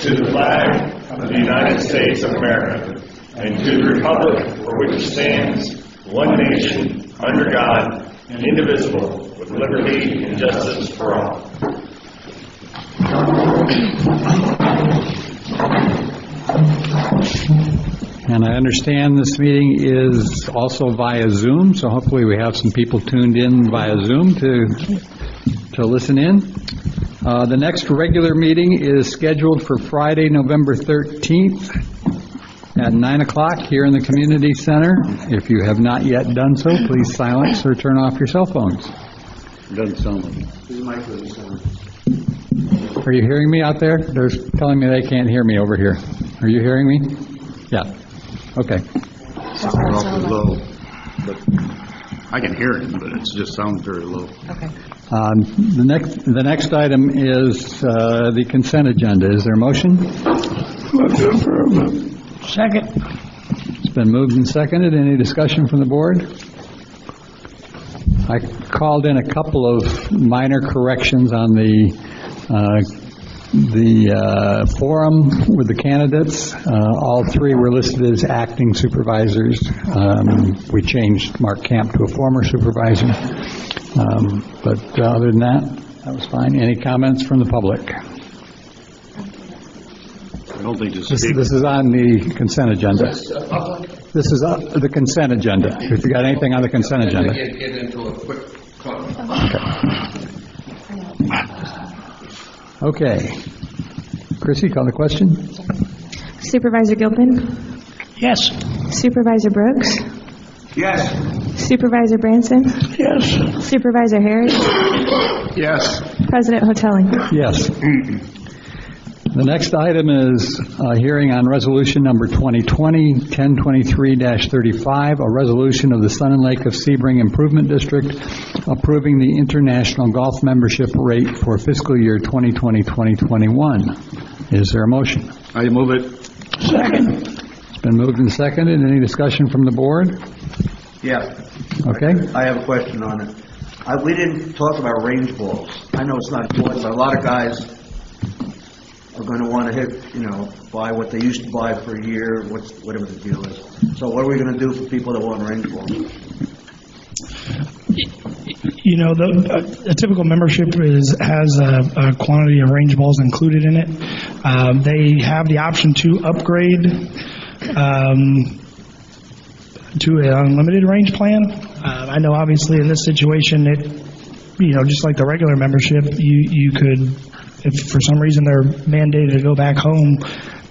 to the flag of the United States of America, and to the republic for which it stands, one nation, under God, indivisible, with liberty and justice for all. And I understand this meeting is also via Zoom, so hopefully we have some people tuned in via Zoom to listen in. The next regular meeting is scheduled for Friday, November 13th at 9 o'clock here in the Community Center. If you have not yet done so, please silence or turn off your cell phones. Doesn't sound like it. Are you hearing me out there? They're telling me they can't hear me over here. Are you hearing me? Yeah. Okay. Sounds awfully low, but I can hear it, but it just sounds very low. Okay. The next item is the consent agenda. Is there a motion? Second. It's been moved and seconded. Any discussion from the board? I called in a couple of minor corrections on the forum with the candidates. All three were listed as acting supervisors. We changed Mark Camp to a former supervisor. But other than that was fine. Any comments from the public? I don't think This is on the consent agenda. This is the consent agenda. If you got anything on the consent agenda. Get into a quick comment. Okay. Chrissy, call the question. Supervisor Gilpin? Yes. Supervisor Brooks? Yes. Supervisor Branson? Yes. Supervisor Harris? Yes. President Hotelling? Yes. The next item is a hearing on resolution number 2020-1023-35, a resolution of the Sun and Lake of Sebring Improvement District approving the international golf membership rate for fiscal year 2020-2021. Is there a motion? I move it. Second. It's been moved and seconded. Any discussion from the board? Yeah. Okay. I have a question on it. We didn't talk about range balls. I know it's not important, but a lot of guys are going to want to hit, buy what they used to buy for a year, whatever the deal is. So what are we going to do for people that want range balls? A typical membership has a quantity of range balls included in it. They have the option to upgrade to an unlimited range plan. I know obviously in this situation, just like the regular membership, you could, if for some reason they're mandated to go back home,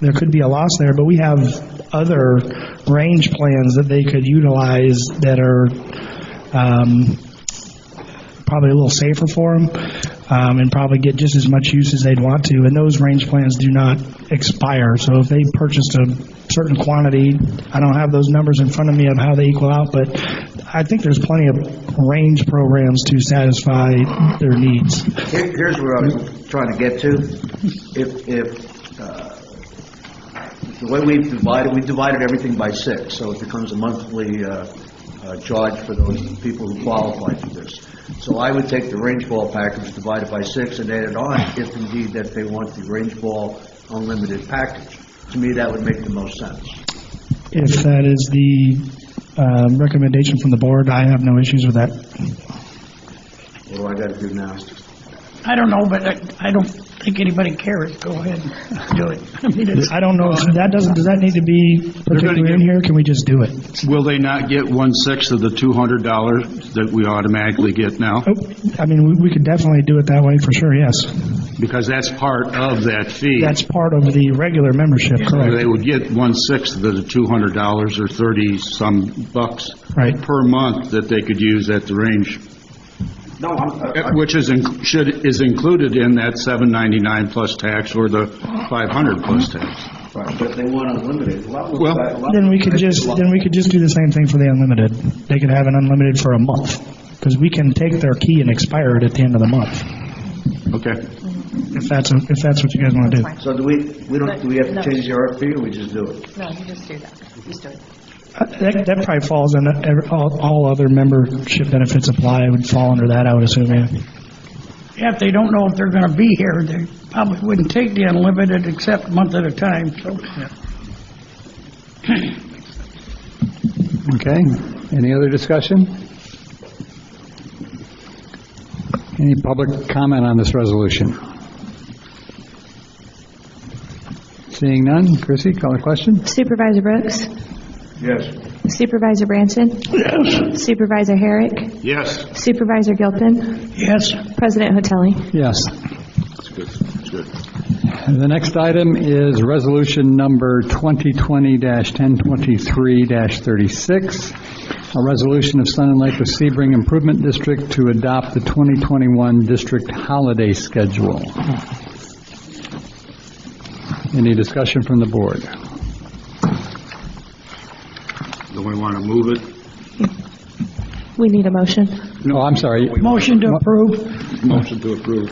there could be a loss there, but we have other range plans that they could utilize that are probably a little safer for them and probably get just as much use as they'd want to, and those range plans do not expire. So if they purchased a certain quantity, I don't have those numbers in front of me of how they equal out, but I think there's plenty of range programs to satisfy their needs. Here's where I was trying to get to. If the way we divided everything by 6, so it becomes a monthly charge for those people who qualify for this. So I would take the range ball package, divide it by 6, and add it on if indeed that they want the range ball unlimited package. To me, that would make the most sense. If that is the recommendation from the board, I have no issues with that. What do I got to do now? I don't know, but I don't think anybody cares. Go ahead and do it. I don't know if that does that need to be particularly in here? Can we just do it? Will they not get 1/6 of the $200 that we automatically get now? I mean, we could definitely do it that way for sure, yes. Because that's part of that fee. That's part of the regular membership, correct. They would get 1/6 of the $200 or 30-some bucks per month that they could use at the range. No, which is included in that $7.99 plus tax or the $500 plus tax. Right, but they want unlimited. Then we could just do the same thing for the unlimited. They could have an unlimited for a month because we can take their key and expire it at the end of the month. Okay. If that's what you guys want to do. So do we have to change the RFP or we just do it? No, you just do that. Just do it. That probably falls in all other membership benefits apply. It would fall under that, I would assume. Yeah, if they don't know if they're going to be here, probably wouldn't take the unlimited except a month at a time, so. Okay, any other discussion? Any public comment on this resolution? Seeing none, Chrissy, call the question? Supervisor Brooks? Yes. Supervisor Branson? Yes. Supervisor Herrick? Yes. Supervisor Gilpin? Yes. President Hotelli? Yes. That's good, that's good. The next item is resolution number 2020-1023-36, a resolution of Sun and Lake of Sebring Improvement District to adopt the 2021 district holiday schedule. Any discussion from the board? Do we want to move it? We need a motion. No, I'm sorry. Motion to approve. Motion to approve.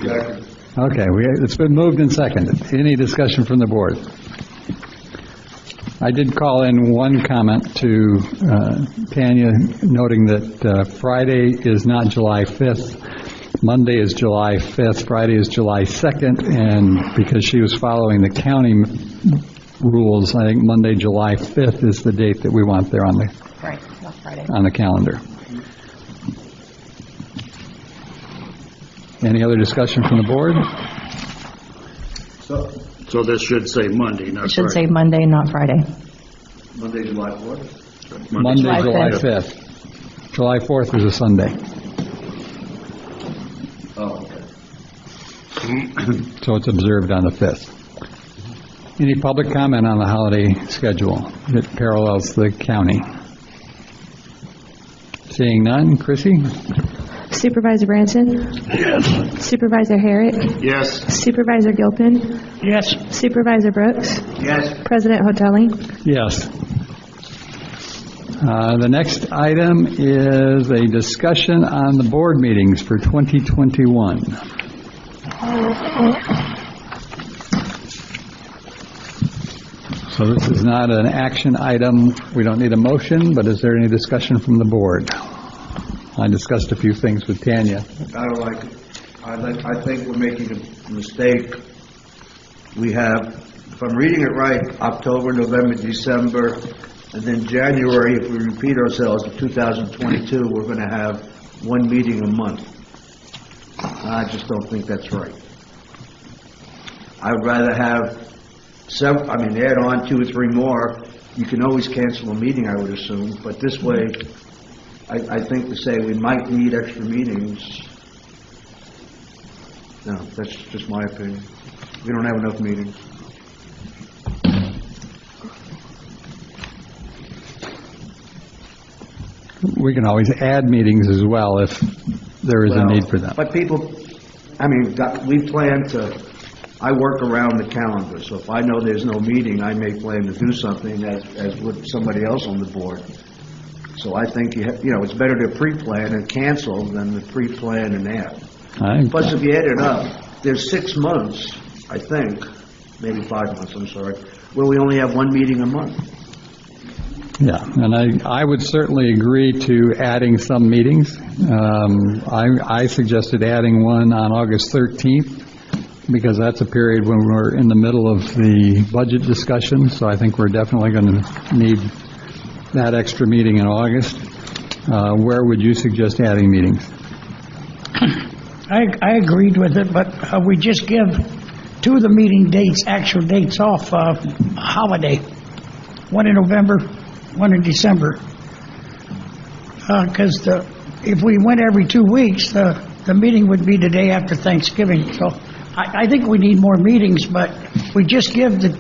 Okay, it's been moved and seconded. Any discussion from the board? I did call in one comment to Tanya, noting that Friday is not July 5th. Monday is July 5th, Friday is July 2nd, and because she was following the county rules, I think Monday, July 5th is the date that we want there on the Right, not Friday. on the calendar. Any other discussion from the board? So this should say Monday, not It should say Friday. Monday, not Friday. Monday, July 4th? Monday, July July 5th. 5th. July 4th is a Sunday, Oh, okay. so it's observed on the 5th. Any public comment on the holiday schedule that parallels the county? Seeing none, Chrissy? Supervisor Branson? Yes. Supervisor Herrick? Yes. Supervisor Gilpin? Yes. Supervisor Brooks? Yes. President Hotelli? Yes. The next item is a discussion on the board meetings for 2021. So this is not an action item. We don't need a motion, but is there any discussion from the board? I discussed a few things with Tanya. I don't like it. I think we're making a mistake. We have, if I'm reading it right, October, November, December, and then January, if we repeat ourselves, in 2022, we're going to have one meeting a month. I just don't think that's right. I would rather have several, add on 2 or 3 more. You can always cancel a meeting, I would assume, but this way, I think to say we might need extra meetings, no, that's just my opinion. We don't have enough meetings. We can always add meetings as well if there is a need for them. But people, we plan to, I work around the calendar, so if I know there's no meeting, I may plan to do something as would somebody else on the board. So I think, it's better to pre-plan and cancel than to pre-plan and add. Plus, if you add it up, there's 6 months, I think, maybe 5 months, I'm sorry, where we only have one meeting a month. Yeah, and I would certainly agree to adding some meetings. I suggested adding one on August 13th, because that's a period when we're in the middle of the budget discussion, so I think we're definitely going to need that extra meeting in August. Where would you suggest adding meetings? I agreed with it, but we just give 2 of the meeting dates, actual dates off holiday. One in November, one in December. Because if we went every 2 weeks, the meeting would be the day after Thanksgiving. So I think we need more meetings, but we just give the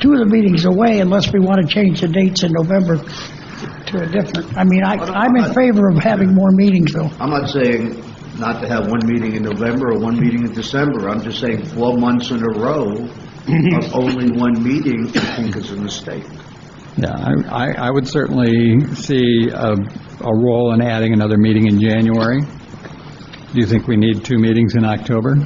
two of the meetings away unless we want to change the dates in November to a different. I'm in favor of having more meetings, though. I'm not saying not to have one meeting in November or one meeting in December. I'm just saying 4 months in a row of only one meeting, I think is a mistake. Yeah, I would certainly see a role in adding another meeting in January. Do you think we need 2 meetings in October?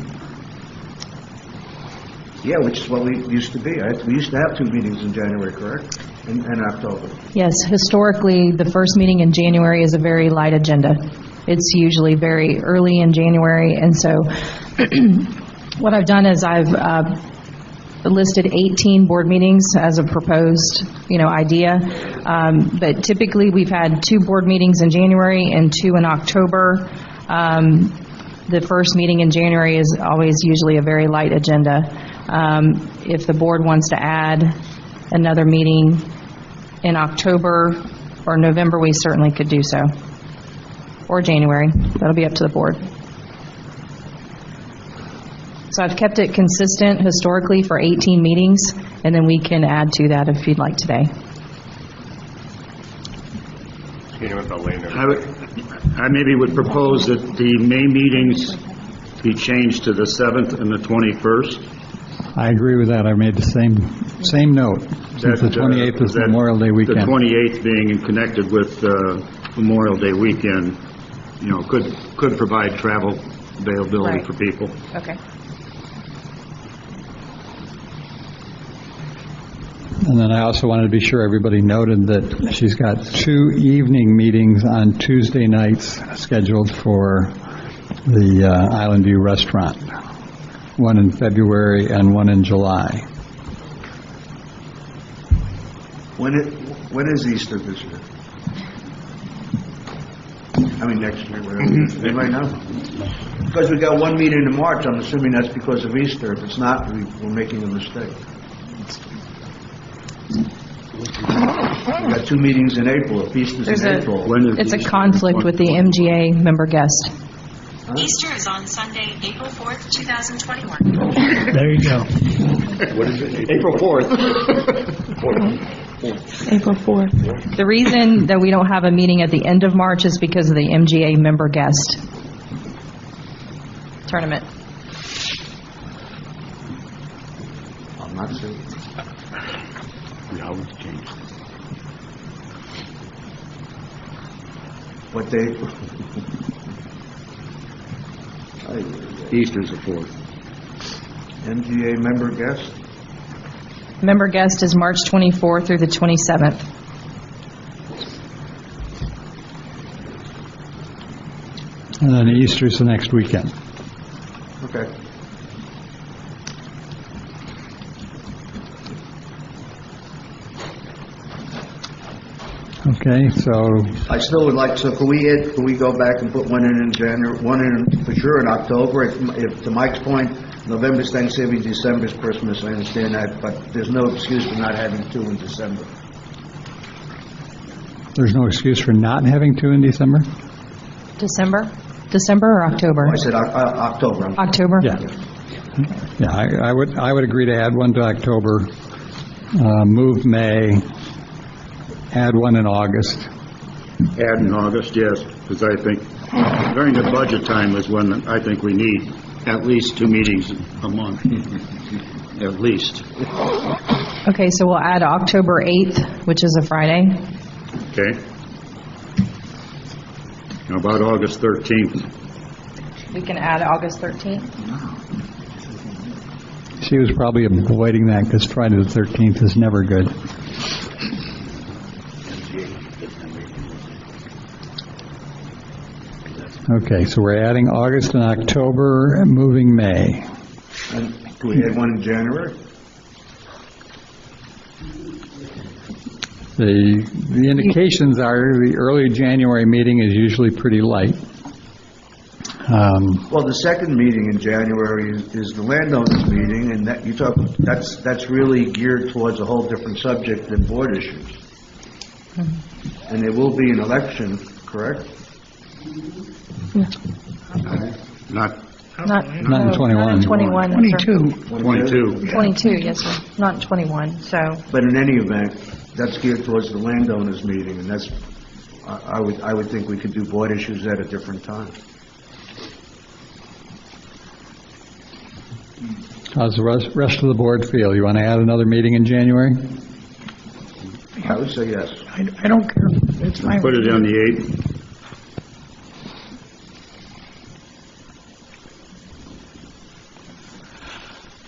Yeah, which is what we used to be. We used to have 2 meetings in January, correct? In October. Yes, historically, the first meeting in January is a very light agenda. It's usually very early in January, and so What I've done is I've listed 18 board meetings as a proposed, idea. But typically, we've had 2 board meetings in January and 2 in October. The first meeting in January is always usually a very light agenda. If the board wants to add another meeting in October or November, we certainly could do so. Or January. That'll be up to the board. So I've kept it consistent historically for 18 meetings, and then we can add to that if you'd like today. I maybe would propose that the May meetings be changed to the 7th and the 21st. I agree with that. I made the same note, since the 28th is Memorial Day weekend. The 28th being connected with Memorial Day weekend, could provide travel availability for people. Okay. And then I also wanted to be sure everybody noted that she's got 2 evening meetings on Tuesday nights scheduled for the Island View Restaurant, one in February and one in July. When is Easter this year? I mean, next year, whatever. Anybody know? Because we got 1 meeting in March, I'm assuming that's because of Easter. If it's not, we're making a mistake. We got 2 meetings in April. If Easter's in April. It's a conflict with the MGA member guest. Easter is on Sunday, April 4th, 2021. There you go. What is it? April 4th. April 4th. The reason that we don't have a meeting at the end of March is because of the MGA member guest tournament. I'm not saying. No, it's changed. What day? Easter's the 4th. MGA member guest? Member guest is March 24th through the 27th. And then Easter's the next weekend. Okay. Okay, so I still would like, so can we go back and put one in January, one in for sure in October? If to Mike's point, November's Thanksgiving, December's Christmas, I understand that, but there's no excuse for not having 2 in December. there's no excuse for not having 2 in December? December or October? Oh, I said October. October? Yeah. Yeah, I would agree to add 1 to October, move May, add 1 in August. Add in August, yes, because I think during the budget time is when I think we need at least 2 meetings a month, at least. Okay, so we'll add October 8th, which is a Friday. Okay? How about August 13th? We can add August 13th. She was probably avoiding that because Friday the 13th is never good. Okay, so we're adding August and October, and moving May. And do we add one in January? The indications are the early January meeting is usually pretty light. Well, the second meeting in January is the landowners meeting, and that that's really geared towards a whole different subject than board issues. And there will be an election, correct? Not Not in 21. Not in 21. 22. 22. 22, yes, sir. Not in 21, so. But in any event, that's geared towards the landowners meeting, and that's, I would think we could do board issues at a different time. How's the rest of the board feel? You want to add another meeting in January? I would say yes. I don't care. It's fine. Put it on the 8th.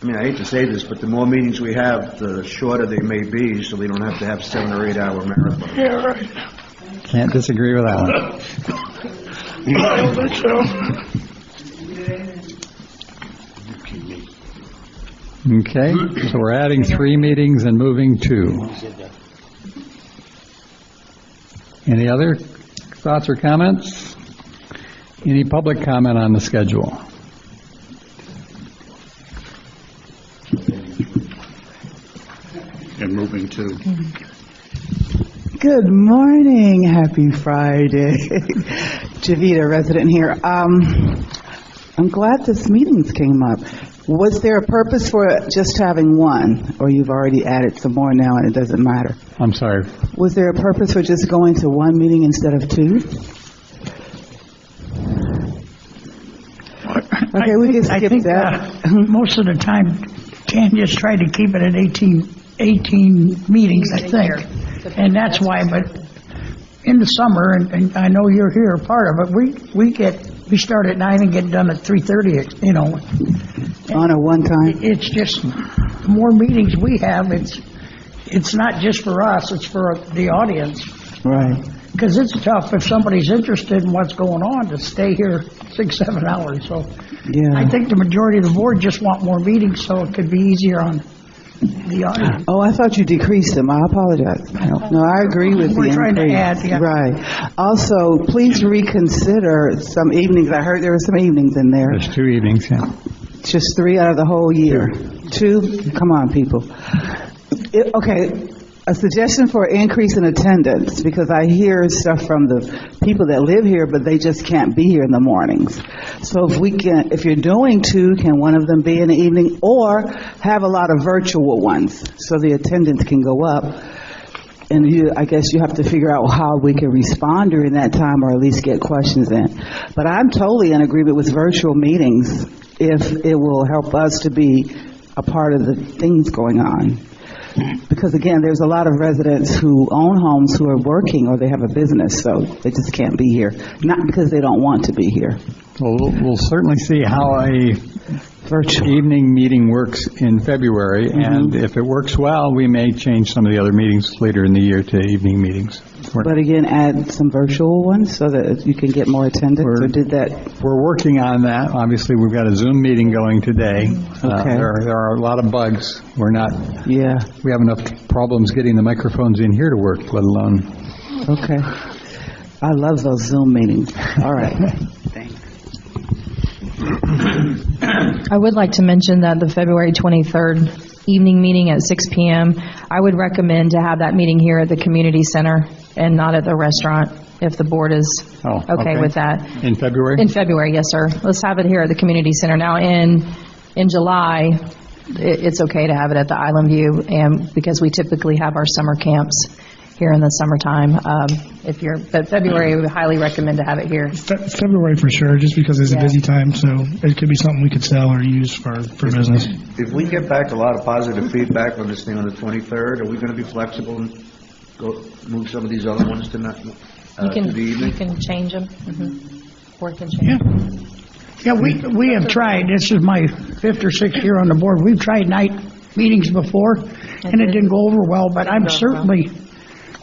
I mean, I hate to say this, but the more meetings we have, the shorter they may be, so we don't have to have 7 or 8 hour marathons. Yeah, right. Can't disagree with that one. I don't think so. Okay, so we're adding 3 meetings and moving 2. Any other thoughts or comments? Any public comment on the schedule? And moving to, Good morning. Happy Friday. Javita, resident here. I'm glad this meetings came up. Was there a purpose for just having one, or you've already added some more now and it doesn't matter? I'm sorry. Was there a purpose for just going to one meeting instead of 2? Okay, we can I skip think, that. most of the time, Tanya just tried to keep it at 18 meetings, I think. And that's why, but in the summer, and I know you're here, part of it, we start at 9 and get done at 3:30, you know. On a one time? It's just, the more meetings we have, it's not just for us, it's for the audience. Right. Because it's tough if somebody's interested in what's going on to stay here 6-7 hours, so. Yeah. I think the majority of the board just want more meetings, so it could be easier on the audience. Oh, I thought you decreased them. I apologize. No, I agree with the We're trying to increase. add, yeah. Right. Also, please reconsider some evenings. I heard there were some evenings in there. There's 2 evenings, yeah. Just 3 out of the whole year. 2? Come on, people. Okay, a suggestion for increase in attendance, because I hear stuff from the people that live here, but they just can't be here in the mornings. So if you're doing 2, can one of them be in the evening, or have a lot of virtual ones so the attendance can go up? And I guess you have to figure out how we can respond during that time, or at least get questions in. But I'm totally in agreement with virtual meetings if it will help us to be a part of the things going on. Because again, there's a lot of residents who own homes who are working or they have a business, so they just can't be here. Not because they don't want to be here. Well, we'll certainly see how a virtual evening meeting works in February, and if it works well, we may change some of the other meetings later in the year to evening meetings. But again, add some virtual ones so that you can get more attendance, or did that? We're working on that. Obviously, we've got a Zoom meeting going today. Okay. There are a lot of bugs. Yeah. We have enough problems getting the microphones in here to work, let alone. Okay. I love those Zoom meetings. All right. Thanks. I would like to mention that the February 23rd evening meeting at 6 p.m., I would recommend to have that meeting here at the community center and not at the restaurant, if the board is okay with that. In February? In February, yes, sir. Let's have it here at the community center. Now, in July, it's okay to have it at the Island View, and because we typically have our summer camps here in the summertime. But February, we would highly recommend to have it here. February for sure, just because it's a busy time, so it could be something we could sell or use for business. If we get back a lot of positive feedback on this thing on the 23rd, are we going to be flexible and move some of these other ones to the evening? You can change them. Or can change them. Yeah, we have tried, this is my 5th or 6th year on the board, we've tried night meetings before, and it didn't go over well, but I'm certainly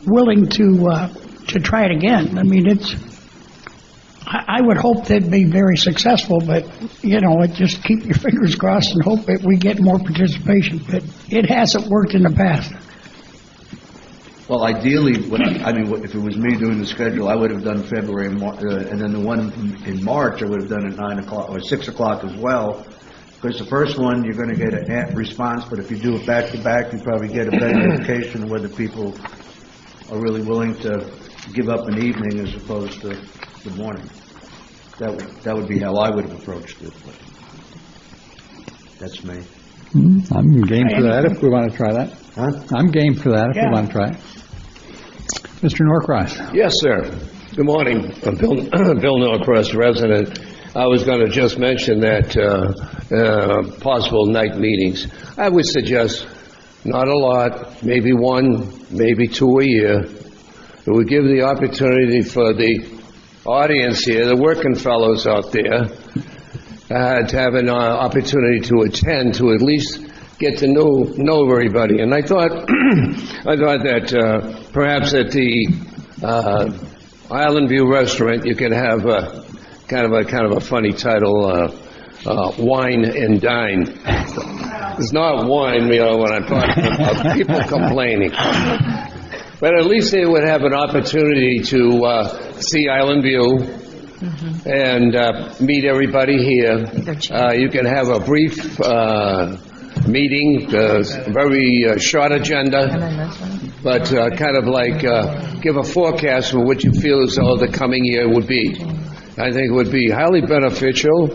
willing to try it again. I mean, I would hope they'd be very successful, but, just keep your fingers crossed and hope that we get more participation, but it hasn't worked in the past. Well, ideally, if it was me doing the schedule, I would have done February and then the one in March, I would have done at 9 o'clock or 6 o'clock as well. Because the first one, you're going to get a response, but if you do it back to back, you probably get a better indication of whether people are really willing to give up an evening as opposed to the morning. That would be how I would have approached it. But that's me. I'm game for that if we want to try that. Huh? I'm game for that if we want to try it. Mr. Norcross. Yes, sir. Good morning. I'm Bill Norcross, resident. I was going to just mention that possible night meetings. I would suggest not a lot, maybe 1, maybe 2 a year. It would give the opportunity for the audience here, the working fellows out there, to have an opportunity to attend, to at least get to know everybody. And I thought that perhaps at the Island View restaurant you could have kind of a funny title, Wine and Dine. It's not wine, when I'm talking about people complaining. But at least they would have an opportunity to see Island View and meet everybody here. You can have a brief meeting, very short agenda, but kind of like give a forecast for what you feel as though the coming year would be. I think it would be highly beneficial.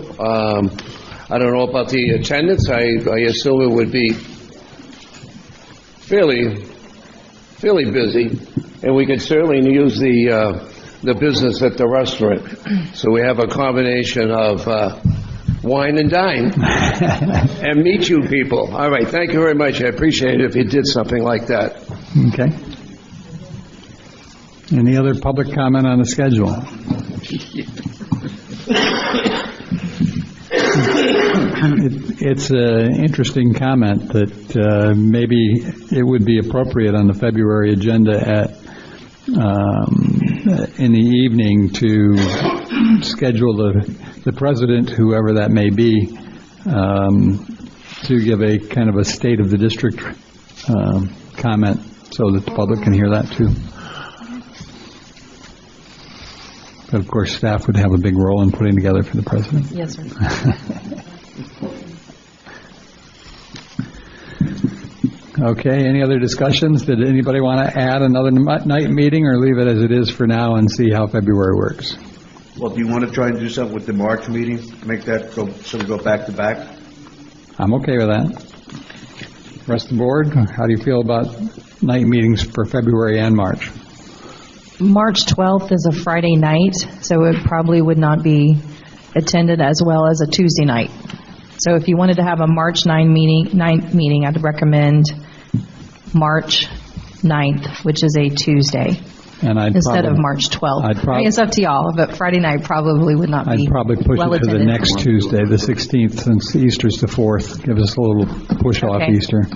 I don't know about the attendance. I assume it would be fairly busy, and we could certainly use the business at the restaurant. So we have a combination of wine and dine and meet you people. All right, thank you very much. I appreciate it if you did something like that. Okay. Any other public comment on the schedule? It's an interesting comment that maybe it would be appropriate on the February agenda in the evening to schedule the president, whoever that may be, to give a kind of a state of the district comment so that the public can hear that too. But of course, staff would have a big role in putting together for the president. Yes, sir. Okay, any other discussions? Did anybody want to add another night meeting or leave it as it is for now and see how February works? Well, do you want to try and do something with the March meeting? Make that go, so we go back to back? I'm okay with that. Rest of the board, how do you feel about night meetings for February and March? March 12th is a Friday night, so it probably would not be attended as well as a Tuesday night. So if you wanted to have a March 9th meeting, I'd recommend March 9th, which is a Tuesday, instead of March 12th. I mean, it's up to y'all, but Friday night probably would not be I'd probably push well it to the attended. next Tuesday, the 16th, since Easter's the 4th. Give us a little push off Okay. Easter.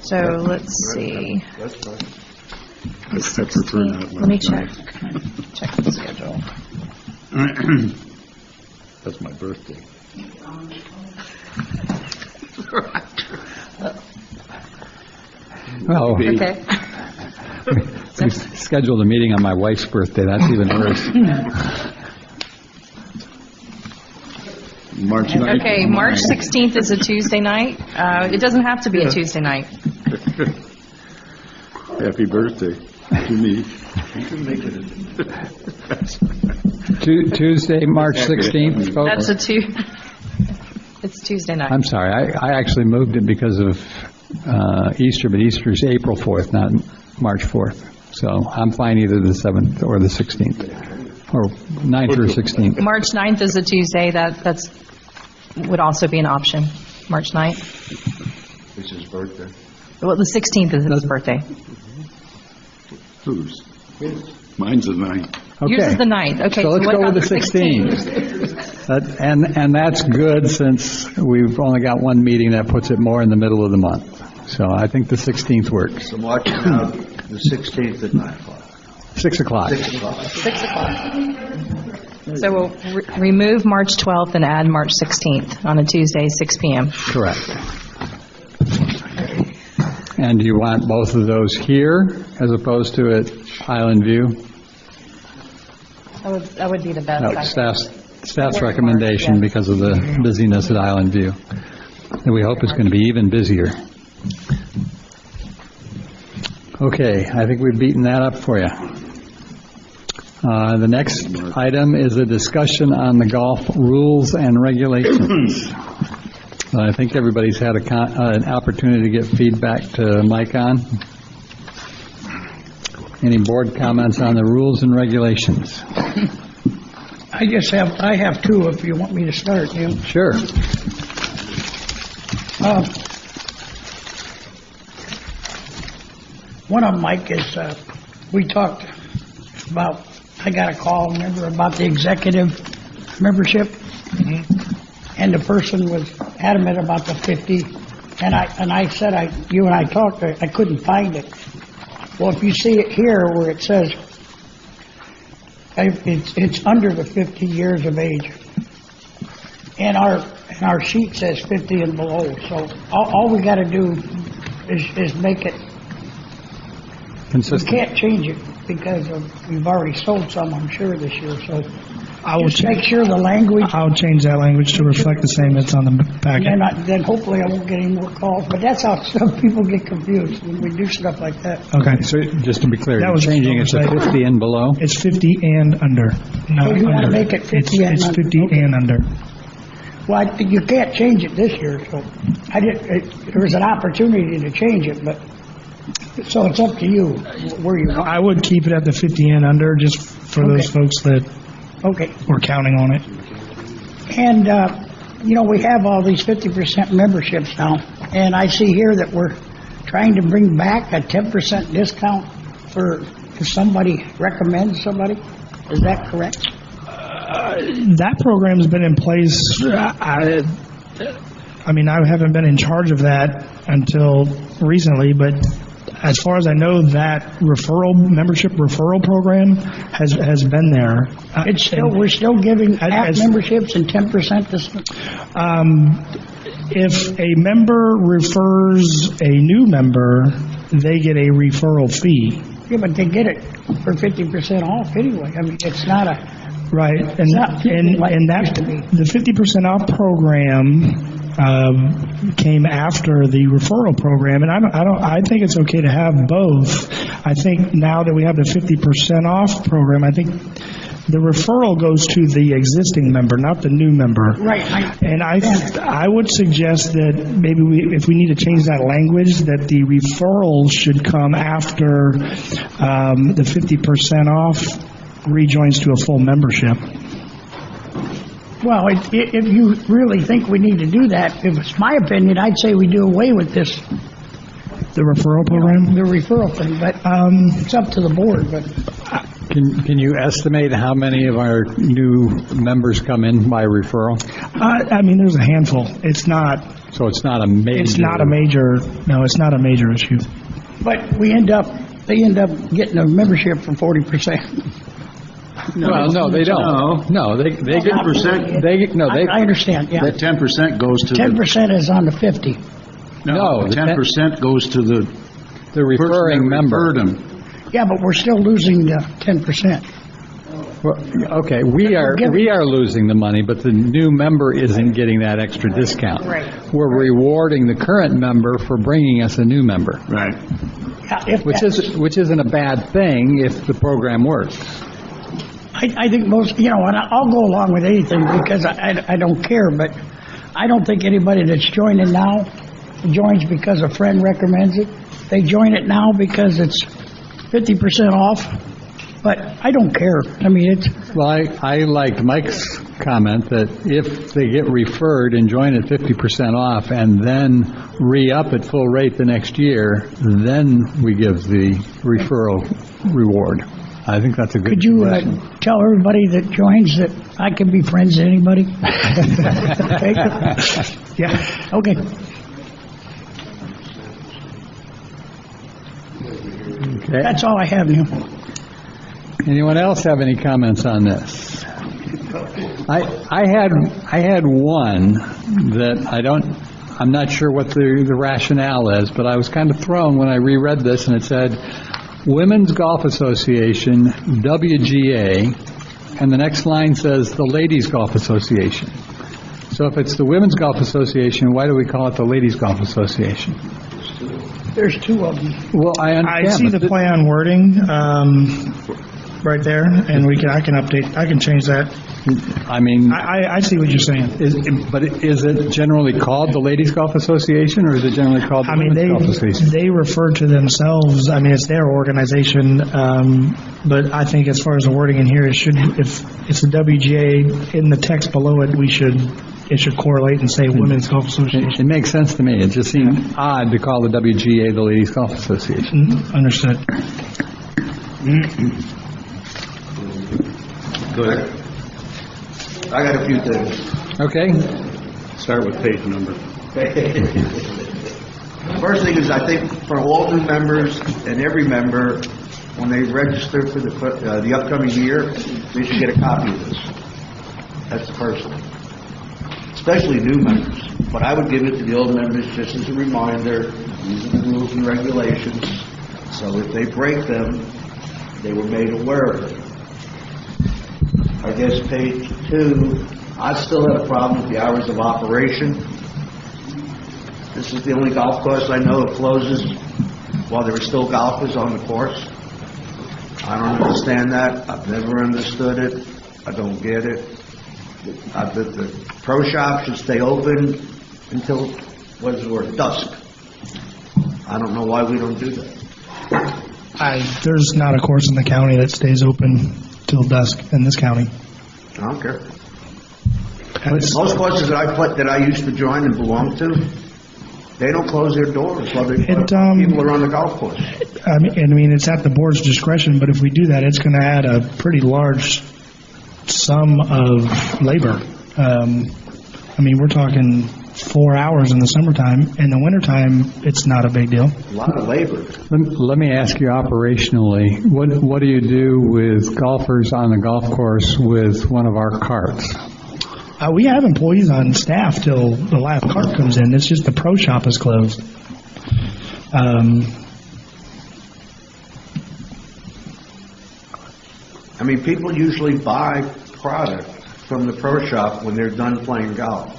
So let's see. That's fine. I prefer that. Let me check the schedule. That's my birthday. Well, Okay. we scheduled a meeting on my wife's birthday. That's even worse. March 9th. Okay, March 16th is a Tuesday night. It doesn't have to be a Tuesday night. Happy birthday to me. Tuesday, March 16th, folks? That's it's Tuesday night. I'm sorry, I actually moved it because of Easter, but Easter's April 4th, not March 4th. So I'm fine either the 7th or the 16th, or 9th or 16th. March 9th is a Tuesday. That's would also be an option. March 9th. It's his birthday. Well, the 16th is his birthday. Whose? Mine's the 9th. Yours is Okay. the 9th. Okay, So let's what go about with the 16th. And that's good, since we've only got one meeting that puts it more in the middle of the month. So I think the 16th works. So March now, the 16th at 9 o'clock. 6 o'clock. 6 o'clock. 6 o'clock. So we'll remove March 12th and add March 16th on a Tuesday, 6 p.m. Correct. And do you want both of those here as opposed to at Island View? That would be the best. No, I think. staff's recommendation because of the busyness at Island View. And we hope it's going to be even busier. Okay, I think we've beaten that up for you. The next item is a discussion on the golf rules and regulations. I think everybody's had an opportunity to get feedback to Mike on. Any board comments on the rules and regulations? I have two, if you want me to start, Neil. Sure. One of them, Mike, is, we talked about, I got a call, remember, about the executive membership? And the person was adamant about the 50, and I said, you and I talked, I couldn't find it. Well, if you see it here where it says, it's under the 50 years of age. And and our sheet says 50 and below, so all we gotta do is make it, we Consistent. can't change it because we've already sold some, I'm sure, this year, so I will just make sure the language, I'll change that language to reflect the same that's on the packet. then hopefully I won't get any more calls, but that's how some people get confused when we do stuff like that. Okay. So just to be clear, That you're was changing it to oversight. 50 and below? It's 50 and under. No, Oh, you wanna under. make it 50 and It's under. 50 and under. Well, you can't change it this year, so there was an opportunity to change it, but, so it's up to you where you want. I would keep it at the 50 and under, just for those Okay. folks that Okay. were counting on it. And, we have all these 50% memberships now, and I see here that we're trying to bring back a 10% discount if somebody recommends somebody. Is that correct? That program's been in place, I haven't been in charge of that until recently, but as far as I know, that membership referral program has been there. We're still giving half as- memberships and 10% discount? If a member refers a new member, they get a referral fee. Yeah, but they get it for 50% off anyway. I mean, it's not a, Right, and not like it that, used to be. the 50% off program came after the referral program, and I think it's okay to have both. I think now that we have the 50% off program, I think the referral goes to the existing member, not the new member. right. And I would suggest that maybe if we need to change that language, that the referral should come after the 50% off rejoins to a full membership. Well, if you really think we need to do that, if it's my opinion, I'd say we do away with this, The referral program? the referral thing, but it's up to the board, but Can you estimate how many of our new members come in by referral? There's a handful. It's not So it's not a major... it's not a major issue. but they end up getting a membership for 40%. Well, no, they don't. No, they get... 10%? I understand, yeah. That 10% goes to the... 10% is on the 50. No, the 10% goes to the The referring person that member. referred him. Yeah, but we're still losing the 10%. Well, okay, we are losing the money, but the new member isn't getting that extra discount. Right. We're rewarding the current member for bringing us a new member, Right. Yeah, which isn't a bad thing if the program works. I think most, and I'll go along with anything because I don't care, but I don't think anybody that's joining now joins because a friend recommends it. They join it now because it's 50% off, but I don't care. I mean, Well, I liked Mike's comment that if they get referred and join at 50% off and then re-up at full rate the next year, then we give the referral reward. I think that's a good could you suggestion. tell everybody that joins that I can be friends with anybody? Okay. Yeah. Okay. Okay. That's all I have, Neil. Anyone else have any comments on this? I had one that I'm not sure what the rationale is, but I was kind of thrown when I reread this and it said, Women's Golf Association, WGA, and the next line says the Ladies Golf Association. So if it's the Women's Golf Association, why do we call it the Ladies Golf Association? There's two of them. Well, I understand. I see but the play on wording right there, and I can change that. I mean, I see what you're saying. but is it generally called the Ladies Golf Association, or is it generally called the Women's Golf Association? they refer to themselves, it's their organization, but I think as far as the wording in here, if it's a WGA, in the text below it, it should correlate and say Women's Golf Association. It makes sense to me. It just seemed odd to call the WGA the Ladies Golf Association. Understood. Go ahead. I got a few things. Okay. Start with page number. First thing is, I think for all new members and every member, when they register for the upcoming year, they should get a copy of this. That's the first thing. especially new members. But I would give it to the old members just as a reminder, these are the rules and regulations, so if they break them, they were made aware of it. I guess page 2, I still have a problem with the hours of operation. This is the only golf course I know that closes while there are still golfers on the course. I don't understand that. I've never understood it. I don't get it. The pro shop should stay open until, what is the word, dusk. I don't know why we don't do that. There's not a course in the county that stays open till dusk in this county. I don't care. Most courses that I used to join and belong to, they don't close their doors while people are on the golf course. I mean, it's at the board's discretion, but if we do that, it's going to add a pretty large sum of labor. I mean, we're talking 4 hours in the summertime. In the wintertime, it's not a big deal. A lot of labor. Let me ask you operationally, what do you do with golfers on the golf course with one of our carts? We have employees on staff till the last cart comes in. It's just the pro shop is closed. I mean, people usually buy product from the pro shop when they're done playing golf.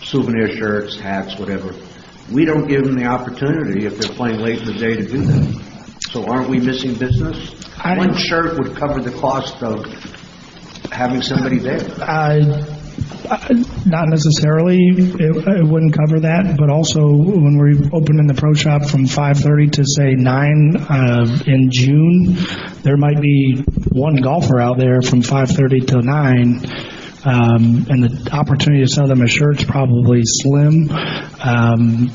Souvenir shirts, hats, whatever. We don't give them the opportunity if they're playing late in the day to do that. So aren't we missing business? One shirt would cover the cost of having somebody there. Not necessarily. It wouldn't cover that, but also when we open in the pro shop from 5:30 to say 9 in June, there might be one golfer out there from 5:30 till 9, and the opportunity to sell them a shirt's probably slim. And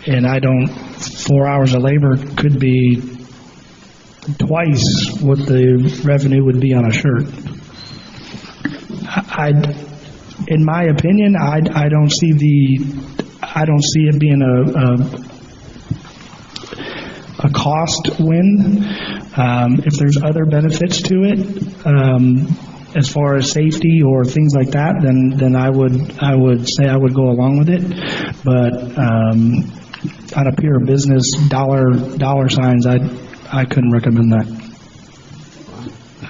4 hours of labor could be twice what the revenue would be on a shirt. In my opinion, I don't see it being a cost win. If there's other benefits to it, as far as safety or things like that, then I would say I would go along with it. But on a pure business dollar signs, I couldn't recommend that.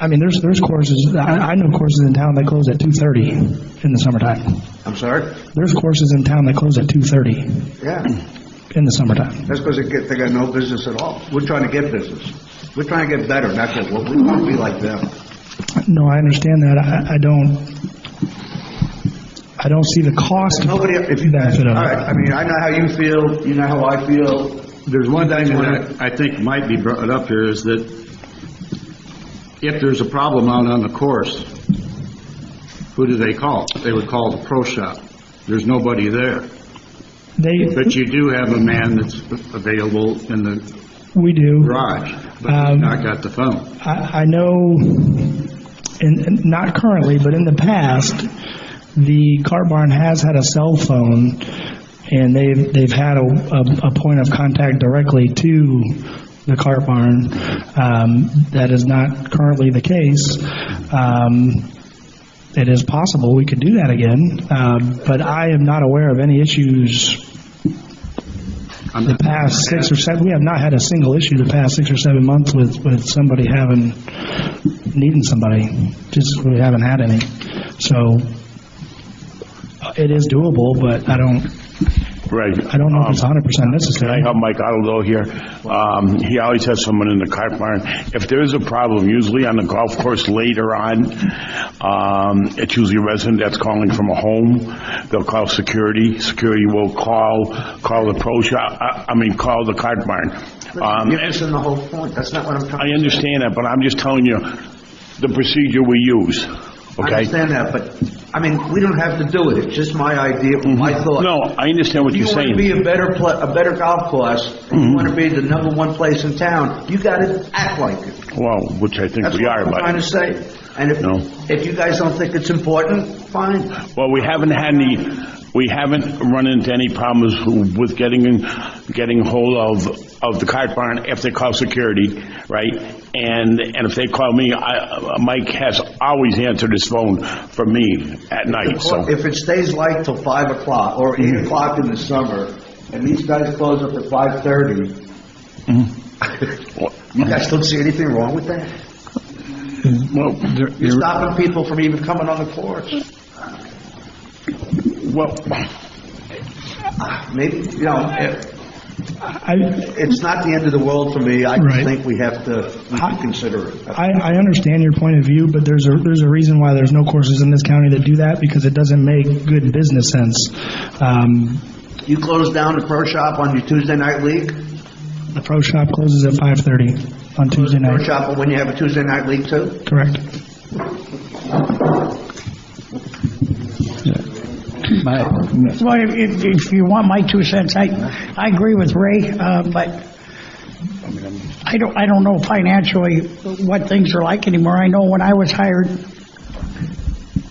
I mean, there's courses. I know courses in town that close at 2:30 in the summertime. I'm sorry? There's courses in town that close at 2:30. Yeah. In the summertime. That's because they got no business at all. We're trying to get business. We're trying to get better, not get what we want to be like them. No, I understand that. I don't see the cost. Nobody. If you benefit of it. All right. I mean, I know how you feel. You know how I feel. There's one thing that I think might be brought up here is that if there's a problem out on the course, who do they call? They would call the pro shop. There's nobody there. But you do have a man that's available in the garage, but he's not got the phone. I know, not currently, but in the past, the cart barn has had a cell phone, and they've had a point of contact directly to the cart barn. That is not currently the case. It is possible we could do that again, but I am not aware of any issues the past 6 or 7. We have not had a single issue the past 6 or 7 months with somebody needing somebody. Just we haven't had any. So it is doable, but I don't know if it's 100% necessary. Can I help Mike Otto here? He always has someone in the cart barn. If there is a problem, usually on the golf course later on, it's usually a resident that's calling from a home. They'll call security. Security will call the pro shop. Call the cart barn. You're missing the whole point. That's not what I'm trying to say. I understand that, but I'm just telling you the procedure we use. Okay? I understand that, but we don't have to do it. It's just my idea, my thought. No, I understand what you're saying. If you want to be a better golf course, and you want to be the number one place in town, you got to act like it. Well, which I think That's we what are. I'm trying to say. And if you guys don't think it's important, fine. Well, we haven't had we haven't run into any problems with getting hold of the cart barn if they call security, right? And if they call me, Mike has always answered his phone for me at night, so. If it stays light till 5 o'clock or 8 o'clock in the summer, and these guys close up at 5:30, you guys don't see anything wrong with that? Well, You're stopping people from even coming on the course. well, Maybe, it's not the end of the world for me. I just Right. think we can consider it. I understand your point of view, but there's a reason why there's no courses in this county that do that, because it doesn't make good business sense. You close down the pro shop on your Tuesday night league? The pro shop closes at 5:30 on Tuesday Pro night. shop when you have a Tuesday night league too? Correct. Well, if you want my 2 cents, I agree with Ray, but I don't know financially what things are like anymore. I know when I was hired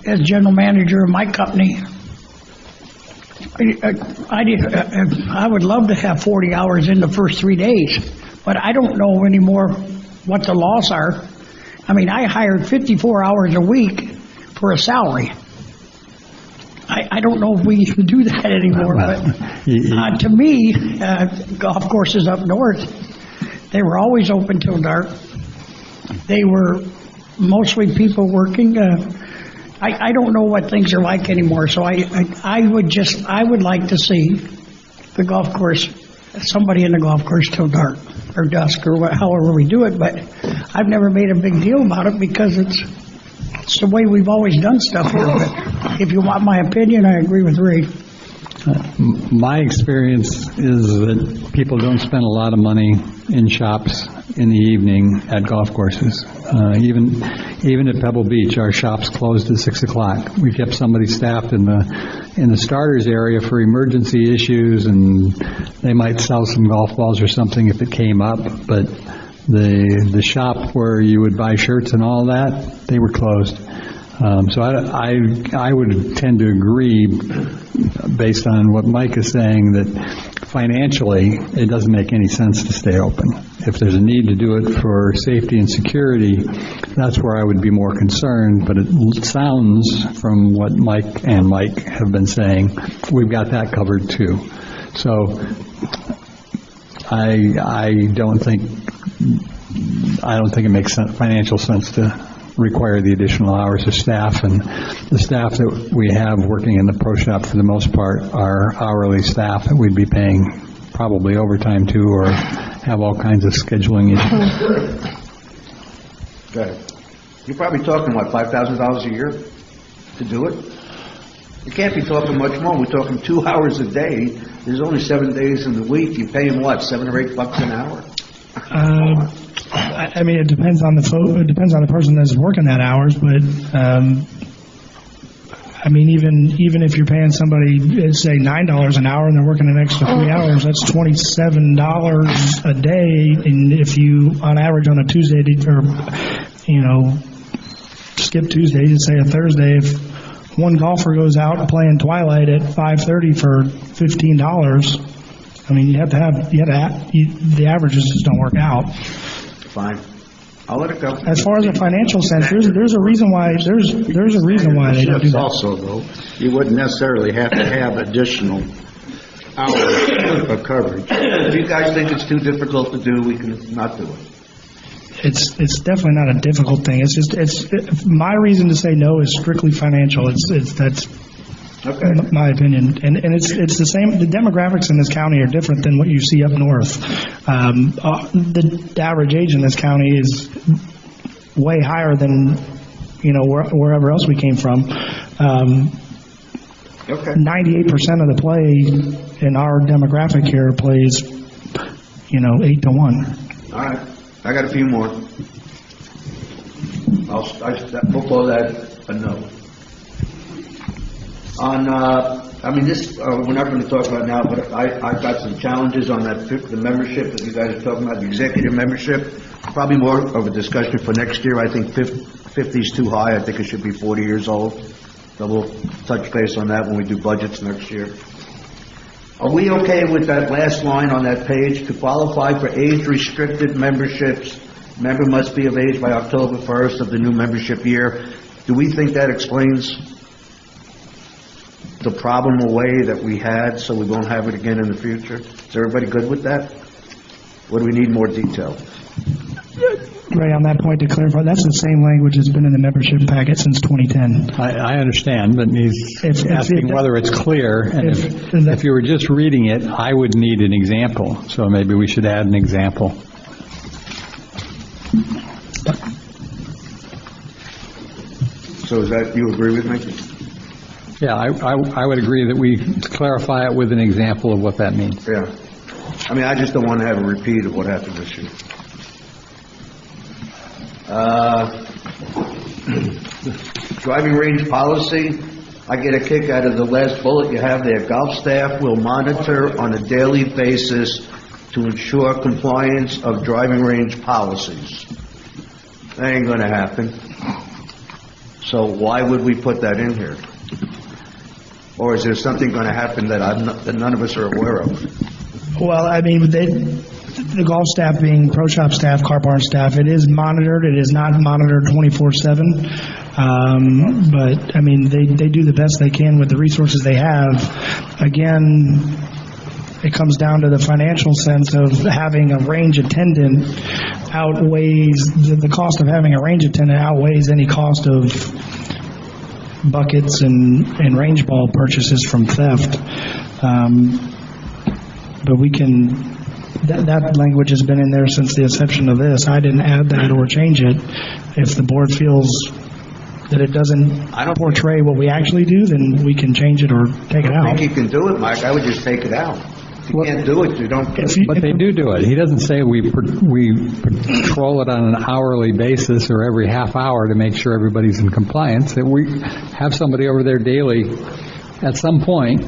as general manager of my company, I would love to have 40 hours in the first 3 days, but I don't know anymore what the laws are. I mean, I hired 54 hours a week for a salary. I don't know if we can do that anymore, but to me, golf courses up north, they were always open till dark. They were mostly people working. I don't know what things are like anymore, so I would like to see the golf course, somebody in the golf course till dark or dusk or however we do it, but I've never made a big deal about it because it's the way we've always done stuff here. But if you want my opinion, I agree with Ray. My experience is that people don't spend a lot of money in shops in the evening at golf courses. Even at Pebble Beach, our shops closed at 6 o'clock. We kept somebody staffed in the starters area for emergency issues, and they might sell some golf balls or something if it came up, but the shop where you would buy shirts and all that, they were closed. So I would tend to agree, based on what Mike is saying, that financially it doesn't make any sense to stay open. If there's a need to do it for safety and security, that's where I would be more concerned. But it sounds from what Mike and Mike have been saying, we've got that covered too. So I don't think it makes financial sense to require the additional hours of staff, and the staff that we have working in the pro shop for the most part are hourly staff that we'd be paying probably overtime to, or have all kinds of scheduling issues. Okay. You're probably talking, what, $5,000 a year to do it? You can't be talking much more. We're talking 2 hours a day. There's only 7 days in the week. You pay them, what, $7 or $8 an hour? I mean, it depends on it depends on the person that's working that hours, but I mean, even if you're paying somebody, say, $9 an hour and they're working an extra 3 hours, that's $27 a day. And if you, on average, on a Tuesday, or skip Tuesday to say a Thursday, if one golfer goes out playing Twilight at 5:30 for $15. I mean, the averages just don't work out. Fine. I'll let it go. As far as a financial sense, there's a reason why they don't do that. Also, though, you wouldn't necessarily have to have additional hours of coverage. If you guys think it's too difficult to do, we can not do it. It's definitely not a difficult thing. My reason to say no is strictly financial. That's okay. My opinion, and it's the same. The demographics in this county are different than what you see up north. The average age in this county is way higher than wherever else we came from. 98% of the play in our demographic here plays 8 to 1. All right, I got a few more. We'll call that a no. We're not going to talk about it now, but I've got some challenges on the membership that you guys are talking about, the executive membership. Probably more of a discussion for next year. I think 50 is too high. I think it should be 40 years old. So we'll touch base on that when we do budgets next year. Are we okay with that last line on that page? To qualify for age-restricted memberships, member must be of age by October 1st of the new membership year. Do we think that explains the problem away that we had, so we won't have it again in the future? Is everybody good with that? Or do we need more detail? Ray, on that point, to clarify, that's the same language that's been in the membership packet since 2010. I understand, but he's asking whether it's clear, and if you were just reading it, I would need an example, so maybe we should add an example. So is that, you agree with me? Yeah, I would agree that we clarify it with an example of what that means. Yeah. I mean, I just don't want to have a repeat of what happened this year. Driving range policy, I get a kick out of the last bullet you have there. Golf staff will monitor on a daily basis to ensure compliance of driving range policies. That ain't going to happen. So why would we put that in here? Or is there something going to happen that none of us are aware of? Well, I mean, the golf staff being pro shop staff, car barn staff, it is monitored. It is not monitored 24/7. But, I mean, they do the best they can with the resources they have. Again, it comes down to the financial sense of having a range attendant outweighs, the cost of having a range attendant outweighs any cost of buckets and range ball purchases from theft. But we can, that language has been in there since the inception of this. I didn't add that or change it. If the board feels that it doesn't portray what we actually do, then we can change it or take it out. I think you can do it, Mike. I would just take it out. If you can't do it, you don't. But they do it. He doesn't say we patrol it on an hourly basis or every half hour to make sure everybody's in compliance. That we have somebody over there daily at some point,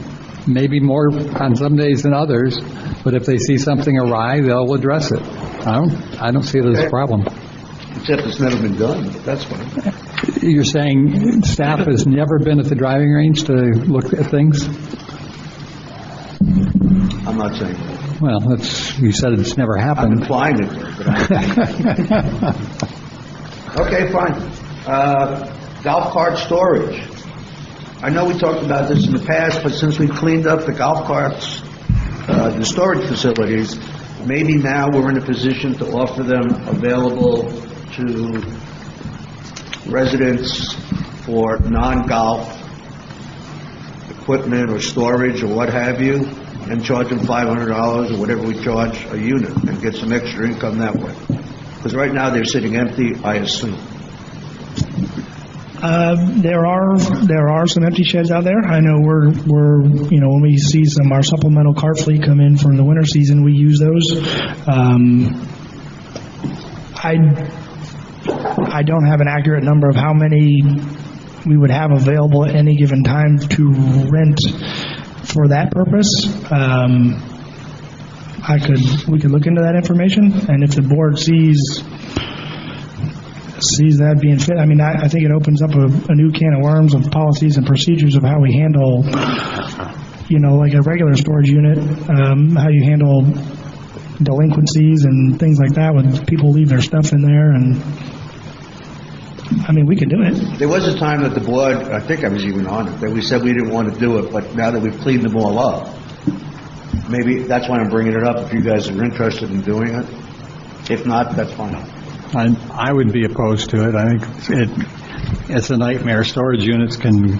maybe more on some days than others, but if they see something awry, they'll address it. I don't see it as a problem. Except it's never been done, but that's fine. You're saying staff has never been at the driving range to look at things? I'm not saying that. Well, you said it's never happened. I'm implying it, but okay, fine. Golf cart storage. I know we talked about this in the past, but since we've cleaned up the golf carts, the storage facilities, maybe now we're in a position to offer them available to residents for non-golf equipment or storage or what have you, and charge them $500 or whatever we charge a unit and get some extra income that way. Because right now they're sitting empty, I assume. There are some empty sheds out there. I know we're when we see our supplemental cart fleet come in for the winter season, we use those. I don't have an accurate number of how many we would have available at any given time to rent for that purpose. We could look into that information, and if the board sees that being fit, I mean, I think it opens up a new can of worms of policies and procedures of how we handle, like a regular storage unit, how you handle delinquencies and things like that when people leave their stuff in there. And I mean, we can do it. There was a time that the board, I think I was even on it, that we said we didn't want to do it, but now that we've cleaned them all up, maybe that's why I'm bringing it up, if you guys are interested in doing it. If not, that's fine. I would be opposed to it. I think it's a nightmare. Storage units can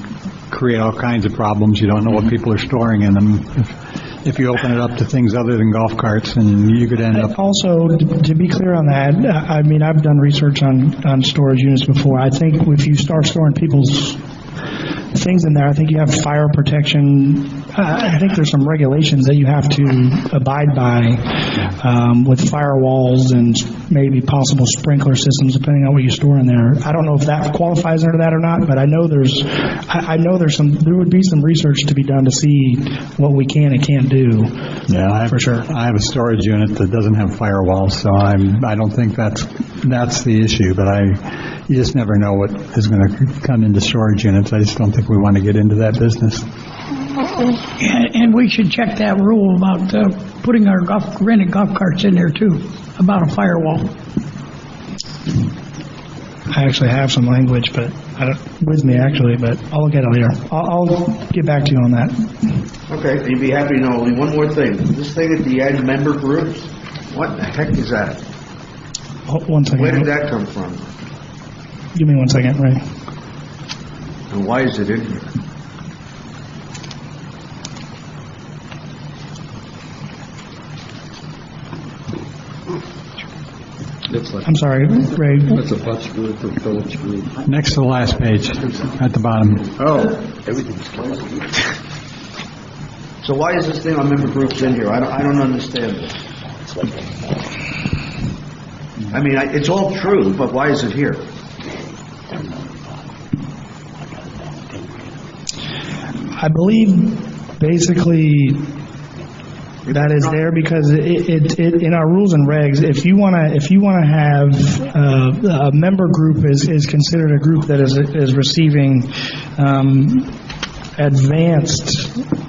create all kinds of problems. You don't know what people are storing in them. If you open it up to things other than golf carts, and you could end up... Also, to be clear on that, I mean, I've done research on storage units before. I think if you start storing people's things in there, I think you have fire protection I think there's some regulations that you have to abide by with firewalls and maybe possible sprinkler systems, depending on what you store in there. I don't know if that qualifies under that or not, but I know there would be some research to be done to see what we can and can't do. Yeah, for sure. I have a storage unit that doesn't have firewalls, so I don't think that's the issue, but you just never know what is going to come into storage units. I just don't think we want to get into that business. And we should check that rule about putting our rented golf carts in there too, about a firewall. I actually have some language, but with me actually, but I'll look at it later. I'll get back to you on that. Okay, you'd be happy to know only one more thing. This thing at the end, member groups, what the heck is that? One second. Where did that come from? Give me 1 second, Ray. And why is it in here? I'm sorry, Ray. That's a Butch group or Phillips group. Next to the last page, at the bottom. Oh. Everything's closed. So why is this thing on member groups in here? I don't understand this. I mean, it's all true, but why is it here? I believe basically that is there because it in our rules and regs, if you want to have a member group is considered a group that is receiving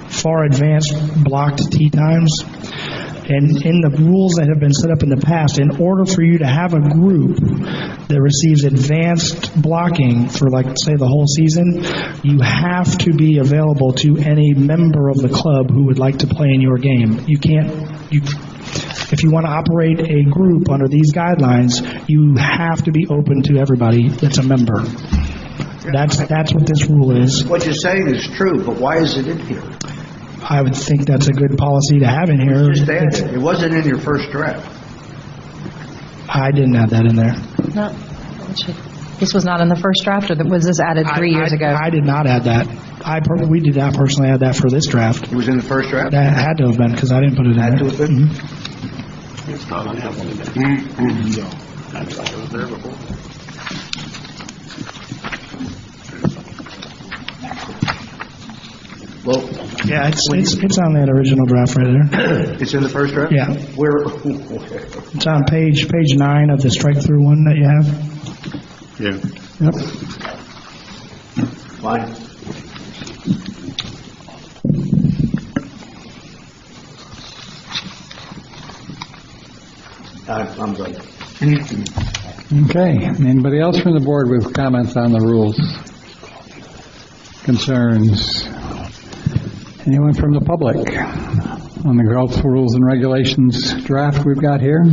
far advanced blocked tee times. And in the rules that have been set up in the past, in order for you to have a group that receives advanced blocking for, like, say, the whole season, you have to be available to any member of the club who would like to play in your game. If you want to operate a group under these guidelines, you have to be open to everybody that's a member. That's what this rule is. What you're saying is true, but why is it in here? I would think that's a good policy to have in here. Just add it. It wasn't in your first draft. I didn't add that in there. No. This was not in the first draft, or was this added 3 years ago? I did not add that. We did not personally add that for this draft. It was in the first draft? That had to have been, because I didn't put it in there. Had to have been? It's not on that one. That's not observable. Well, yeah, it's on that original draft right there. It's in the first draft? Yeah. Where? It's on page 9 of the strike-through one that you have. Yeah. Yep. Fine. I'm done. Okay. Anybody else from the board with comments on the rules? Concerns? Anyone from the public on the golf rules and regulations draft we've got here?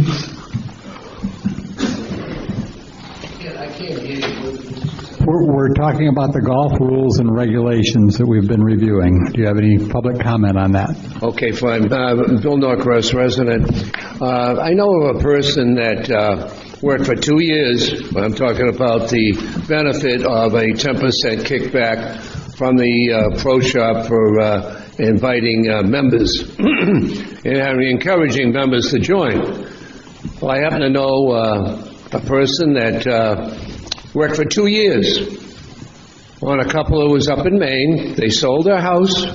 We're talking about the golf rules and regulations that we've been reviewing. Do you have any public comment on that? Okay, fine. Bill Norcross, resident. I know of a person that worked for 2 years. I'm talking about the benefit of a 10% kickback from the pro shop for inviting members and encouraging members to join. Well, I happen to know a person that worked for 2 years on a couple who was up in Maine. They sold their house,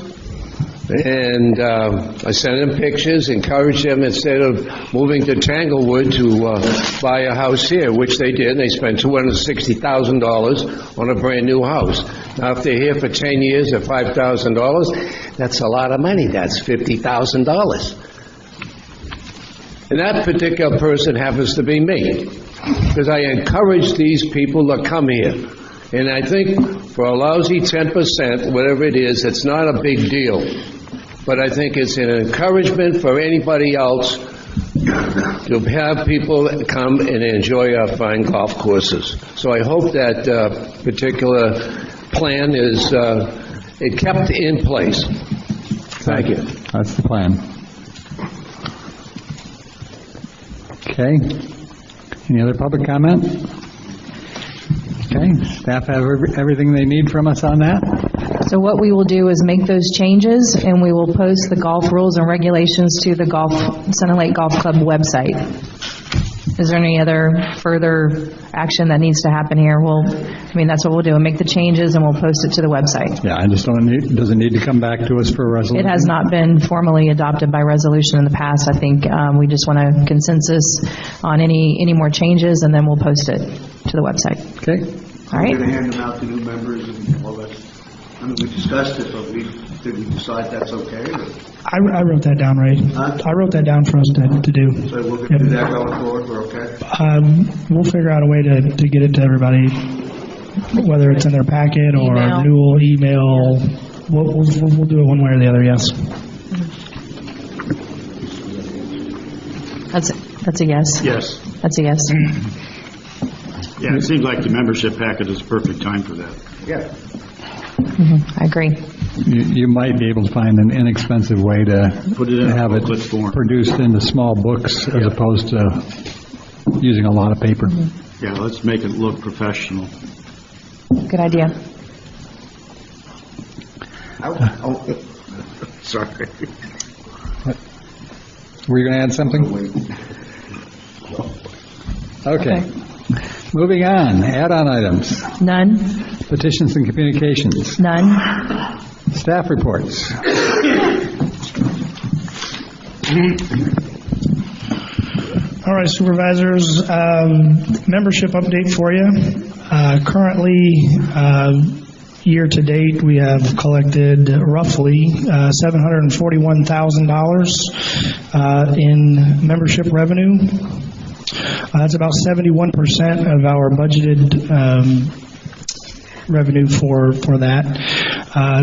and I sent them pictures, encouraged them instead of moving to Tanglewood to buy a house here, which they did. They spent $260,000 on a brand new house. Now, if they're here for 10 years at $5,000, that's a lot of money. That's $50,000. And that particular person happens to be me, because I encourage these people to come here. And I think for a lousy 10%, whatever it is, it's not a big deal. But I think it's an encouragement for anybody else to have people come and enjoy our fine golf courses. So I hope that particular plan is it kept in place. Thank you. That's the plan. Okay. Any other public comment? Okay. Staff have everything they need from us on that? So what we will do is make those changes, and we will post the golf rules and regulations to the Center Lake Golf Club website. Is there any other further action that needs to happen here? That's what we'll do, make the changes, and we'll post it to the website. Yeah, I just does it need to come back to us for a resolution? It has not been formally adopted by resolution in the past. I think we just want a consensus on any more changes, and then we'll post it to the website. Okay. All right? We're going to hand them out to new members and all that. I mean, we discussed it, but did we decide that's okay? Or? I wrote that down, Ray. I wrote that down for us to do. So we're going to do that going forward, we're okay? We'll figure out a way to get it to everybody, whether it's in their packet or Email. email. We'll do it one way or the other, yes. That's a yes. Yes. That's a yes. Yeah, it seems like the membership packet is the perfect time for that. Yeah. I agree. You might be able to find an inexpensive way to Put it in a have it booklet form. produced into small books as opposed to using a lot of paper. Yeah, let's make it look professional. Good idea. Sorry. Were you going to add something? Okay. Moving on, add-on items, None? petitions and communications, None? staff reports. All right, supervisors, membership update for you. Currently, year-to-date, we have collected roughly $741,000 in membership revenue. That's about 71% of our budgeted revenue for that.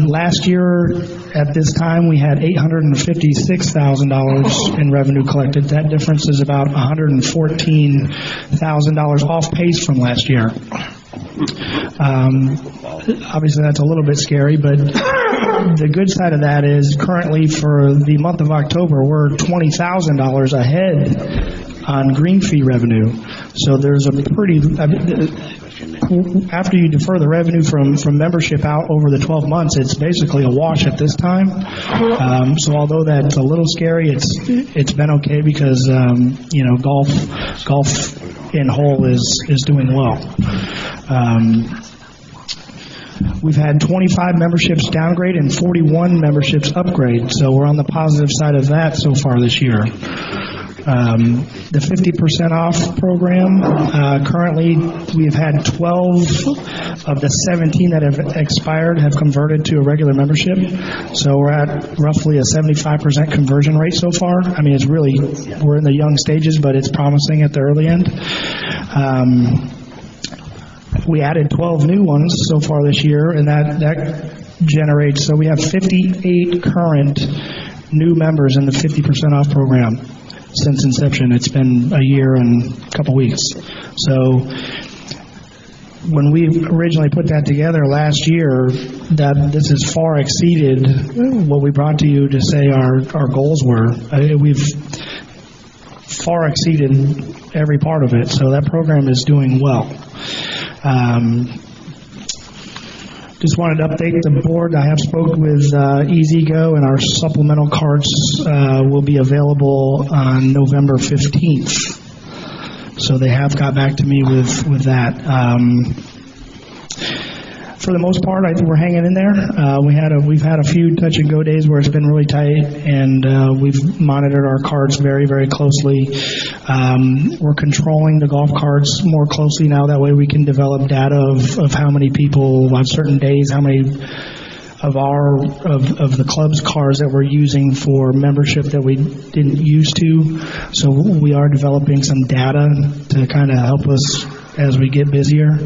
Last year, at this time, we had $856,000 in revenue collected. That difference is about $114,000 off pace from last year. Obviously, that's a little bit scary, but the good side of that is currently for the month of October, we're $20,000 ahead on green fee revenue. So there's a pretty, after you defer the revenue from membership out over the 12 months, it's basically a wash at this time. So although that's a little scary, it's been okay because, golf in whole is doing well. We've had 25 memberships downgrade and 41 memberships upgrade, so we're on the positive side of that so far this year. The 50% off program, currently we've had 12 of the 17 that have expired have converted to a regular membership. So we're at roughly a 75% conversion rate so far. I mean, we're in the young stages, but it's promising at the early end. We added 12 new ones so far this year, and that generates, so we have 58 current new members in the 50% off program. Since inception. It's been a year and a couple weeks. So when we originally put that together last year, this has far exceeded what we brought to you to say our goals were. We've far exceeded every part of it, so that program is doing well. Just wanted to update the board. I have spoke with EasyGo, and our supplemental cards will be available on November 15th. So they have got back to me with that. For the most part, I think we're hanging in there. We've had a few touch and go days where it's been really tight, and we've monitored our cards very, very closely. We're controlling the golf carts more closely now. That way we can develop data of how many people on certain days, how many of the club's cars that we're using for membership that we didn't used to. So we are developing some data to kind of help us as we get busier.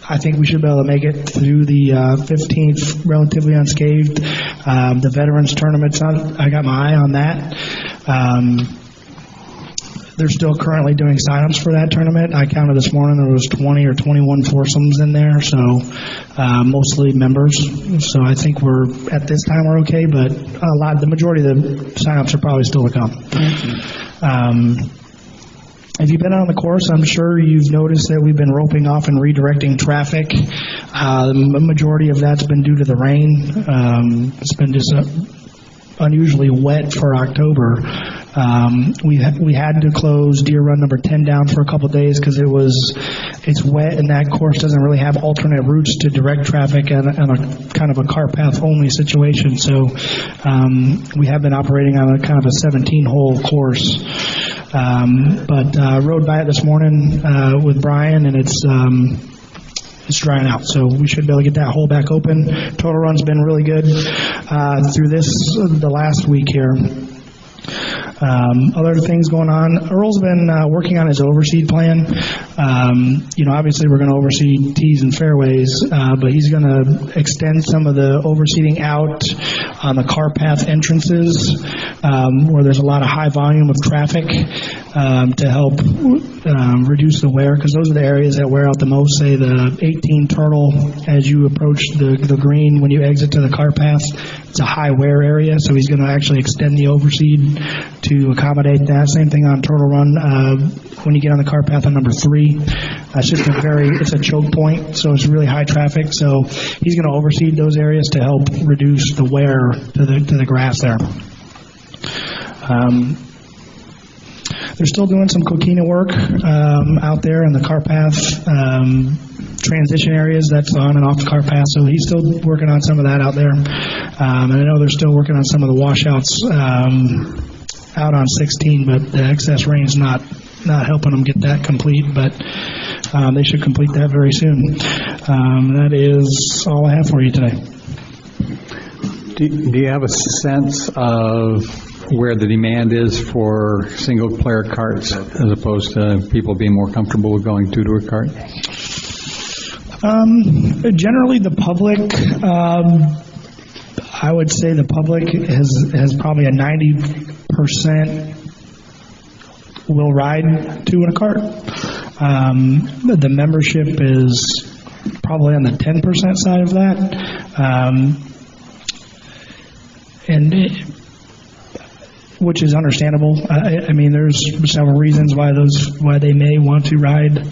I think we should be able to make it through the 15th relatively unscathed. The Veterans Tournament's I got my eye on that. They're still currently doing signups for that tournament. I counted this morning there was 20 or 21 foursomes in there, so mostly members. So I think at this time we're okay, but the majority of the signups are probably still to come. If you've been on the course, I'm sure you've noticed that we've been roping off and redirecting traffic. The majority of that's been due to the rain. It's been just unusually wet for October. We had to close Deer Run number 10 down for a couple days because it's wet, and that course doesn't really have alternate routes to direct traffic and a kind of a car path only situation. So we have been operating on a kind of a 17-hole course. But I rode by it this morning with Brian, and it's drying out, so we should be able to get that hole back open. Total run's been really good through the last week here. Other things going on. Earl's been working on his overseed plan. Obviously we're going to overseed tees and fairways, but he's going to extend some of the overseeding out on the car path entrances where there's a lot of high volume of traffic to help reduce the wear, because those are the areas that wear out the most. Say the 18 Turtle, as you approach the green when you exit to the car path, it's a high wear area, so he's going to actually extend the overseed to accommodate that. Same thing on Turtle Run. When you get on the car path on number 3, it's just it's a choke point, so it's really high traffic. So he's going to overseed those areas to help reduce the wear to the grass there. They're still doing some coquina work out there in the car path transition areas that's on and off the car path, so he's still working on some of that out there. And I know they're still working on some of the washouts out on 16, but the excess rain's not helping them get that complete, but they should complete that very soon. That is all I have for you today. Do you have a sense of where the demand is for single-player carts as opposed to people being more comfortable with going two-door cart? Generally, the public, I would say the public has probably a 90% will ride two in a cart. The membership is probably on the 10% side of that. Which is understandable. I mean, there's several reasons why they may want to ride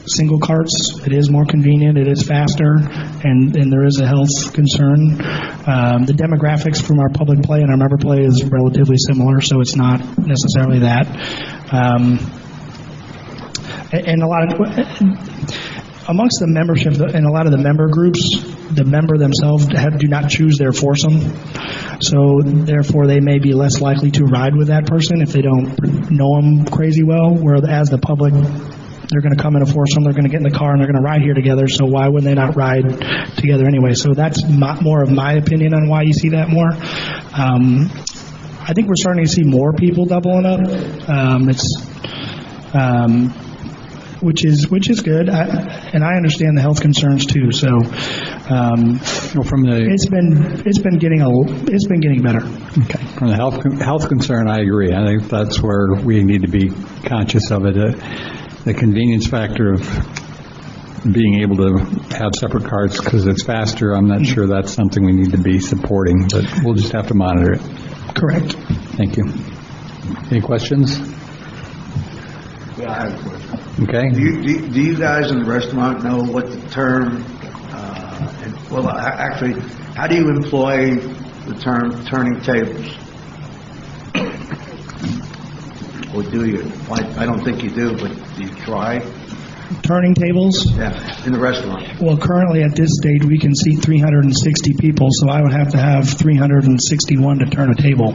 single carts. It is more convenient, it is faster, and there is a health concern. The demographics from our public play and our member play is relatively similar, so it's not necessarily that. And a lot of amongst the membership and a lot of the member groups, the member themselves do not choose their foursome, so therefore they may be less likely to ride with that person if they don't know them crazy well, whereas the public, they're going to come in a foursome, they're going to get in the car, and they're going to ride here together, so why would they not ride together anyway? So that's more of my opinion on why you see that more. I think we're starting to see more people doubling up. Which is good, and I understand the health concerns too. So, it's been getting better. Okay. From the health concern, I agree. I think that's where we need to be conscious of it. The convenience factor of being able to have separate carts because it's faster. I'm not sure that's something we need to be supporting, but we'll just have to monitor it. Correct. Thank you. Any questions? Yeah, I have a question. Okay. Do you guys in the restaurant know what the term, actually, how do you employ the term turning tables? Or do you? I don't think you do, but do you try? Turning tables? Yeah, in the restaurant. Well, currently at this stage, we can seat 360 people, so I would have to have 361 to turn a table.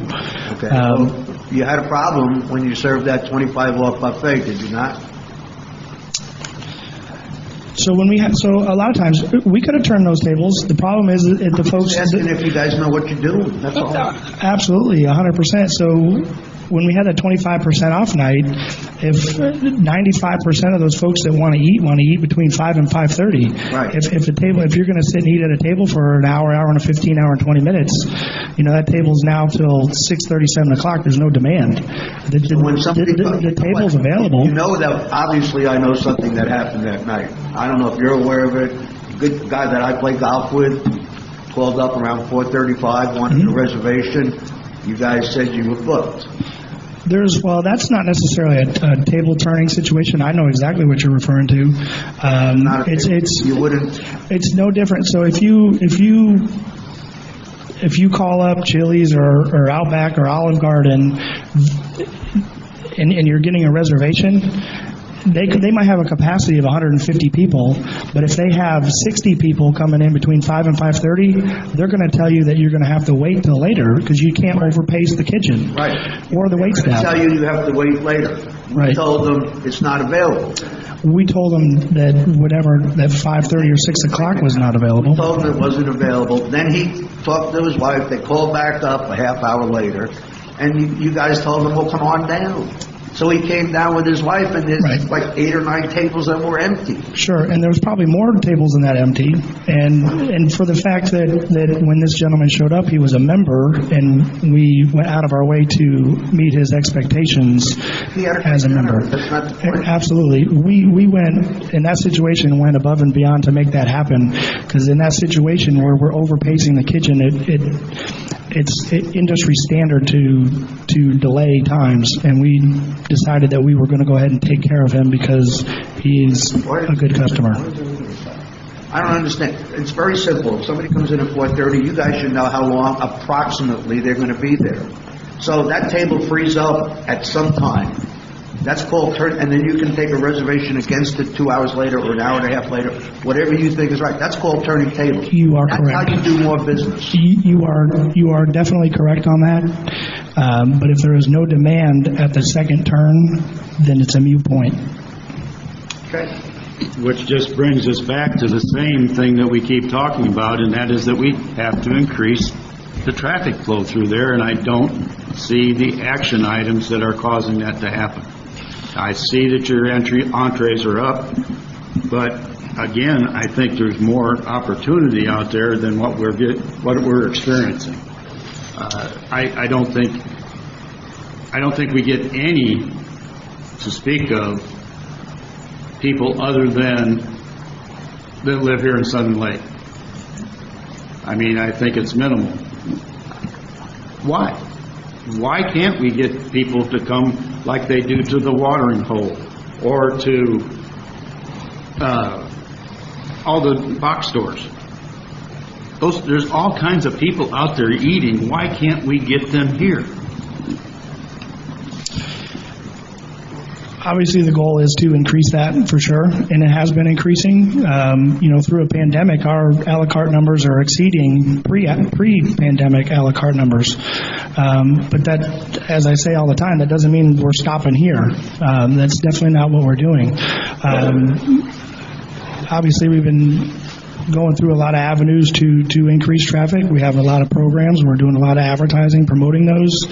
Okay. Well, you had a problem when you served that 25-off buffet, did you not? So a lot of times we could have turned those tables. The problem is that the folks. I'm just asking if you guys know what you're doing. That's all. Absolutely, 100%. So when we had that 25% off night, if 95% of those folks that want to eat between 5 and 5:30. Right. If you're going to sit and eat at a table for an hour and 15, hour and 20 minutes, that table's now till 6:30, 7 o'clock. There's no demand. The table's available. You know that. Obviously, I know something that happened that night. I don't know if you're aware of it. A good guy that I play golf with called up around 4:35, wanted a reservation. You guys said you were booked. Well, that's not necessarily a table turning situation. I know exactly what you're referring to. You wouldn't, It's no different. So if you call up Chili's or Outback or Olive Garden and you're getting a reservation, they might have a capacity of 150 people, but if they have 60 people coming in between 5 and 5:30, they're going to tell you that you're going to have to wait till later because you can't overpace the kitchen. right. Or the wait They staff. tell you have to wait later. We Right. told them it's not available. We told them that 5:30 or 6 o'clock was not available. Told him it wasn't available. Then he talked to his wife. They called back up a half hour later, and you guys told him, well, come on down. So he came down with his wife, and there's Right. like 8 or 9 tables that were empty. Sure, and there was probably more tables than that empty. And for the fact that when this gentleman showed up, he was a member, and we went out of our way to meet his expectations He had as a member. That's not the point. Absolutely. We went, in that situation, went above and beyond to make that happen, because in that situation where we're overpacing the kitchen, it's industry standard to delay times, and we decided that we were going to go ahead and take care of him because he's a good customer. I don't understand. It's very simple. If somebody comes in at 4:30, you guys should know how long approximately they're going to be there. So that table frees up at some time. That's called turn, and then you can take a reservation against it 2 hours later or an hour and a half later, whatever you think is right. That's called turning tables. You are correct. That's how you do more business. You are definitely correct on that. But if there is no demand at the second turn, then it's a moot point. Okay. Which just brings us back to the same thing that we keep talking about, and that is that we have to increase the traffic flow through there, and I don't see the action items that are causing that to happen. I see that your entrees are up, but again, I think there's more opportunity out there than what we're experiencing. I don't think we get any to speak of people other than that live here in Southern Lake. I mean, I think it's minimal. Why? Why can't we get people to come like they do to the watering hole or to all the box stores? There's all kinds of people out there eating. Why can't we get them here? Obviously, the goal is to increase that for sure, and it has been increasing. Through a pandemic, our a la carte numbers are exceeding pre-pandemic a la carte numbers. But that, as I say all the time, that doesn't mean we're stopping here. That's definitely not what we're doing. Obviously, we've been going through a lot of avenues to increase traffic. We have a lot of programs. We're doing a lot of advertising, promoting those.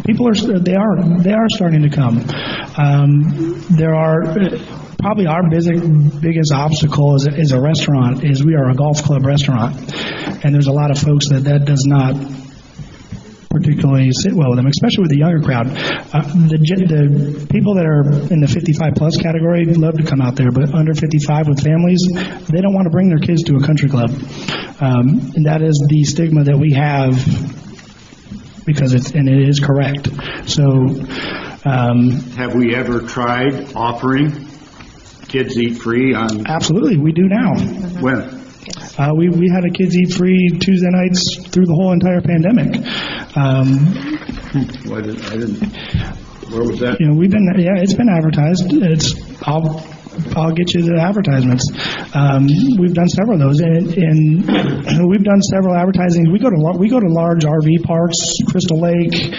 People are starting to come. There are probably our biggest obstacle is a restaurant. We are a golf club restaurant, and there's a lot of folks that does not particularly sit well with them, especially with the younger crowd. The people that are in the 55-plus category love to come out there, but under 55 with families, they don't want to bring their kids to a country club. And that is the stigma that we have, because it is correct. So, have we ever tried offering kids eat free on? Absolutely, we do now. When? We had a kids eat free Tuesday nights through the whole entire pandemic. I didn't. Where was that? We've been, it's been advertised. I'll get you the advertisements. We've done several of those, and we've done several advertising. We go to large RV parks, Crystal Lake,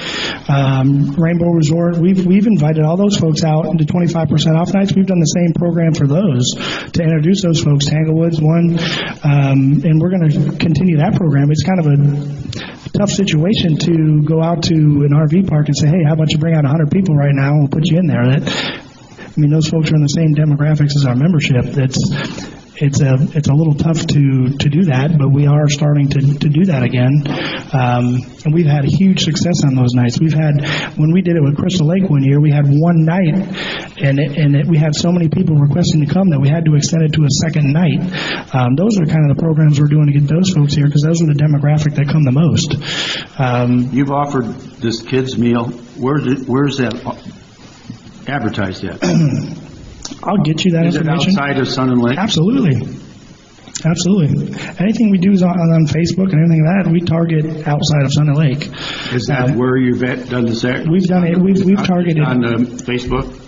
Rainbow Resort. We've invited all those folks out into 25% off nights. We've done the same program for those to introduce those folks. Tanglewood's one, and we're going to continue that program. It's kind of a tough situation to go out to an RV park and say, hey, how about you bring out 100 people right now and we'll put you in there. Those folks are in the same demographics as our membership. it's a little tough to do that, but we are starting to do that again. And we've had huge success on those nights. When we did it with Crystal Lake one year, we had one night, and we had so many people requesting to come that we had to extend it to a second night. Those are kind of the programs we're doing to get those folks here, because those are the demographic that come the most. You've offered this kids' meal. Where's that advertised at? I'll get you that information. Is it outside of Sun and Lake? Absolutely. Anything we do is on Facebook and anything like that, we target outside of Sun and Lake. Is that where you've done this? We've done it. We've targeted on Facebook.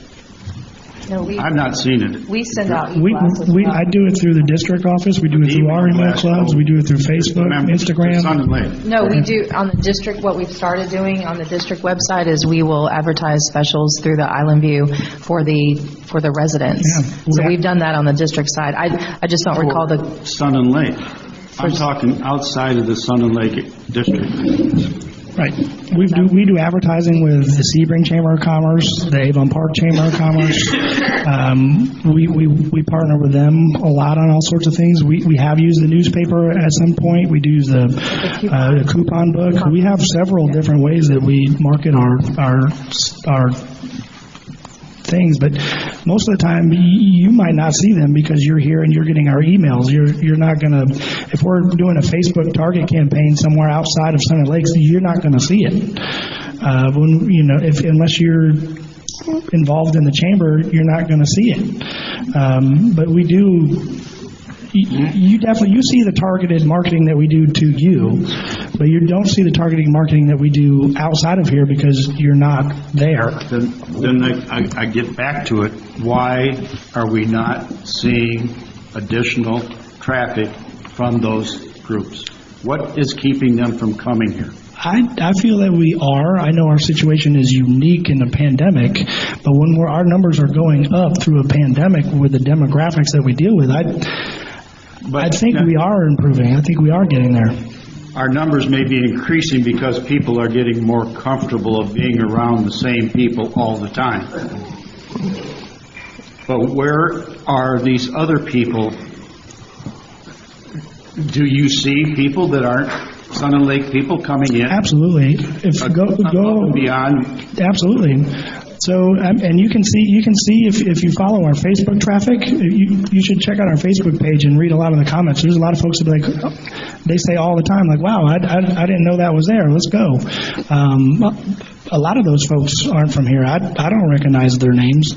No, I've not seen it. we send out I do it through the district office. We do it through our email clubs. We do it through Facebook, Instagram. Sun and Lake. No, we do on the district. What we've started doing on the district website is we will advertise specials through the Island View for the residents. Yeah. So we've done that on the district side. I just don't recall the. Sun and Lake. I'm talking outside of the Sun and Lake district. Right. We do advertising with the Sebring Chamber of Commerce, the Avon Park Chamber of Commerce. We partner with them a lot on all sorts of things. We have used the newspaper at some point. We do use the coupon book. We have several different ways that we market our things, but most of the time you might not see them because you're here and you're getting our emails. You're not going to, if we're doing a Facebook target campaign somewhere outside of Sun and Lakes, you're not going to see it. Unless you're involved in the chamber, you're not going to see it. But we do. You see the targeted marketing that we do to you, but you don't see the targeted marketing that we do outside of here because you're not there. Then I get back to it. Why are we not seeing additional traffic from those groups? What is keeping them from coming here? I feel that we are. I know our situation is unique in the pandemic, but when our numbers are going up through a pandemic with the demographics that we deal with, I think we are improving. I think we are getting there. Our numbers may be increasing because people are getting more comfortable of being around the same people all the time. But where are these other people? Do you see people that aren't Sun and Lake people coming in? Absolutely. Go beyond. Absolutely. So, and you can see if you follow our Facebook traffic, you should check out our Facebook page and read a lot of the comments. There's a lot of folks that be like, they say all the time, like, wow, I didn't know that was there. Let's go. A lot of those folks aren't from here. I don't recognize their names.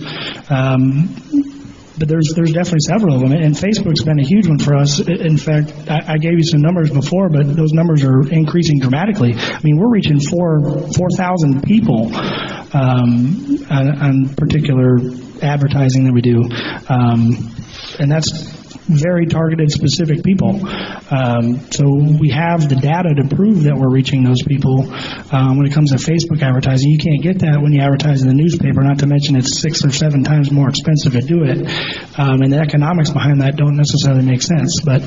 But there's definitely several of them, and Facebook's been a huge one for us. In fact, I gave you some numbers before, but those numbers are increasing dramatically. I mean, we're reaching 4,000 people on particular advertising that we do, and that's very targeted, specific people. So we have the data to prove that we're reaching those people. When it comes to Facebook advertising, you can't get that when you advertise in the newspaper, not to mention it's 6 or 7 times more expensive to do it. And the economics behind that don't necessarily make sense. But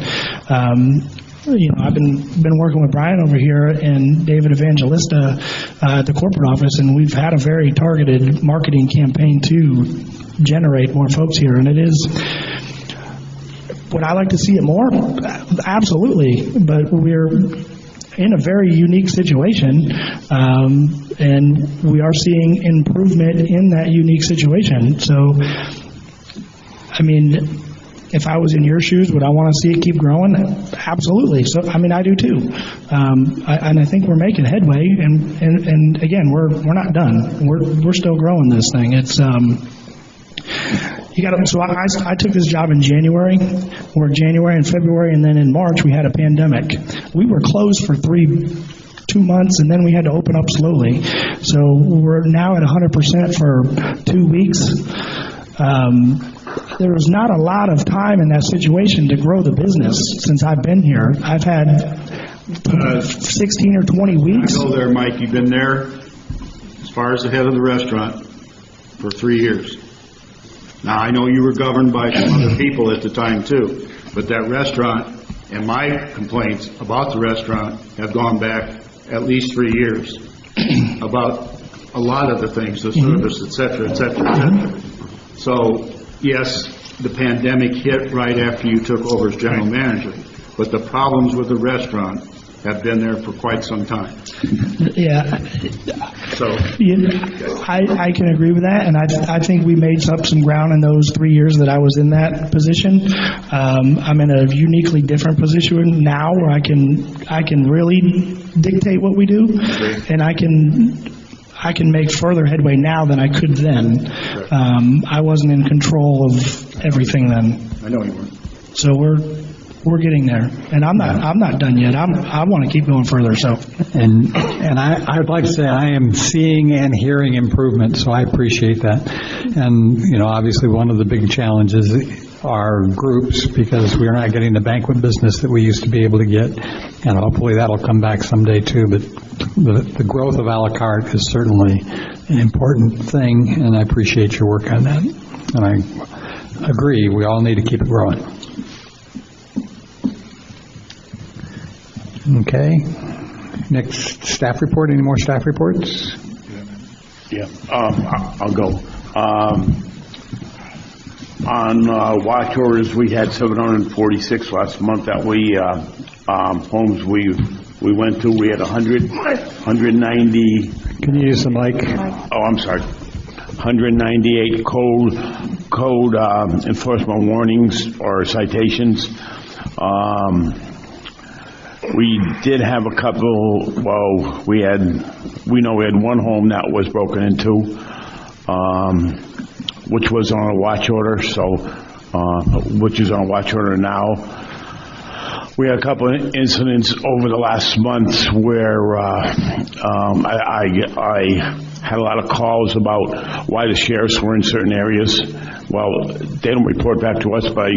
I've been working with Brian over here and David Evangelista at the corporate office, and we've had a very targeted marketing campaign to generate more folks here. And it is... Would I like to see it more? Absolutely. But we're in a very unique situation, and we are seeing improvement in that unique situation. So, I mean, if I was in your shoes, would I want to see it keep growing? Absolutely. So, I mean, I do too. And I think we're making headway. And again, we're not done. We're still growing this thing. It's So I took this job in January, worked January and February, and then in March we had a pandemic. We were closed for 2 months, and then we had to open up slowly. So we're now at 100% for 2 weeks. There was not a lot of time in that situation to grow the business since I've been here. I've had 16 or 20 weeks. I know there, Mike. You've been there as far as the head of the restaurant for 3 years. Now, I know you were governed by some other people at the time, too, but that restaurant and my complaints about the restaurant have gone back at least 3 years about a lot of the things, the service, et cetera, et cetera, et cetera. So yes, the pandemic hit right after you took over as general manager, but the problems with the restaurant have been there for quite some time. Yeah, So, I can agree with that, and I think we made up some ground in those 3 years that I was in that position. I'm in a uniquely different position now where I can really dictate what we do, and I can make further headway now than I could then. I wasn't in control of everything then. I know you weren't. So we're getting there, and I'm not done yet. I want to keep going further. So, And I'd like to say I am seeing and hearing improvement, so I appreciate that. And, obviously one of the big challenges are groups, because we're not getting the banquet business that we used to be able to get, and hopefully that'll come back someday too. But the growth of a la carte is certainly an important thing, and I appreciate your work on that. And I agree, we all need to keep it growing. Okay. Next, staff report. Any more staff reports? Yeah, I'll go. On watch orders, we had 746 last month that we homes we went to. We had 190. Can you use the mic? Oh, I'm sorry. 198 code enforcement warnings or citations. We did have a couple. Well, we had one home that was broken into, which was on a watch order. So, which is on a watch order now. We had a couple of incidents over the last month where I had a lot of calls about why the sheriffs were in certain areas. Well, they don't report back to us, but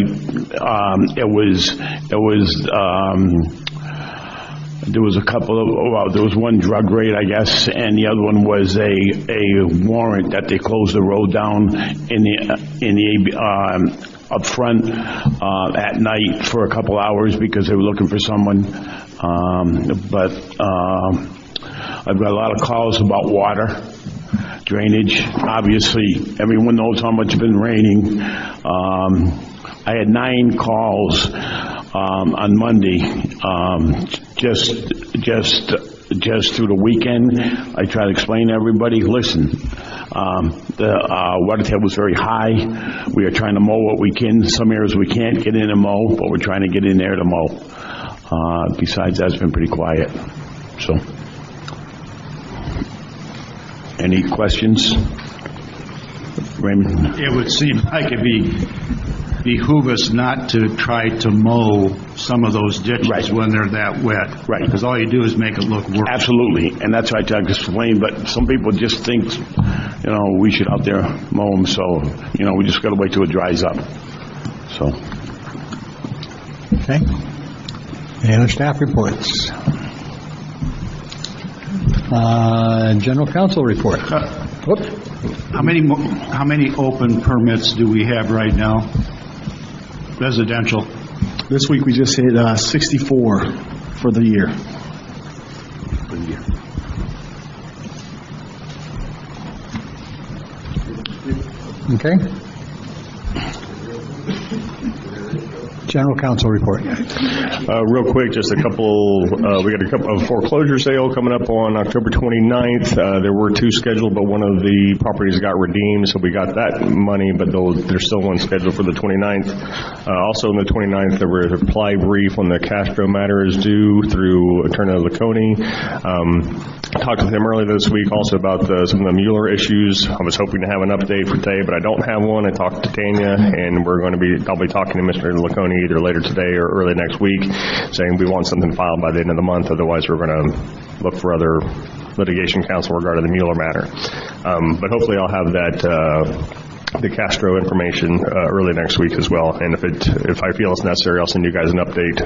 there was a couple of, there was one drug raid, I guess, and the other one was a warrant that they closed the road down up front at night for a couple hours because they were looking for someone. But I've got a lot of calls about water, drainage. Obviously, everyone knows how much it's been raining. I had 9 calls on Monday, just through the weekend. I try to explain to everybody, listen, the water table was very high. We are trying to mow what we can. Some areas we can't get in and mow, but we're trying to get in there to mow. Besides that, it's been pretty quiet. So, any questions? Raymond? It would seem like it'd behoove us not to try to mow some of those ditches when they're that wet. Right. Because all you do is make it look worse. Absolutely, and that's what I try to explain, but some people just think, we should out there mow them, so, we just got to wait till it dries up, so. Okay. Any other staff reports? General counsel report. How many open permits do we have right now? Residential. This week we just hit 64 for the year. Okay. General counsel report. Real quick, just a couple, we got a couple of foreclosure sale coming up on October 29th. There were 2 scheduled, but one of the properties got redeemed, so we got that money, but there's still one scheduled for the 29th. Also on the 29th, there was a reply brief on the Castro matter is due through Attorney Laconi. Talked with him earlier this week also about some of the Mueller issues. I was hoping to have an update for today, but I don't have one. I talked to Tanya, and I'll be talking to Mr. Laconi either later today or early next week, saying we want something filed by the end of the month. Otherwise, we're going to look for other litigation counsel regarding the Mueller matter. But hopefully, I'll have that the Castro information early next week as well. And if I feel it's necessary, I'll send you guys an update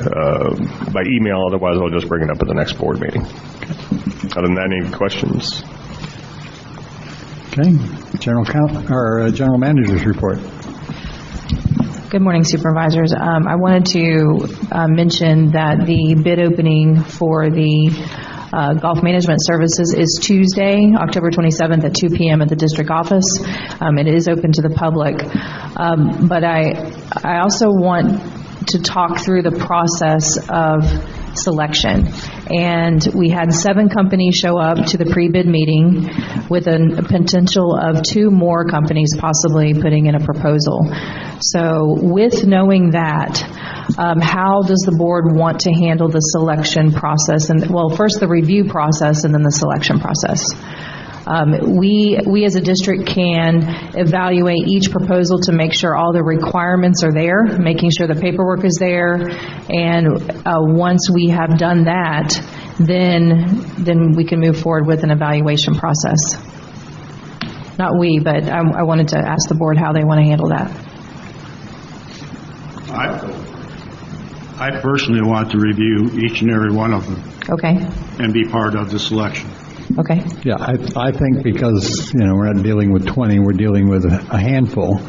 by email. Otherwise, I'll just bring it up at the next board meeting. Other than that, any questions? Okay. General manager's report. Good morning, Supervisors. I wanted to mention that the bid opening for the Golf Management Services is Tuesday, October 27th at 2 p.m. at the district office. It is open to the public. But I also want to talk through the process of selection. And we had 7 companies show up to the pre-bid meeting with a potential of 2 more companies possibly putting in a proposal. So with knowing that, how does the board want to handle the selection process? And well, first the review process and then the selection process. We as a district can evaluate each proposal to make sure all the requirements are there, making sure the paperwork is there, and once we have done that, then we can move forward with an evaluation process. Not we, but I wanted to ask the board how they want to handle that. I personally want to review each and every one of them. Okay. And be part of the selection. Okay. Yeah, I think because, we're not dealing with 20, we're dealing with a handful.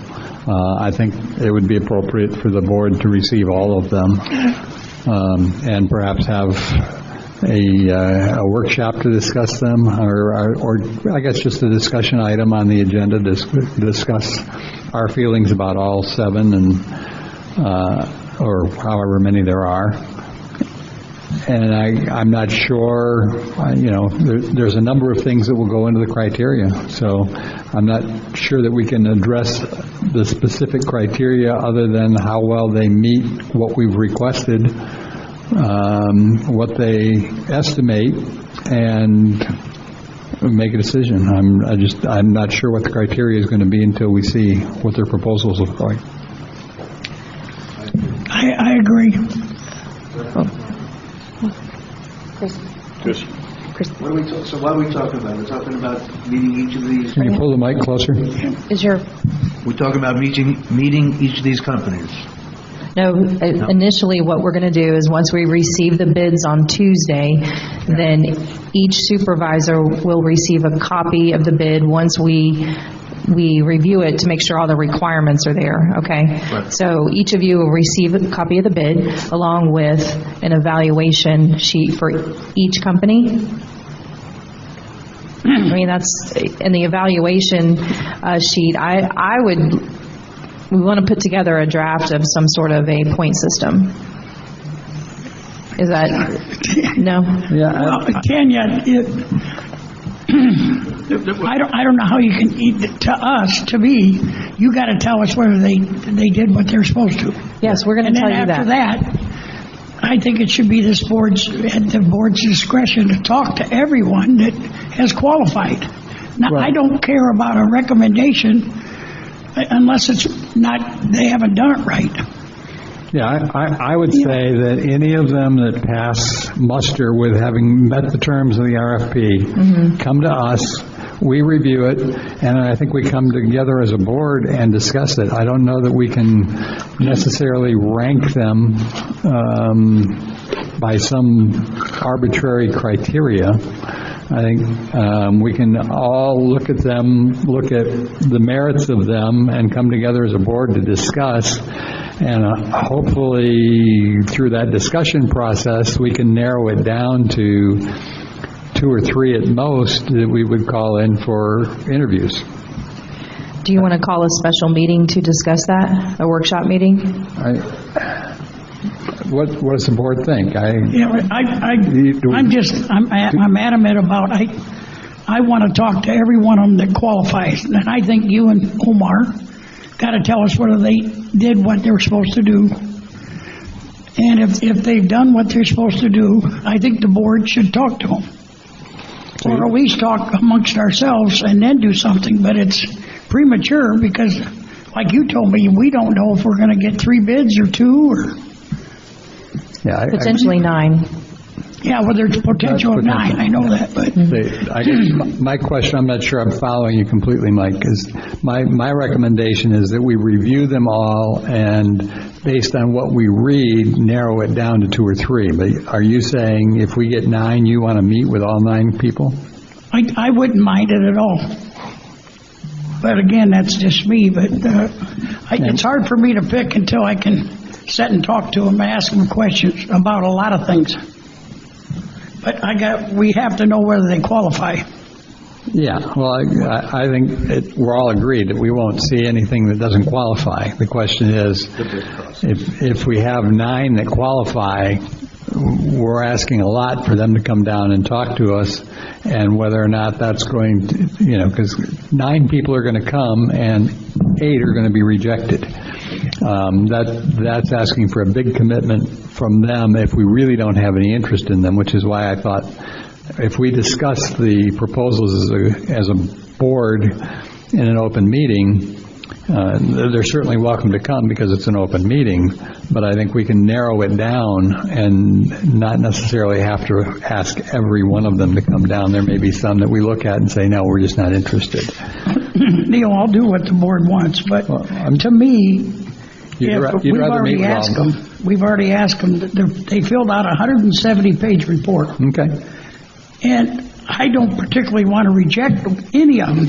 I think it would be appropriate for the board to receive all of them and perhaps have a workshop to discuss them, or I guess just a discussion item on the agenda to discuss our feelings about all 7 and or however many there are. And I'm not sure, there's a number of things that will go into the criteria. So I'm not sure that we can address the specific criteria other than how well they meet what we've requested, what they estimate, and make a decision. I'm not sure what the criteria is going to be until we see what their proposals look like. I agree. What are we talking about? We're talking about meeting each of these. Can you pull the mic closer? We're talking about meeting each of these companies. No, initially what we're going to do is once we receive the bids on Tuesday, then each supervisor will receive a copy of the bid once we review it to make sure all the requirements are there, okay? Right. So each of you will receive a copy of the bid along with an evaluation sheet for each company. I mean, that's, in the evaluation sheet, we want to put together a draft of some sort of a point system. Is that, no? Yeah. Well, Tanya, I don't know how you can, to me, you got to tell us whether they did what they're supposed to. Yes, we're going to tell you that. And then after that, I think it should be at the board's discretion to talk to everyone that has qualified. Now, Right. I don't care about a recommendation unless they haven't done it right. Yeah, I would say that any of them that pass muster with having met the terms of the RFP come to us, we review it, and I think we come together as a board and discuss it. I don't know that we can necessarily rank them by some arbitrary criteria. I think we can all look at them, look at the merits of them, and come together as a board to discuss. And hopefully, through that discussion process, we can narrow it down to 2 or 3 at most that we would call in for interviews. Do you want to call a special meeting to discuss that, a workshop meeting? What does the board think? I'm adamant about, I want to talk to every one of them that qualifies. And I think you and Omar got to tell us whether they did what they were supposed to do. And if they've done what they're supposed to do, I think the board should talk to them. Or at least talk amongst ourselves and then do something. But it's premature because, like you told me, we don't know if we're going to get 3 bids or 2 or... Yeah, potentially 9. Yeah, well, there's potential of 9, I know that, but... I guess my question, I'm not sure I'm following you completely, Mike, because my recommendation is that we review them all and, based on what we read, narrow it down to 2 or 3. But are you saying if we get 9, you want to meet with all 9 people? I wouldn't mind it at all. But again, that's just me, but it's hard for me to pick until I can sit and talk to them and ask them questions about a lot of things. But we have to know whether they qualify. Yeah, well, I think we're all agreed that we won't see anything that doesn't qualify. The question is, if we have 9 that qualify, we're asking a lot for them to come down and talk to us, and whether or not that's going to, because 9 people are going to come and 8 are going to be rejected. That's asking for a big commitment from them if we really don't have any interest in them, which is why I thought if we discuss the proposals as a board in an open meeting, they're certainly welcome to come because it's an open meeting, but I think we can narrow it down and not necessarily have to ask every one of them to come down. There may be some that we look at and say, no, we're just not interested. Neil, I'll do what the board wants, but to me, we've already asked them, they filled out a 170-page report. Okay. And I don't particularly want to reject any of them.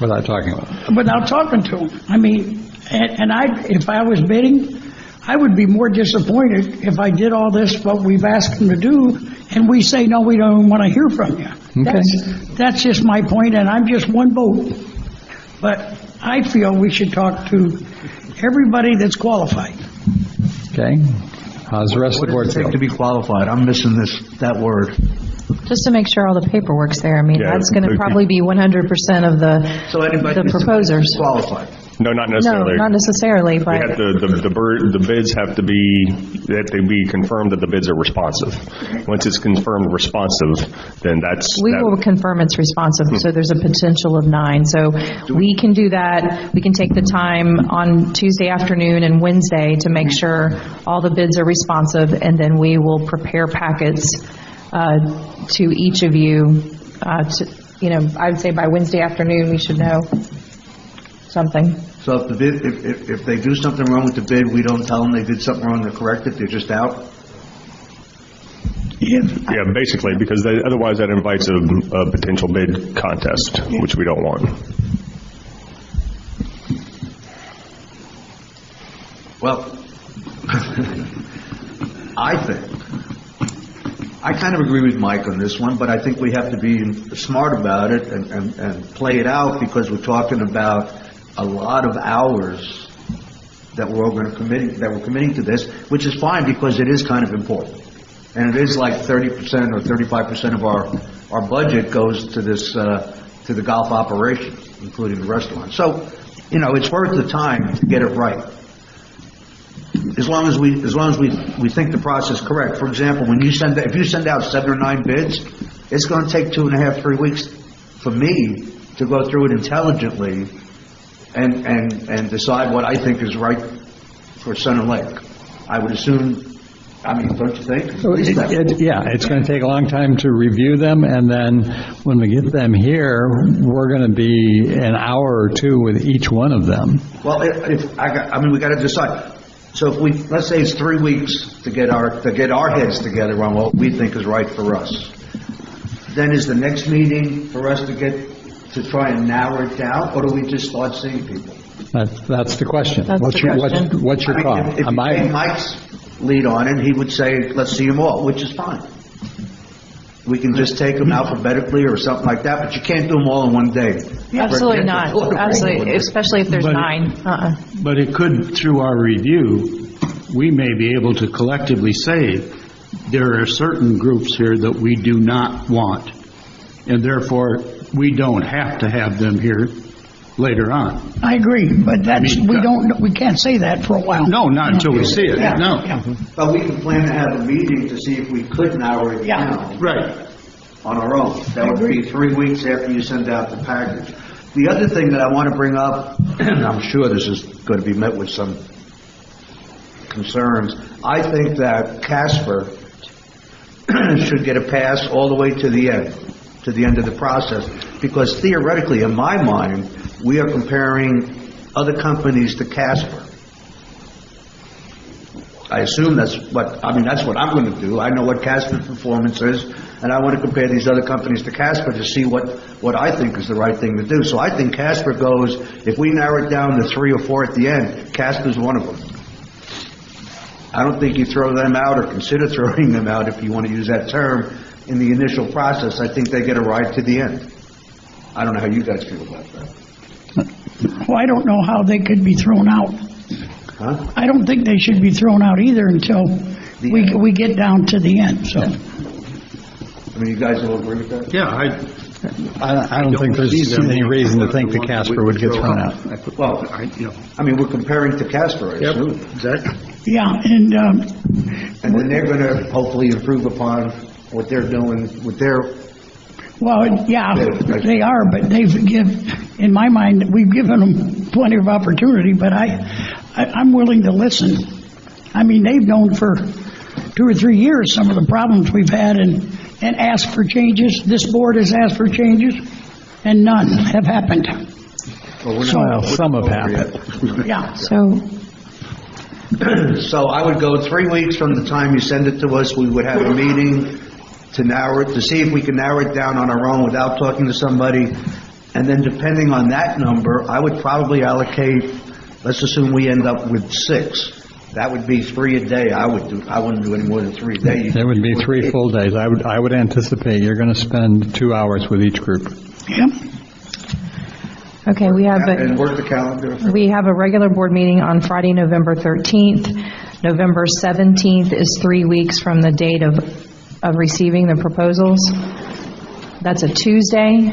Without talking about it. Without talking to them. I mean, if I was bidding, I would be more disappointed if I did all this, what we've asked them to do, and we say, no, we don't want to hear from you. Okay. That's just my point, and I'm just one vote. But I feel we should talk to everybody that's qualified. Okay. How's the rest of the board What does it take to be qualified? I'm missing that word. Just to make sure all the paperwork's there. I mean, that's going to probably be 100% of the proposers. Qualified. No, not necessarily. No, not necessarily, but... We have the bids have to be confirmed that the bids are responsive. Once it's confirmed responsive, then We will confirm it's responsive, so there's a potential of 9. So we can do that. We can take the time on Tuesday afternoon and Wednesday to make sure all the bids are responsive, and then we will prepare packets to each of you. I would say by Wednesday afternoon we should know something. So if the bid, if they do something wrong with the bid, we don't tell them they did something wrong to correct it, they're just out? Yeah, basically, because otherwise that invites a potential bid contest, which we don't want. Well, I kind of agree with Mike on this one, but I think we have to be smart about it and play it out, because we're talking about a lot of hours that we're committing to this, which is fine because it is kind of important. And it is like 30% or 35% of our budget goes to this, to the golf operation, including the restaurant. So, it's worth the time to get it right. As long as we think the process is correct. For example, if you send out 7 or 9 bids, it's going to take 2.5, 3 weeks for me to go through it intelligently and decide what I think is right for Center Lake. I would assume. I mean, don't you think? It's going to take a long time to review them, and then when we get them here, we're going to be an hour or 2 with each one of them. Well, we got to decide. So if let's say it's 3 weeks to get our heads together on what we think is right for us, then is the next meeting for us to try and narrow it down, or do we just start seeing people? That's the question. What's your call? If you take Mike's lead on it, he would say, let's see them all, which is fine. We can just take them alphabetically or something like that, but you can't do them all in one day. Absolutely not. Absolutely, especially if there's 9. But it could, through our review, we may be able to collectively say there are certain groups here that we do not want, and therefore we don't have to have them here later on. I agree, but we can't say that for a while. No, not until we see it. Yeah. No. Yeah. But we can plan to have a meeting to see if we could narrow it down. Right. On our own. That would be 3 weeks after you send out the package. The other thing that I want to bring up, and I'm sure this is going to be met with some concerns, I think that Casper should get a pass all the way to the end of the process, because theoretically, in my mind, we are comparing other companies to Casper. I assume that's what I'm going to do. I know what Casper's performance is, and I want to compare these other companies to Casper to see what I think is the right thing to do. So I think Casper goes, if we narrow it down to 3 or 4 at the end, Casper's one of them. I don't think you throw them out or consider throwing them out, if you want to use that term, in the initial process, I think they get a ride to the end. I don't know how you guys feel about that. Well, I don't know how they could be thrown out. Huh? I don't think they should be thrown out either until we get down to the end, so. I mean, you guys all agree with that? Yeah, I don't think there's any reason to think that Casper would get thrown out. Well, I mean, we're comparing to Casper, I assume. Exactly. Yeah, and, And then they're going to hopefully improve upon what they're doing with their, well, yeah, they are, but in my mind, we've given them plenty of opportunity, but I'm willing to listen. I mean, they've known for 2 or 3 years some of the problems we've had and asked for changes. This board has asked for changes, and none have happened. Well, some have happened. Yeah. So I would go 3 weeks from the time you send it to us, we would have a meeting to see if we can narrow it down on our own without talking to somebody. And then depending on that number, I would probably allocate, let's assume we end up with 6. That would be 3 a day. I wouldn't do any more than 3 a day. There would be 3 full days. I would anticipate you're going to spend 2 hours with each group. Yep. Okay, And work the calendar. we have a regular board meeting on Friday, November 13th. November 17th is 3 weeks from the date of receiving the proposals. That's a Tuesday.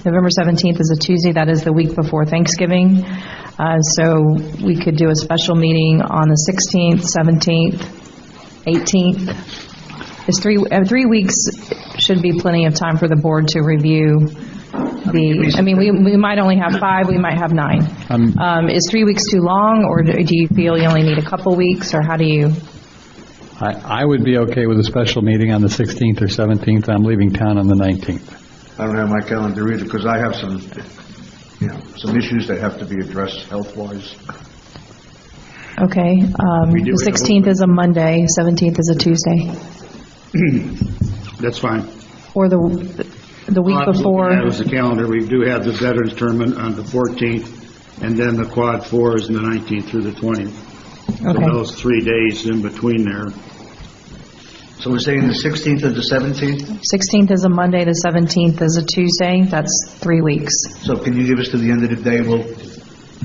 November 17th is a Tuesday. That is the week before Thanksgiving. So we could do a special meeting on the 16th, 17th, 18th. It's 3 weeks should be plenty of time for the board to review we might only have 5, we might have 9. Is 3 weeks too long, or do you feel you only need a couple weeks, or how do you? I would be okay with a special meeting on the 16th or 17th. I'm leaving town on the 19th. I don't have my calendar either, because I have some issues that have to be addressed health-wise. Okay, the 16th is a Monday, 17th is a Tuesday. That's fine. Or the week before. That was the calendar. We do have the Veterans Tournament on the 14th, and then the Quad 4 is on the 19th through the 20th. Okay. So those 3 days in between there. So we're saying the 16th and the 17th? 16th is a Monday, the 17th is a Tuesday. That's 3 weeks. So can you give us to the end of the day?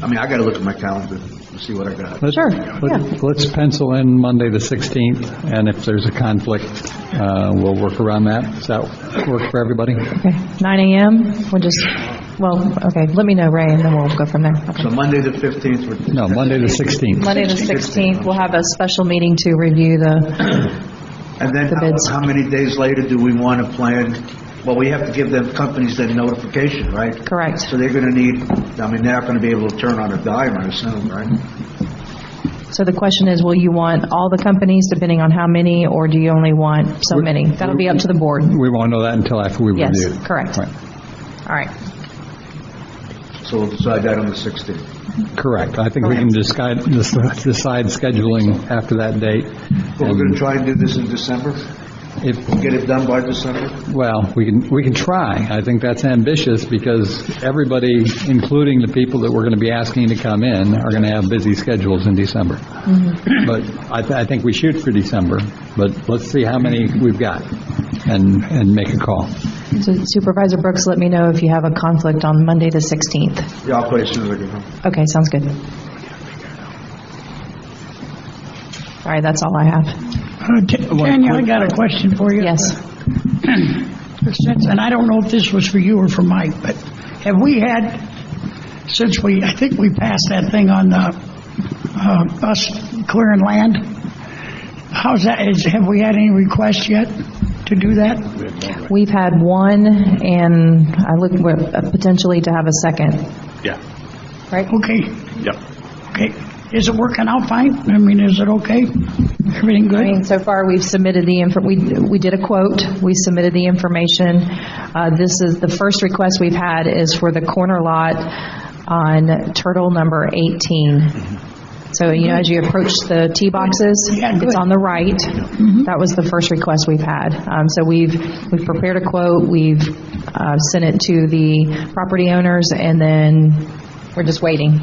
I got to look at my calendar and see what I got. Sure, Let's pencil in Monday the 16th, and if there's a conflict, we'll work around that. Does that work for everybody? Okay, 9 a.m. Let me know, Ray, and then we'll go from there. Okay. So Monday the 15th? No, Monday the 16th. Monday the 16th, we'll have a special meeting to review And then how many days later do we want to plan? Well, we have to give them companies then notification, right? Correct. So they're going to need, they're not going to be able to turn on a dime, I assume, right? So the question is, will you want all the companies, depending on how many, or do you only want so many? That'll be up to the board. We won't know that until after we review it. Yes, correct. Right. All right. So we'll decide that on the 16th. Correct. I think we can decide scheduling after that date. But we're going to try and do this in December? Get it done by December? Well, we can try. I think that's ambitious because everybody, including the people that we're going to be asking to come in, are going to have busy schedules in December. Mm-hmm. But I think we shoot for December, but let's see how many we've got and make a call. So Supervisor Brooks, let me know if you have a conflict on Monday the 16th. Yeah, I'll play as soon as I get home. Okay, sounds good. All right, that's all I have. Tanya, I got a question for you. Yes. And I don't know if this was for you or for Mike, but have we had, I think we passed that thing on us clearing land. How's that? Have we had any requests yet to do that? We've had one, and I look potentially to have a second. Yeah. Right? Okay. Yep. Okay. Is it working out fine? I mean, is it okay? Everything good? I mean, so far we've submitted we did a quote. We submitted the information. This is the first request we've had is for the corner lot on Turtle number 18. So, as you approach the tee boxes, it's on the right. That was the first request we've had. So we've prepared a quote. We've sent it to the property owners, and then we're just waiting.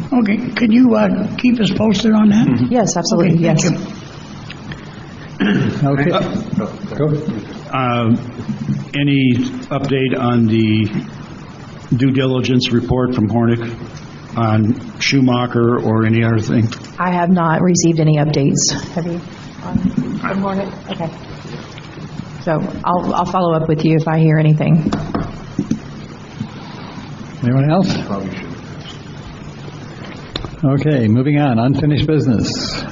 Okay, can you keep us posted on that? Yes, absolutely, Okay, yes. thank Okay. Go. Any update on the due diligence report from Hornick on Schumacher or any other thing? I have not received any updates. Have you? Good morning. Okay. So I'll follow up with you if I hear anything. Anyone else? Okay, moving on. Unfinished business.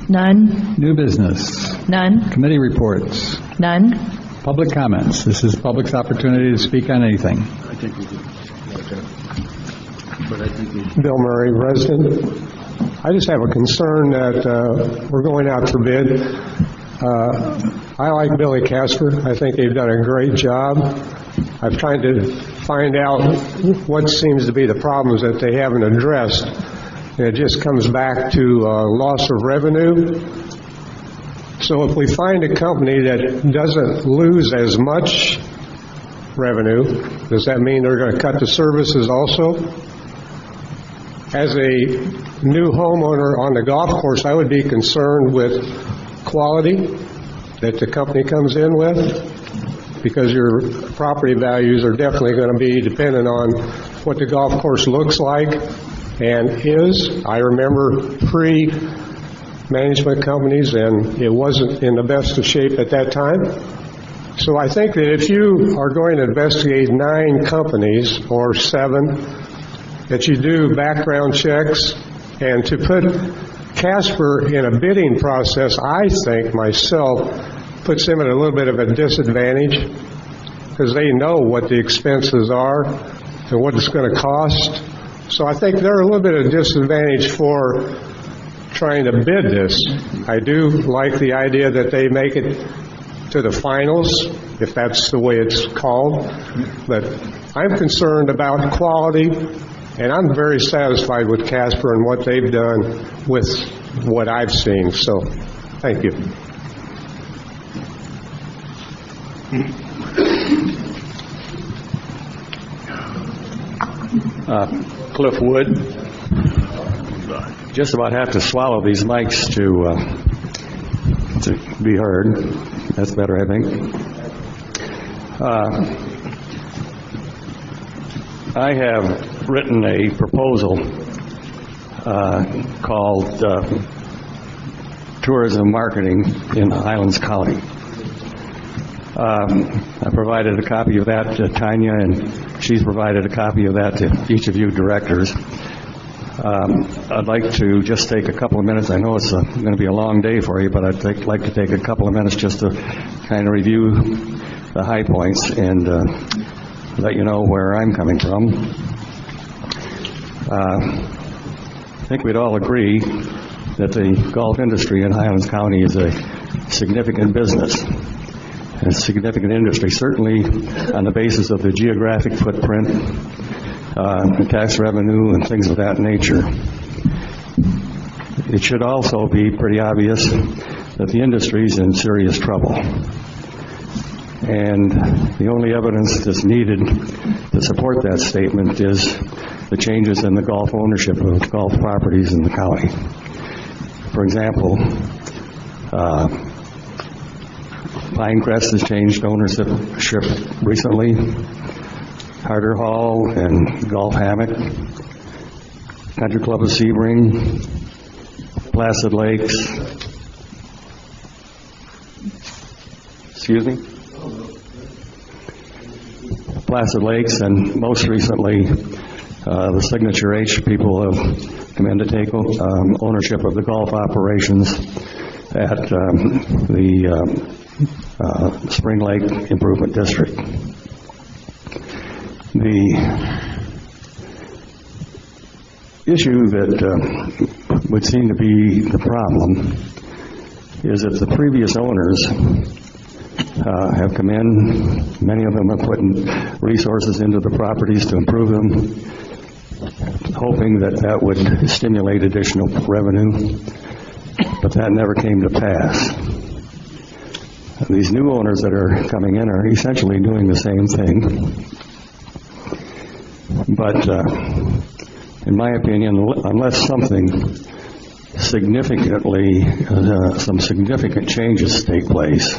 None? New business. None? Committee reports. None? Public comments. This is public's opportunity to speak on anything. I think we did. Bill Murray, resident. I just have a concern that we're going out for bid. I like Billy Casper. I think they've done a great job. I've tried to find out what seems to be the problems that they haven't addressed. And it just comes back to loss of revenue. So if we find a company that doesn't lose as much revenue, does that mean they're going to cut the services also? As a new homeowner on the golf course, I would be concerned with quality that the company comes in with, because your property values are definitely going to be dependent on what the golf course looks like and is. I remember pre-management companies, and it wasn't in the best of shape at that time. So I think that if you are going to investigate 9 companies or 7, that you do background checks, and to put Casper in a bidding process, I think myself, puts them at a little bit of a disadvantage, because they know what the expenses are and what it's going to cost. So I think they're a little bit of a disadvantage for trying to bid this. I do like the idea that they make it to the finals, if that's the way it's called. But I'm concerned about quality, and I'm very satisfied with Casper and what they've done with what I've seen. So, thank you. Cliff Wood. Just about have to swallow these mics to be heard. That's better, I think. I have written a proposal called Tourism Marketing in Highlands County. I provided a copy of that to Tanya, and she's provided a copy of that to each of you directors. I'd like to just take a couple of minutes. I know it's going to be a long day for you, but I'd like to take a couple of minutes just to kind of review the high points and let you know where I'm coming from. I think we'd all agree that the golf industry in Highlands County is a significant business, a significant industry, certainly on the basis of the geographic footprint, tax revenue, and things of that nature. It should also be pretty obvious that the industry is in serious trouble. And the only evidence that's needed to support that statement is the changes in the golf ownership of golf properties in the county. For example, Pinecrest has changed ownership recently. Harder Hall and Golf Hammock, Country Club of Sebring, Placid Lakes. Excuse me? Placid Lakes, and most recently, the Signature H people have come in to take ownership of the golf operations at the Spring Lake Improvement District. The issue that would seem to be the problem is that the previous owners have come in. Many of them have put resources into the properties to improve them, hoping that that would stimulate additional revenue, but that never came to pass. These new owners that are coming in are essentially doing the same thing. But in my opinion, unless something some significant changes take place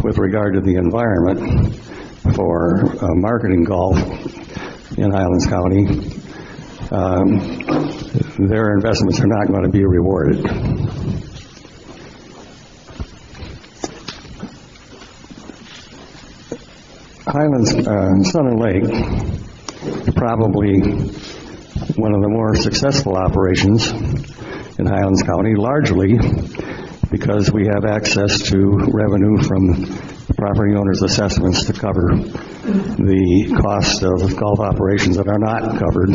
with regard to the environment for marketing golf in Highlands County, their investments are not going to be rewarded. Highlands, Sun and Lake, probably one of the more successful operations in Highlands County, largely because we have access to revenue from property owners' assessments to cover the cost of golf operations that are not covered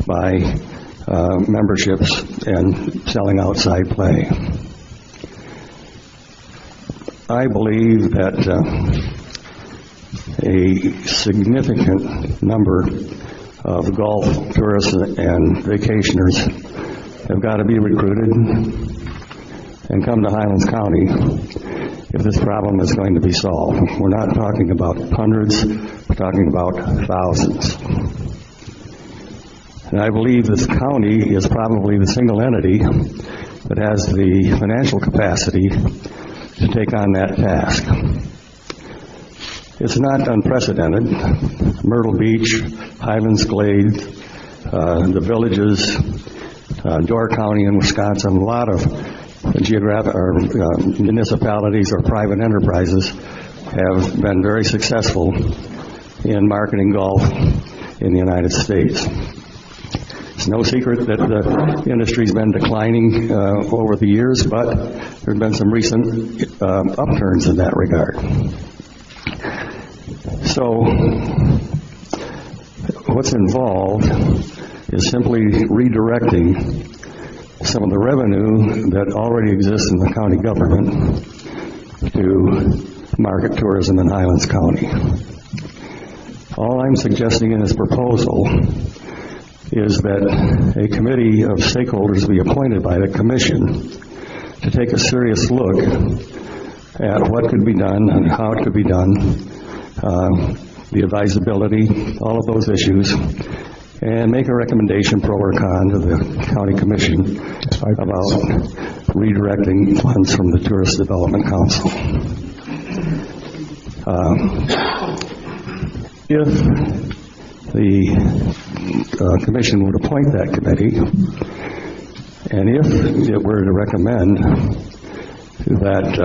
by memberships and selling outside play. I believe that a significant number of golf tourists and vacationers have got to be recruited and come to Highlands County if this problem is going to be solved. We're not talking about hundreds, we're talking about thousands. And I believe this county is probably the single entity that has the financial capacity to take on that task. It's not unprecedented. Myrtle Beach, Highlands Glade, the villages, Door County in Wisconsin, a lot of municipalities or private enterprises have been very successful in marketing golf in the United States. It's no secret that the industry's been declining over the years, but there have been some recent upturns in that regard. So what's involved is simply redirecting some of the revenue that already exists in the county government to market tourism in Highlands County. All I'm suggesting in this proposal is that a committee of stakeholders be appointed by the commission to take a serious look at what could be done and how it could be done, the advisability, all of those issues, and make a recommendation pro or con to the county commission about redirecting funds from the Tourist Development Council. If the commission would appoint that committee, and if it were to recommend that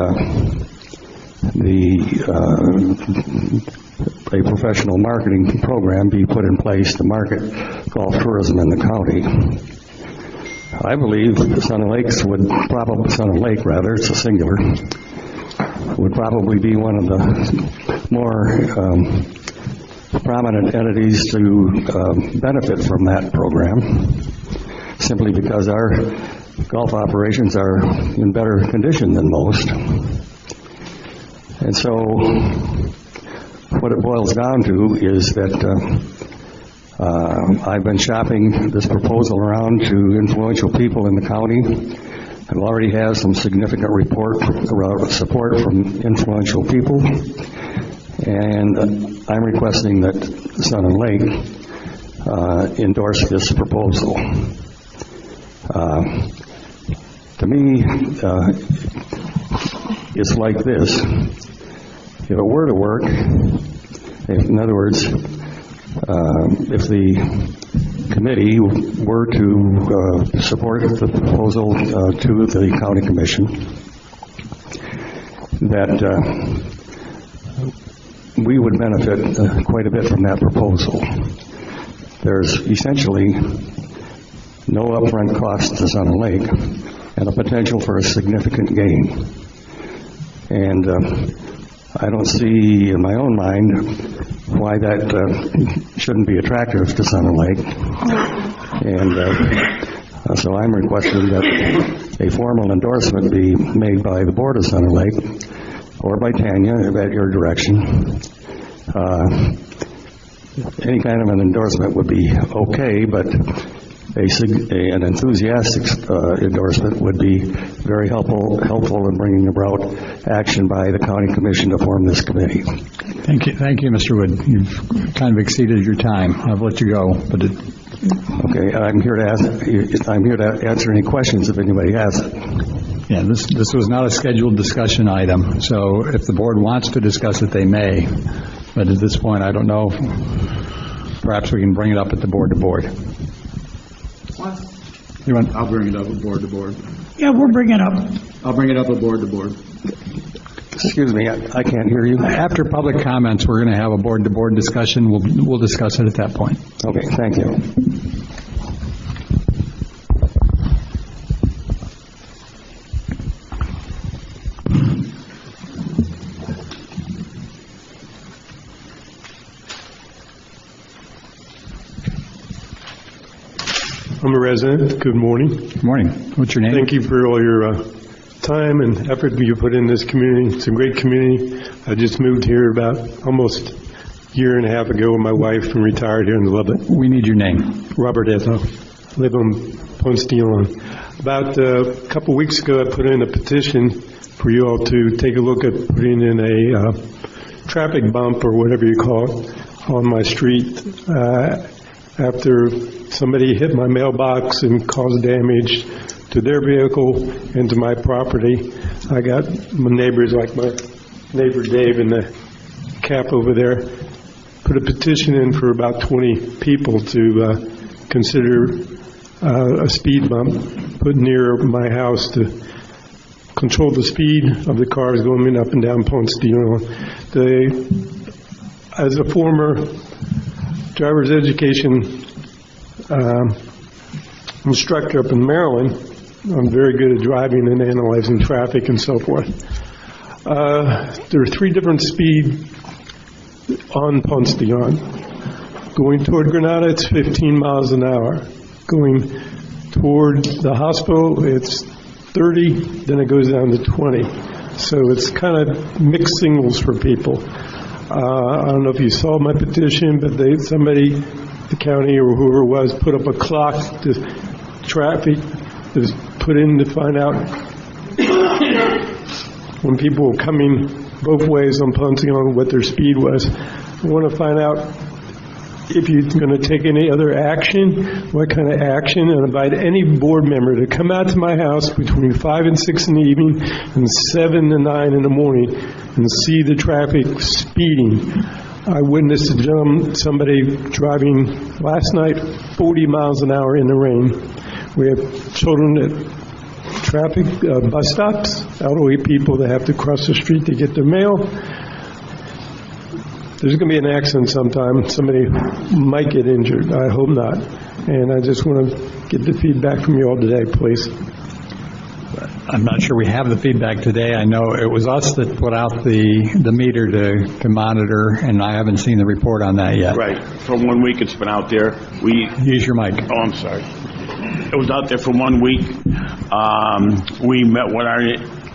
a professional marketing program be put in place to market golf tourism in the county, I believe Sun and Lake, it's a singular, would probably be one of the more prominent entities to benefit from that program, simply because our golf operations are in better condition than most. And so what it boils down to is that I've been shopping this proposal around to influential people in the county. I've already had some significant support from influential people, and I'm requesting that Sun and Lake endorse this proposal. To me, it's like this. If it were to work, in other words, if the committee were to support the proposal to the county commission, that we would benefit quite a bit from that proposal. There's essentially no upfront cost to Sun and Lake and a potential for a significant gain. And I don't see in my own mind why that shouldn't be attractive to Sun and Lake. And so I'm requesting that a formal endorsement be made by the board of Sun and Lake or by Tanya at your direction. Any kind of an endorsement would be okay, but an enthusiastic endorsement would be very helpful in bringing about action by the county commission to form this committee. Thank you, Mr. Wood. You've kind of exceeded your time. I've let you go, but Okay, I'm here to answer any questions if anybody has it. Yeah, this was not a scheduled discussion item, so if the board wants to discuss it, they may. But at this point, I don't know. Perhaps we can bring it up at the board-to-board. I'll bring it up at board to board. Yeah, we'll bring it up. I'll bring it up at board to board. Excuse me, I can't hear you. After public comments, we're going to have a board-to-board discussion. We'll discuss it at that point. Okay, thank you. I'm a resident. Good morning. Good morning. What's your name? Thank you for all your time and effort you put in this community. It's a great community. I just moved here about almost a year and a half ago with my wife and retired here and love it. We need your name. Robert Etho. Live on Ponce de Leon. About a couple weeks ago, I put in a petition for you all to take a look at putting in a traffic bump or whatever you call it on my street after somebody hit my mailbox and caused damage to their vehicle and to my property. I got my neighbors, like my neighbor Dave in the cap over there, put a petition in for about 20 people to consider a speed bump put near my house to control the speed of the cars going up and down Ponce de Leon. As a former driver's education instructor up in Maryland, I'm very good at driving and analyzing traffic and so forth. There are 3 different speeds on Ponce de Leon. Going toward Granada, it's 15 miles an hour. Going toward the hospital, it's 30, then it goes down to 20. So it's kind of mixed signals for people. I don't know if you saw my petition, but somebody, the county or whoever it was, put up a clock to traffic that was put in to find out when people were coming both ways on Ponce de Leon what their speed was. I want to find out if you're going to take any other action, what kind of action, and invite any board member to come out to my house between 5 and 6 in the evening and 7 to 9 in the morning and see the traffic speeding. I witnessed somebody driving last night 40 miles an hour in the rain. We have children at traffic bus stops, elderly people that have to cross the street to get their mail. There's going to be an accident sometime. Somebody might get injured. I hope not. And I just want to get the feedback from you all today, please. I'm not sure we have the feedback today. I know it was us that put out the meter to monitor, and I haven't seen the report on that yet. Right. For 1 week it's been out there. Use your mic. Oh, I'm sorry. It was out there for 1 week. We met with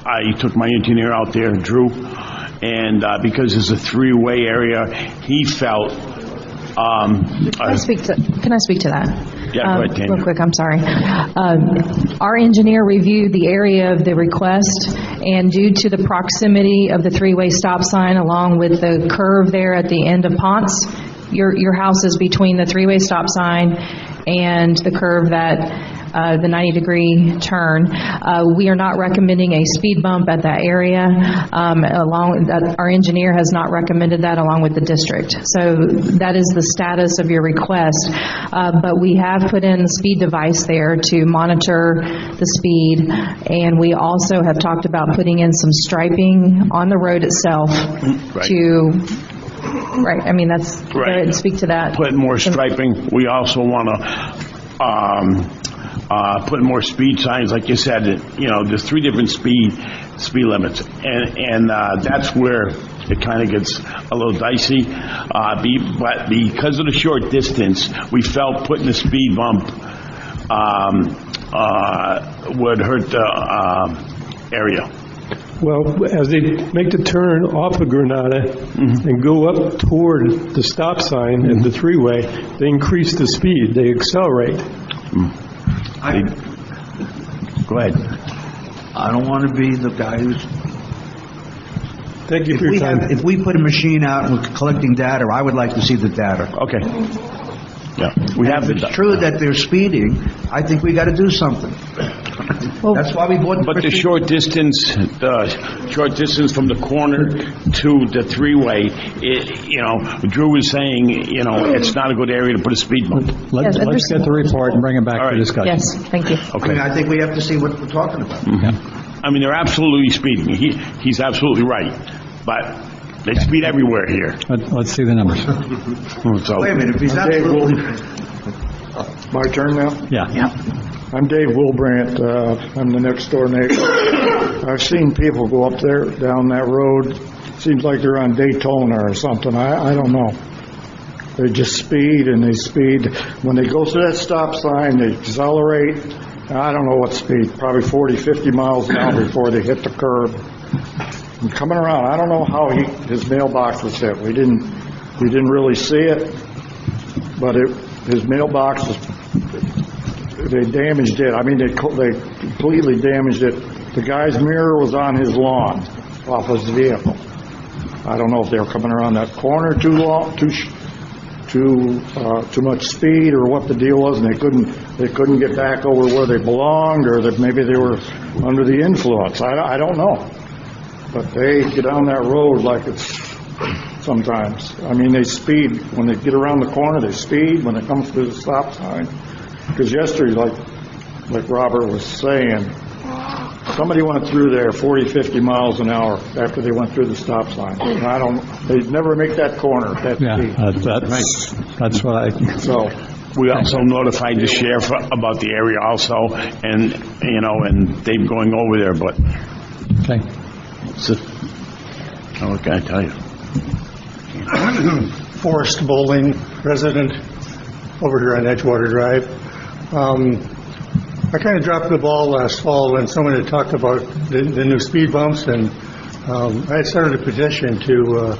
I took my engineer out there, Drew, and because it's a 3-way area, he felt... Can I speak to that? Yeah, go ahead, Tanya. Real quick, I'm sorry. Our engineer reviewed the area of the request, and due to the proximity of the 3-way stop sign along with the curve there at the end of Ponce, your house is between the 3-way stop sign and the curve that the 90-degree turn. We are not recommending a speed bump at that area. Our engineer has not recommended that along with the district. So that is the status of your request. But we have put in a speed device there to monitor the speed, and we also have talked about putting in some striping on the road itself Right, I mean, that's, go ahead and speak to that. Put more striping. We also want to put more speed signs, like you said. There's 3 different speed limits, and that's where it kind of gets a little dicey. But because of the short distance, we felt putting a speed bump would hurt the area. Well, as they make the turn off of Granada and go up toward the stop sign and the 3-way, they increase the speed. They accelerate. Go ahead. I don't want to be the guy who's... Thank you for your time. If we put a machine out and we're collecting data, I would like to see the data. Okay. Yeah, we have If it's true that they're speeding, I think we got to do something. That's why we bought. But the short distance from the corner to the three-way, Drew was saying, it's not a good area to put a speed bump. Let's get the report and bring it back for discussion. Yes, thank you. Okay. I think we have to see what we're talking about. I mean, they're absolutely speeding. He's absolutely right. But they speed everywhere here. Let's see the numbers. So, Wait a minute, if he's absolutely... My turn now? Yeah. I'm Dave Wilbrandt. I'm the next door neighbor. I've seen people go up there, down that road. Seems like they're on Daytona or something. I don't know. They just speed and they speed. When they go through that stop sign, they accelerate. I don't know what speed, probably 40, 50 miles an hour before they hit the curb. And coming around, I don't know how his mailbox was hit. We didn't really see it, but his mailbox was, they damaged it. I mean, they completely damaged it. The guy's mirror was on his lawn, off his vehicle. I don't know if they were coming around that corner too much speed or what the deal was, and they couldn't get back over where they belonged, or that maybe they were under the influence. I don't know. But they get down that road like it's sometimes. I mean, they speed. When they get around the corner, they speed. When they come through the stop sign. Because yesterday, like Robert was saying, somebody went through there 40, 50 miles an hour after they went through the stop sign. And they never make that corner at that speed. That's what I... So... We also notified the sheriff about the area also, and, and they're going over there, but... Okay. What can I tell you? Forrest Bowling, resident over here on Edgewater Drive. I kind of dropped the ball last fall when someone had talked about the new speed bumps, and I had started a petition to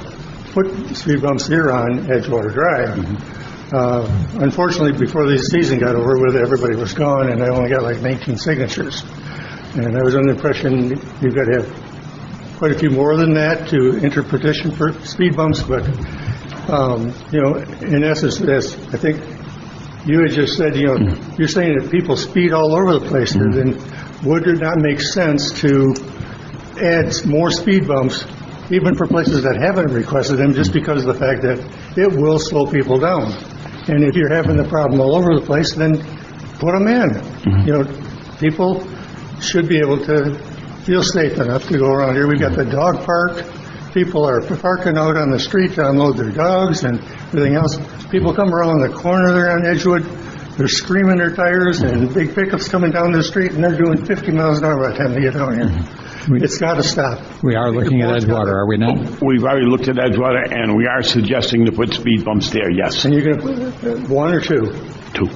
put speed bumps here on Edgewater Drive. Unfortunately, before the season got over with, everybody was gone, and I only got like 19 signatures. And I was under the impression you've got to have quite a few more than that to enter petition for speed bumps, but in essence, as I think you had just said, you're saying that people speed all over the place here, then would it not make sense to add more speed bumps, even for places that haven't requested them, just because of the fact that it will slow people down? And if you're having the problem all over the place, then put them in. People should be able to feel safe enough to go around here. We've got the dog park. People are parking out on the street to unload their dogs and everything else. People come around the corner there on Edgewood. They're screaming their tires, and big pickups coming down the street, and they're doing 50 miles an hour by the time they get down here. It's got to stop. We are looking at Edgewater, are we not? We've already looked at Edgewater, and we are suggesting to put speed bumps there, yes. And you're going to put one or two? Two.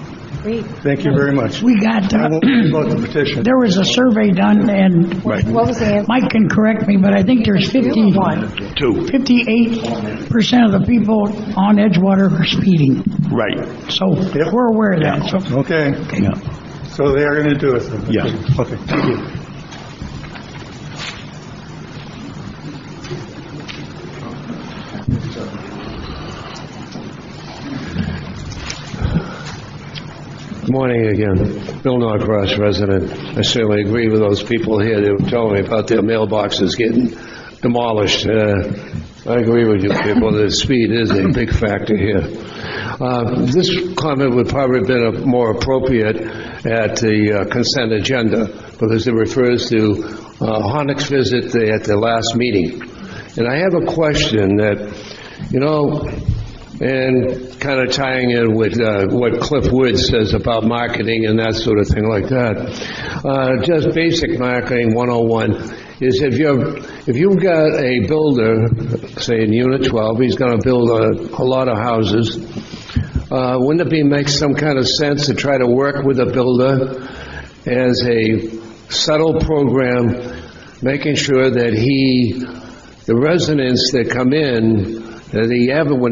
Great. Thank you very much. We got, I won't worry about the petition. there was a survey done, and What was the answer? Mike can correct me, but I think there's 58% of the people on Edgewater are speeding. Right. So we're aware of that. So. Okay. Yeah. So they are going to do it then? Yeah. Okay, thank you. Good morning again. Bill Norcross, resident. I certainly agree with those people here that were telling me about their mailboxes getting demolished. I agree with you people. The speed is a big factor here. This comment would probably have been more appropriate at the consent agenda because it refers to Honeck's visit at the last meeting. And I have a question that, and kind of tying in with what Cliff Woods says about marketing and that sort of thing like that. Just basic marketing 101 is if you've got a builder, say in Unit 12, he's going to build a lot of houses, wouldn't it make some kind of sense to try to work with a builder as a subtle program, making sure that the residents that come in, when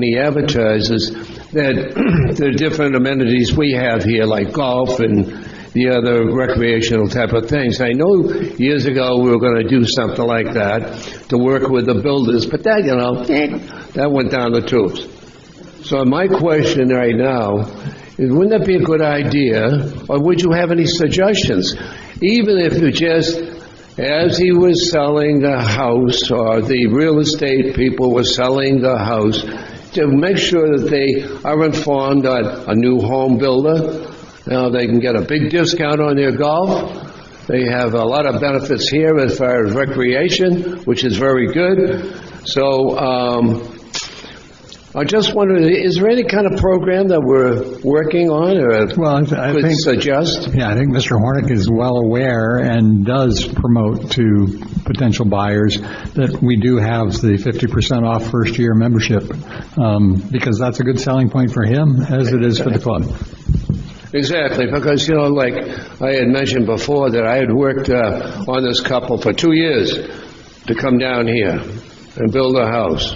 he advertises, that the different amenities we have here, like golf and the other recreational type of things. I know years ago we were going to do something like that to work with the builders, but that, that went down the tubes. So my question right now is, wouldn't that be a good idea, or would you have any suggestions? Even if you just, as he was selling the house, or the real estate people were selling the house, to make sure that they are informed on a new home builder. Now, they can get a big discount on their golf. They have a lot of benefits here as far as recreation, which is very good. So, I just wondered, is there any kind of program that we're working on, or could suggest? Yeah, I think Mr. Hornick is well aware and does promote to potential buyers that we do have the 50% off first-year membership, because that's a good selling point for him, as it is for the club. Exactly, because, like I had mentioned before, that I had worked on this couple for 2 years to come down here and build a house,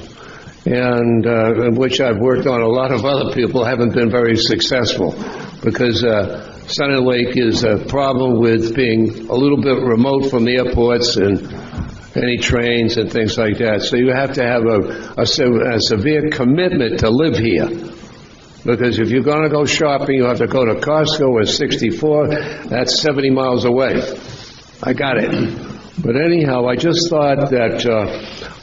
and in which I've worked on a lot of other people haven't been very successful, because Sunny Lake is a problem with being a little bit remote from airports and any trains and things like that. So you have to have a severe commitment to live here. Because if you're going to go shopping, you have to go to Costco at 64. That's 70 miles away. I got it. But anyhow, I just thought that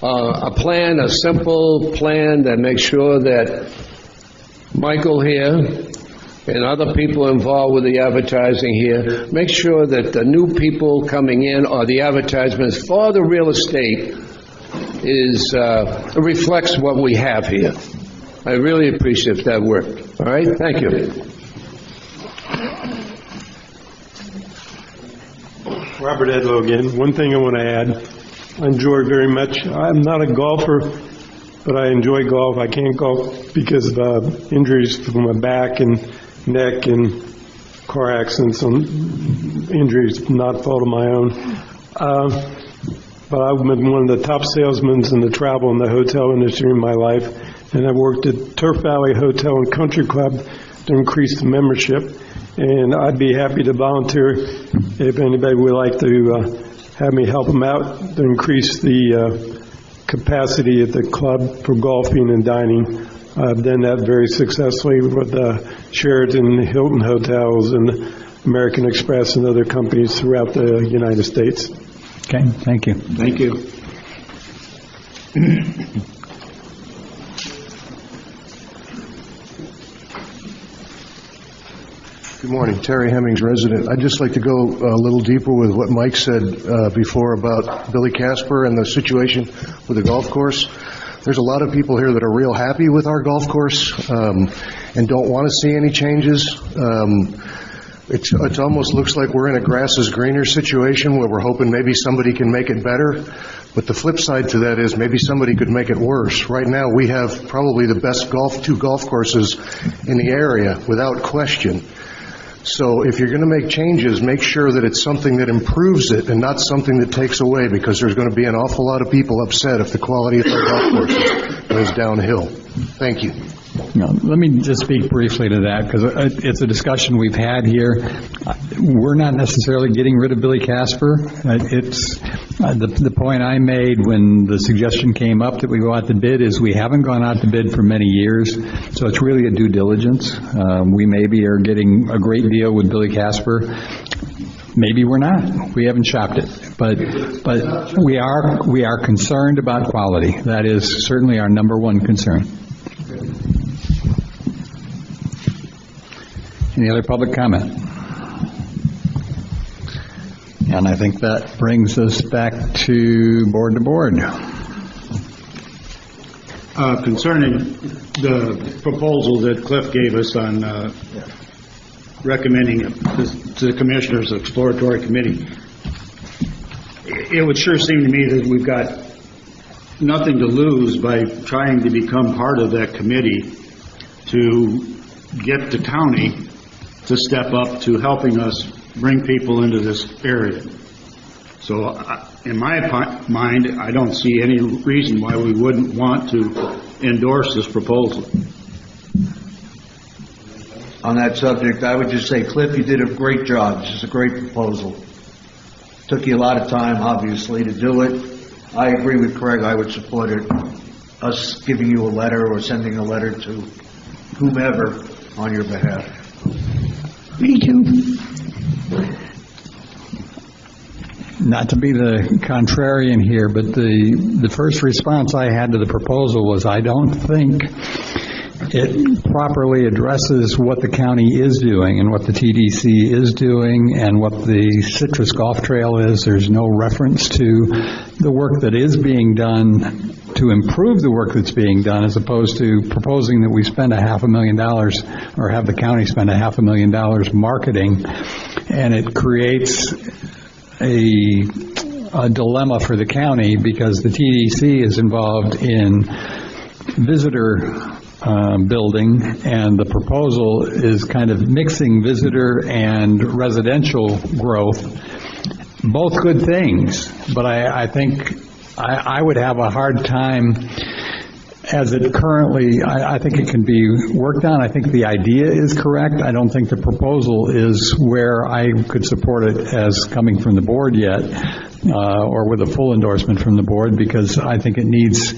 a simple plan that makes sure that Michael here and other people involved with the advertising here, make sure that the new people coming in, or the advertisements for the real estate, reflects what we have here. I really appreciate if that worked. All right? Thank you. Robert Edlow again. One thing I want to add, I enjoy very much. I'm not a golfer, but I enjoy golf. I can't golf because of injuries to my back and neck and car accidents and injuries, not fault of my own. But I've been one of the top salesmen in the travel and the hotel industry in my life. And I worked at Turf Valley Hotel and Country Club to increase the membership. And I'd be happy to volunteer if anybody would like to have me help them out to increase the capacity at the club for golfing and dining. I've done that very successfully with Sheraton, Hilton Hotels, and American Express and other companies throughout the United States. Okay, thank you. Thank you. Good morning, Terry Hemmings, resident. I'd just like to go a little deeper with what Mike said before about Billy Casper and the situation with the golf course. There's a lot of people here that are real happy with our golf course and don't want to see any changes. It almost looks like we're in a grass is greener situation where we're hoping maybe somebody can make it better. But the flip side to that is maybe somebody could make it worse. Right now we have probably the best two golf courses in the area, without question. So if you're going to make changes, make sure that it's something that improves it and not something that takes away, because there's going to be an awful lot of people upset if the quality of our golf courses goes downhill. Thank you. No, let me just speak briefly to that, because it's a discussion we've had here. We're not necessarily getting rid of Billy Casper. It's the point I made when the suggestion came up that we go out to bid is we haven't gone out to bid for many years, so it's really a due diligence. We maybe are getting a great deal with Billy Casper. Maybe we're not. We haven't shopped it, but we are concerned about quality. That is certainly our number one concern. Any other public comment? And I think that brings us back to board. Concerning the proposal that Cliff gave us on recommending it to the Commissioners' Exploratory Committee, it would sure seem to me that we've got nothing to lose by trying to become part of that committee to get the county to step up to helping us bring people into this area. So in my mind, I don't see any reason why we wouldn't want to endorse this proposal. On that subject, I would just say, Cliff, you did a great job. This is a great proposal. Took you a lot of time, obviously, to do it. I agree with Craig. I would support it. Us giving you a letter or sending a letter to whomever on your behalf. Me too. Not to be the contrarian here, but the first response I had to the proposal was I don't think it properly addresses what the county is doing and what the TDC is doing and what the Citrus Golf Trail is. There's no reference to the work that is being done to improve the work that's being done, as opposed to proposing that we spend $500,000 or have the county spend $500,000 marketing, and it creates a dilemma for the county because the TDC is involved in visitor building, and the proposal is kind of mixing visitor and residential growth. Both good things, but I think I would have a hard time as it currently, I think it can be worked on. I think the idea is correct. I don't think the proposal is where I could support it as coming from the board yet, or with a full endorsement from the board, because I think it needs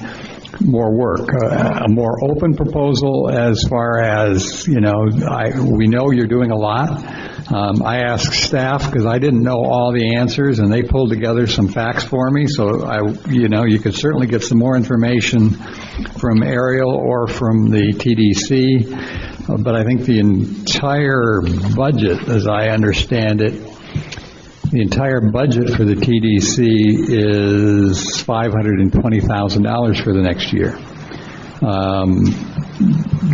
more work, a more open proposal as far as, we know you're doing a lot. I asked staff because I didn't know all the answers, and they pulled together some facts for me, so you could certainly get some more information from Ariel or from the TDC, but I think the entire budget, as I understand it, the entire budget for the TDC is $520,000 for the next year.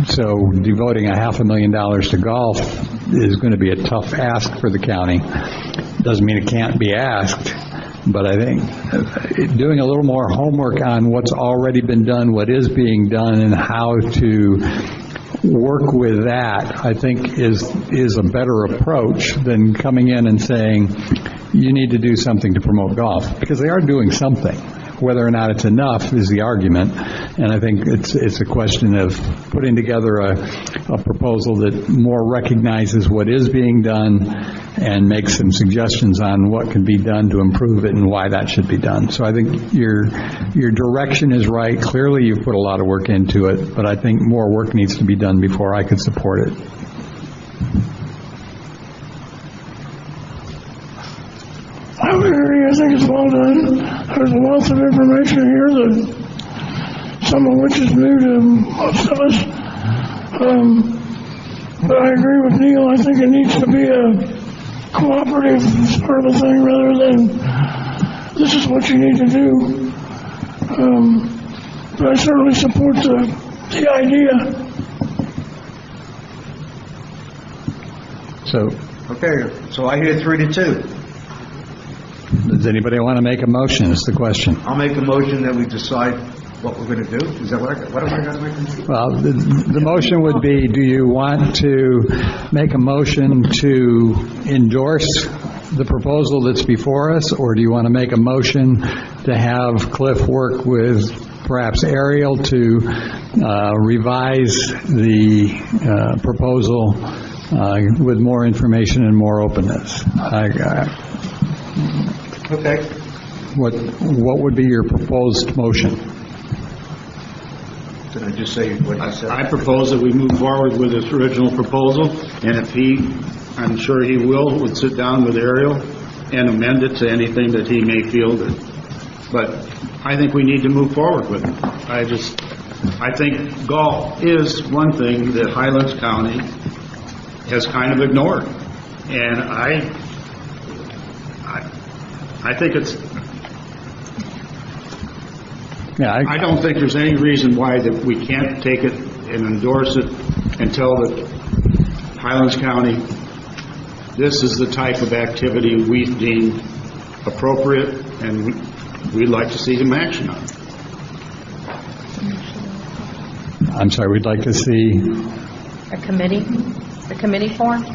So devoting $500,000 to golf is going to be a tough ask for the county. Doesn't mean it can't be asked, but I think doing a little more homework on what's already been done, what is being done, and how to work with that, I think is a better approach than coming in and saying, you need to do something to promote golf, because they are doing something. Whether or not it's enough is the argument, and I think it's a question of putting together a proposal that more recognizes what is being done and makes some suggestions on what can be done to improve it and why that should be done. So I think your direction is right. Clearly you've put a lot of work into it, but I think more work needs to be done before I could support it. I agree. I think it's well done. There's a wealth of information here that some of which is new to most of us. But I agree with Neil. I think it needs to be a cooperative sort of a thing rather than this is what you need to do. But I certainly support the idea. Okay, so I hear 3-2. Does anybody want to make a motion, is the question? I'll make a motion that we decide what we're going to do. Is that what am I going to make a motion? Well, the motion would be, do you want to make a motion to endorse the proposal that's before us, or do you want to make a motion to have Cliff work with perhaps Ariel to revise the proposal with more information and more openness? Okay. What would be your proposed motion? Did I just say what I said? I propose that we move forward with his original proposal, and if I'm sure he would sit down with Ariel and amend it to anything that he may feel that, but I think we need to move forward with it. I think golf is one thing that Highlands County has kind of ignored, and I think it's. Yeah, I don't think there's any reason why that we can't take it and endorse it and tell the Highlands County this is the type of activity we deem appropriate, and we'd like to see some action on it. I'm sorry, we'd like to see A committee form?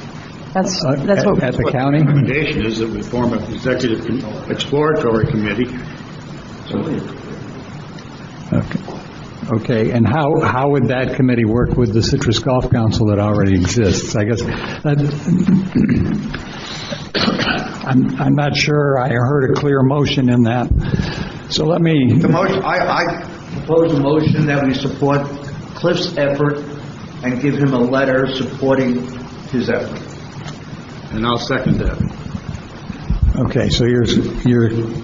That's what at the county. The recommendation is that we form an executive exploratory committee. Okay, and how would that committee work with the Citrus Golf Council that already exists? I guess I'm not sure I heard a clear motion in that. So let me. The motion, I propose a motion that we support Cliff's effort and give him a letter supporting his effort. And I'll second that. Okay, so you're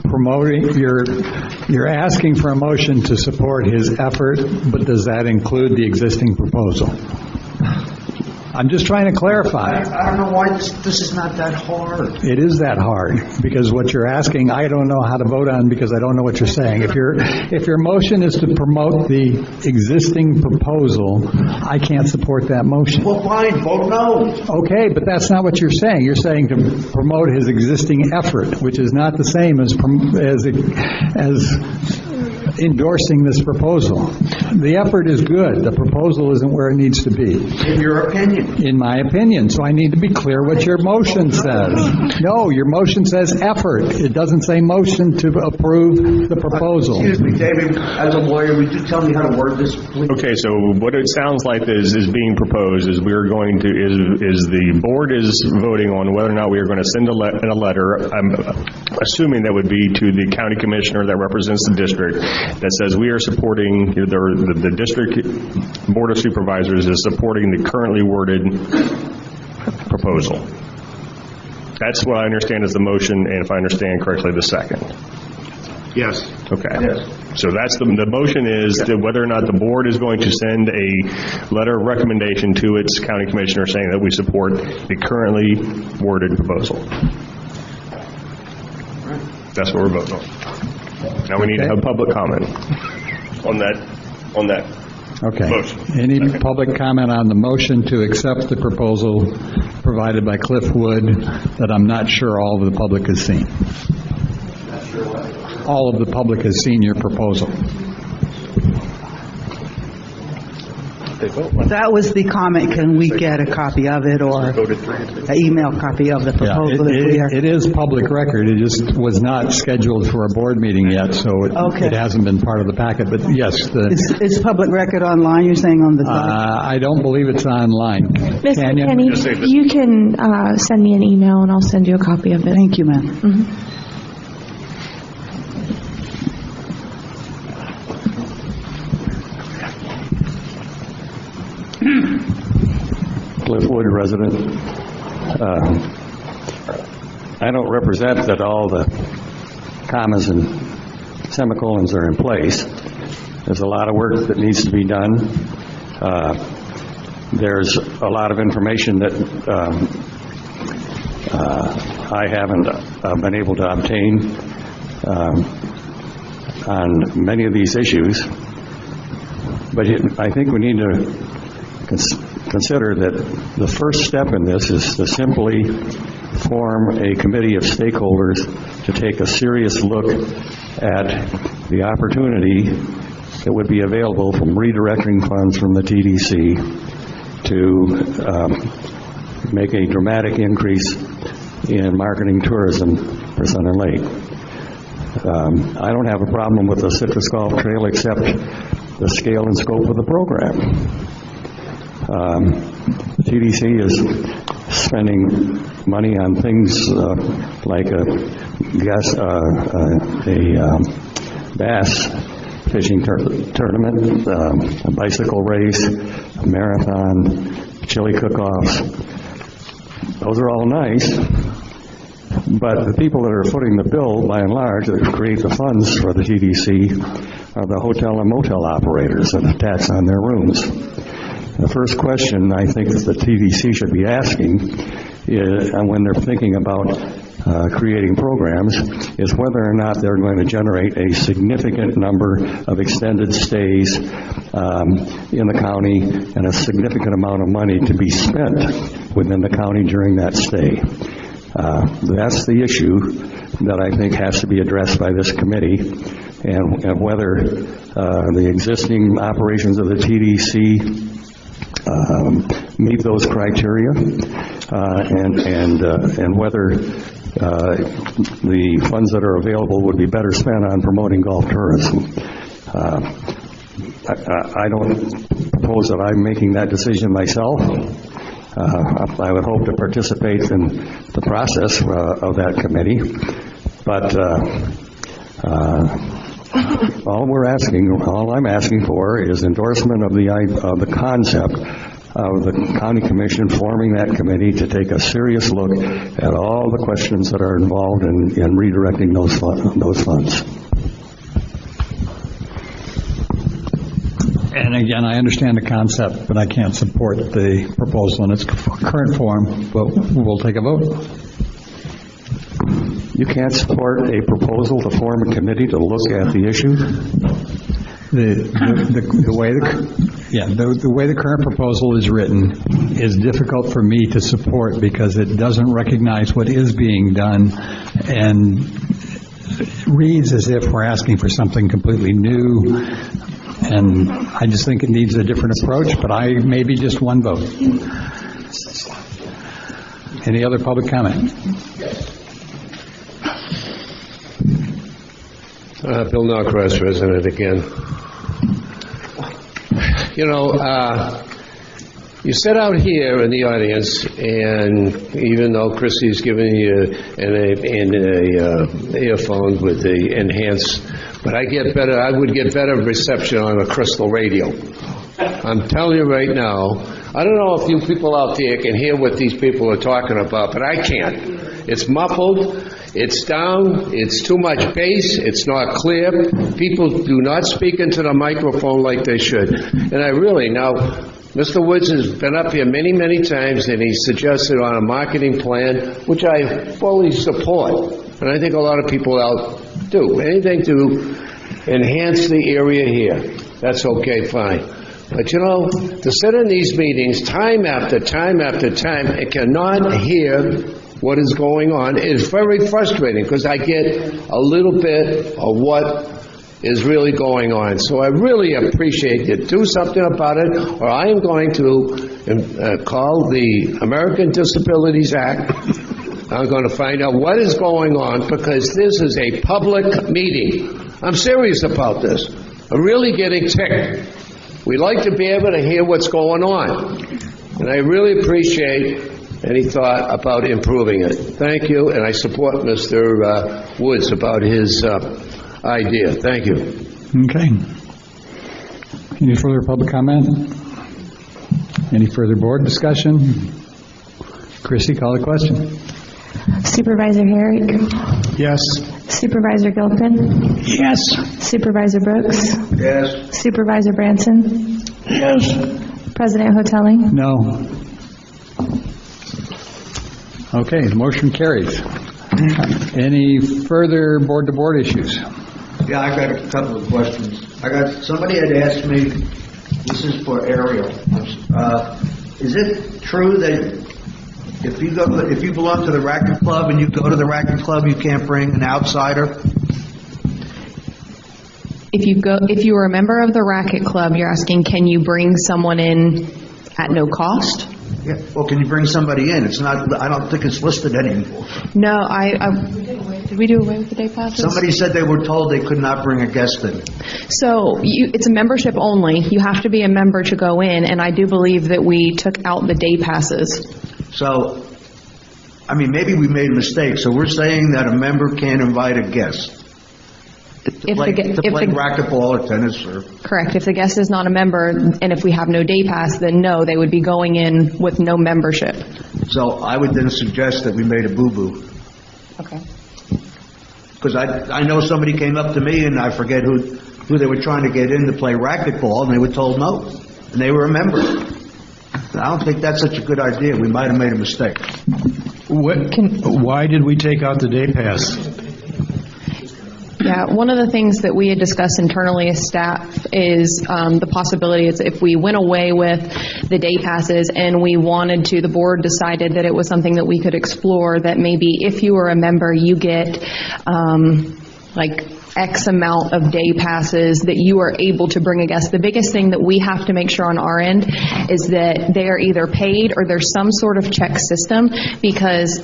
promoting, you're asking for a motion to support his effort, but does that include the existing proposal? I'm just trying to clarify. I don't know why this is not that hard. It is that hard, because what you're asking, I don't know how to vote on because I don't know what you're saying. If your motion is to promote the existing proposal, I can't support that motion. Well, fine, vote no. Okay, but that's not what you're saying. You're saying to promote his existing effort, which is not the same as endorsing this proposal. The effort is good. The proposal isn't where it needs to be. In your opinion. In my opinion. So I need to be clear what your motion says. No, your motion says effort. It doesn't say motion to approve the proposal. Excuse me, David, as a lawyer, would you tell me how to word this, please? Okay, so what it sounds like is being proposed is we're going to, is the board is voting on whether or not we are going to send a letter, I'm assuming that would be to the county commissioner that represents the district, that says we are supporting, the district board of supervisors is supporting the currently worded proposal. That's what I understand is the motion, and if I understand correctly, the second. Yes. Okay. Yes. So that's the motion is that whether or not the board is going to send a letter of recommendation to its county commissioner saying that we support the currently worded proposal. That's what we're voting on. Now we need to have public comment on that Okay. motion. Any public comment on the motion to accept the proposal provided by Cliff Wood that I'm not sure all of the public has seen? All of the public has seen your proposal. That was the comment. Can we get a copy of it or an email copy of the proposal? It is public record. It just was not scheduled for a board meeting yet, so it hasn't been part of the packet. But yes, it's public record online. You're saying on the site? I don't believe it's online. Ms. Tanya? Kenny, you can send me an email and I'll send you a copy of it. Thank you, ma'am. Mm-hmm. Cliff Wood, resident. I don't represent that all the commas and semicolons are in place. There's a lot of work that needs to be done. There's a lot of information that I haven't been able to obtain on many of these issues. But I think we need to consider that the first step in this is to simply form a committee of stakeholders to take a serious look at the opportunity that would be available from redirecting funds from the TDC to make a dramatic increase in marketing tourism for Sun and Lake. I don't have a problem with the Citrus Golf Trail except the scale and scope of the program. The TDC is spending money on things like a bass fishing tournament, a bicycle race, a marathon, chili cook-offs. Those are all nice, but the people that are footing the bill, by and large, that create the funds for the TDC are the hotel and motel operators and the tax on their rooms. The first question I think that the TDC should be asking is, when they're thinking about creating programs, is whether or not they're going to generate a significant number of extended stays in the county and a significant amount of money to be spent within the county during that stay. That's the issue that I think has to be addressed by this committee, and whether the existing operations of the TDC meet those criteria, and whether the funds that are available would be better spent on promoting golf tourism. I don't propose that I'm making that decision myself. I would hope to participate in the process of that committee, but all I'm asking for is endorsement of the concept of the county commission forming that committee to take a serious look at all the questions that are involved in redirecting those funds. And again, I understand the concept, but I can't support the proposal in its current form, but we'll take a vote. You can't support a proposal to form a committee to look at the issue? The way the current proposal is written is difficult for me to support because it doesn't recognize what is being done and reads as if we're asking for something completely new. And I just think it needs a different approach, but I maybe just one vote. Any other public comment? Bill Norcross, resident again. You know, you sit out here in the audience, and even though Chrissy's giving you an earphone with the enhanced, but I would get better reception on a crystal radio. I'm telling you right now, I don't know if you people out there can hear what these people are talking about, but I can't. It's muffled, it's down, it's too much bass, it's not clear. People do not speak into the microphone like they should. And Mr. Woods has been up here many, many times, and he suggested on a marketing plan, which I fully support, and I think a lot of people out do. Anything to enhance the area here, that's okay, fine. But to sit in these meetings time after time after time and cannot hear what is going on is very frustrating because I get a little bit of what is really going on. So I really appreciate you. Do something about it, or I am going to call the American Disabilities Act. I'm going to find out what is going on because this is a public meeting. I'm serious about this. I'm really getting ticked. We like to be able to hear what's going on. And I really appreciate any thought about improving it. Thank you, and I support Mr. Woods about his idea. Thank you. Okay. Any further public comment? Any further board discussion? Chrissy, call the question. Supervisor Herrick? Yes. Supervisor Gilpin? Yes. Supervisor Brooks? Yes. Supervisor Branson? Yes. President Hotelli? No. Okay, the motion carries. Any further board-to-board issues? Yeah, I got a couple of questions. Somebody had asked me, this is for Ariel, is it true that if you belong to the racket club and you go to the racket club, you can't bring an outsider? If you are a member of the racket club, you're asking, can you bring someone in at no cost? Yeah. Well, can you bring somebody in? It's not. I don't think it's listed anymore. No, did we do away with the day passes? Somebody said they were told they could not bring a guest in. So it's a membership only. You have to be a member to go in, and I do believe that we took out the day passes. So, I mean, maybe we made a mistake. So we're saying that a member can't invite a guest to play racquetball or tennis or... Correct. If the guest is not a member, and if we have no day pass, then no, they would be going in with no membership. So I would then suggest that we made a boo-boo. Okay. Because I know somebody came up to me, and I forget who they were trying to get in to play racquetball, and they were told no, and they were a member. I don't think that's such a good idea. We might have made a mistake. Why did we take out the day pass? Yeah, one of the things that we had discussed internally as staff is the possibility is if we went away with the day passes and we wanted to, the board decided that it was something that we could explore, that maybe if you were a member, you get like X amount of day passes that you are able to bring a guest. The biggest thing that we have to make sure on our end is that they are either paid or there's some sort of check system, because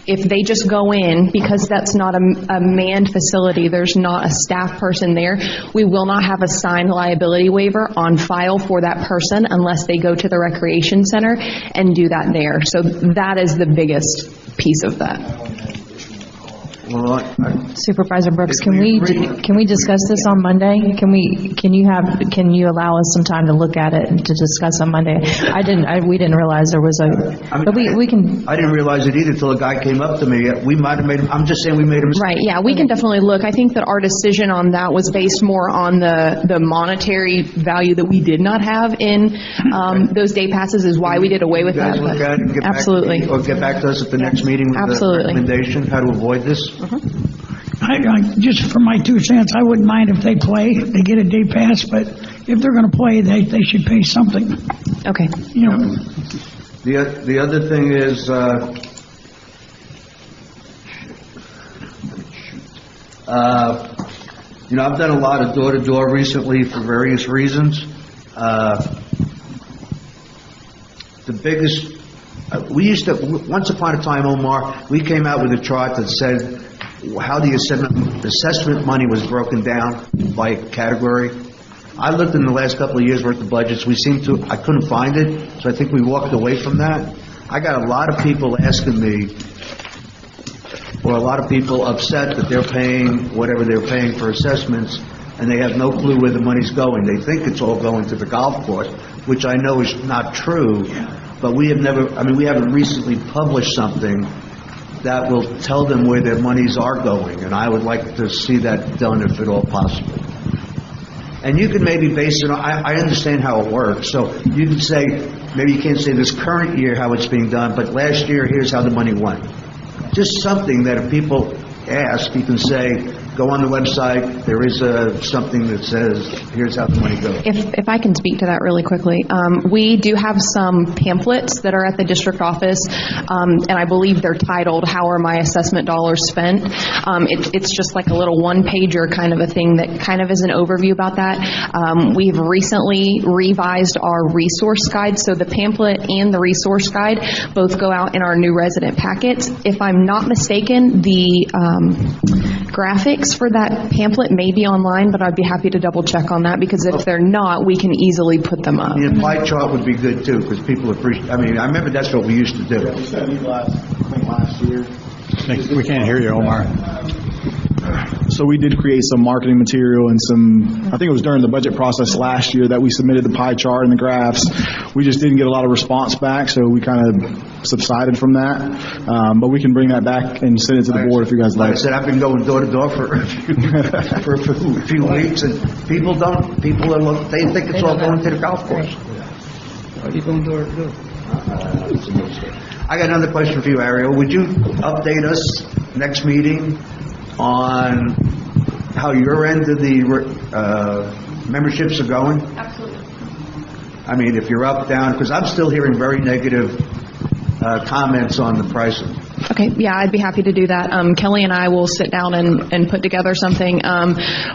if they just go in, because that's not a manned facility, there's not a staff person there, we will not have a signed liability waiver on file for that person unless they go to the recreation center and do that there. So that is the biggest piece of that. Well, Supervisor Brooks, If can we we, agree- can we discuss this on Monday? Can you allow us some time to look at it and to discuss on Monday? We didn't realize there was but we can, I didn't realize it either till a guy came up to me. We might have made, I'm just saying we made a mistake. Right, yeah, we can definitely look. I think that our decision on that was based more on the monetary value that we did not have in those day passes is why we did away with You that. guys look at it and get back to Absolutely. me, or get back to us at the next meeting with Absolutely. the recommendation, how to avoid this? Just for my 2 cents, I wouldn't mind if they play, they get a day pass, but if they're going to play, they should pay something. Okay. You know, The other thing is, I've done a lot of door-to-door recently for various reasons. The biggest, we used to, once upon a time, Omar, we came out with a chart that said how the assessment money was broken down by category. I looked in the last couple of years' worth of budgets. I couldn't find it, so I think we walked away from that. I got a lot of people asking me, or a lot of people upset that they're paying whatever they're paying for assessments, and they have no clue where the money's going. They think it's all going to the golf course, which I know is not true, but we haven't recently published something that will tell them where their monies are going, and I would like to see that done if at all possible. And you can maybe base it on, I understand how it works, so you can say, maybe you can't say this current year how it's being done, but last year, here's how the money went. Just something that if people ask, you can say, go on the website, there is something that says, here's how the money goes. If I can speak to that really quickly, we do have some pamphlets that are at the district office, and I believe they're titled, How Are My Assessment Dollars Spent? It's just like a little one-pager kind of a thing that kind of is an overview about that. We've recently revised our resource guide, so the pamphlet and the resource guide both go out in our new resident packets. If I'm not mistaken, the graphics for that pamphlet may be online, but I'd be happy to double check on that, because if they're not, we can easily put them up. The pie chart would be good too, because people appreciate, I remember that's what we used to do. last year. We can't hear you, Omar. So we did create some marketing material and I think it was during the budget process last year that we submitted the pie chart and the graphs. We just didn't get a lot of response back, so we kind of subsided from that. But we can bring that back and send it to the board if you guys like. Like I said, I've been going door to door for a few weeks, and they think it's all going to the golf course. what are you going door to door? I got another question for you, Ariel. Would you update us next meeting on how your end of the memberships are going? Absolutely. If you're up, down, because I'm still hearing very negative comments on the pricing. Okay, yeah, I'd be happy to do that. Kelly and I will sit down and put together something.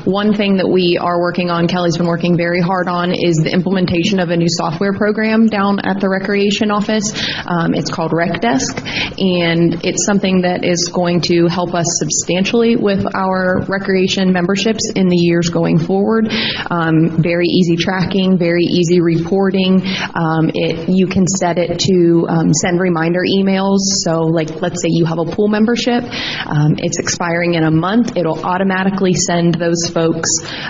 One thing that we are working on, Kelly's been working very hard on, is the implementation of a new software program down at the recreation office. It's called Rec Desk, and it's something that is going to help us substantially with our recreation memberships in the years going forward. Very easy tracking, very easy reporting. You can set it to send reminder emails. So let's say you have a pool membership, it's expiring in a month, it'll automatically send those folks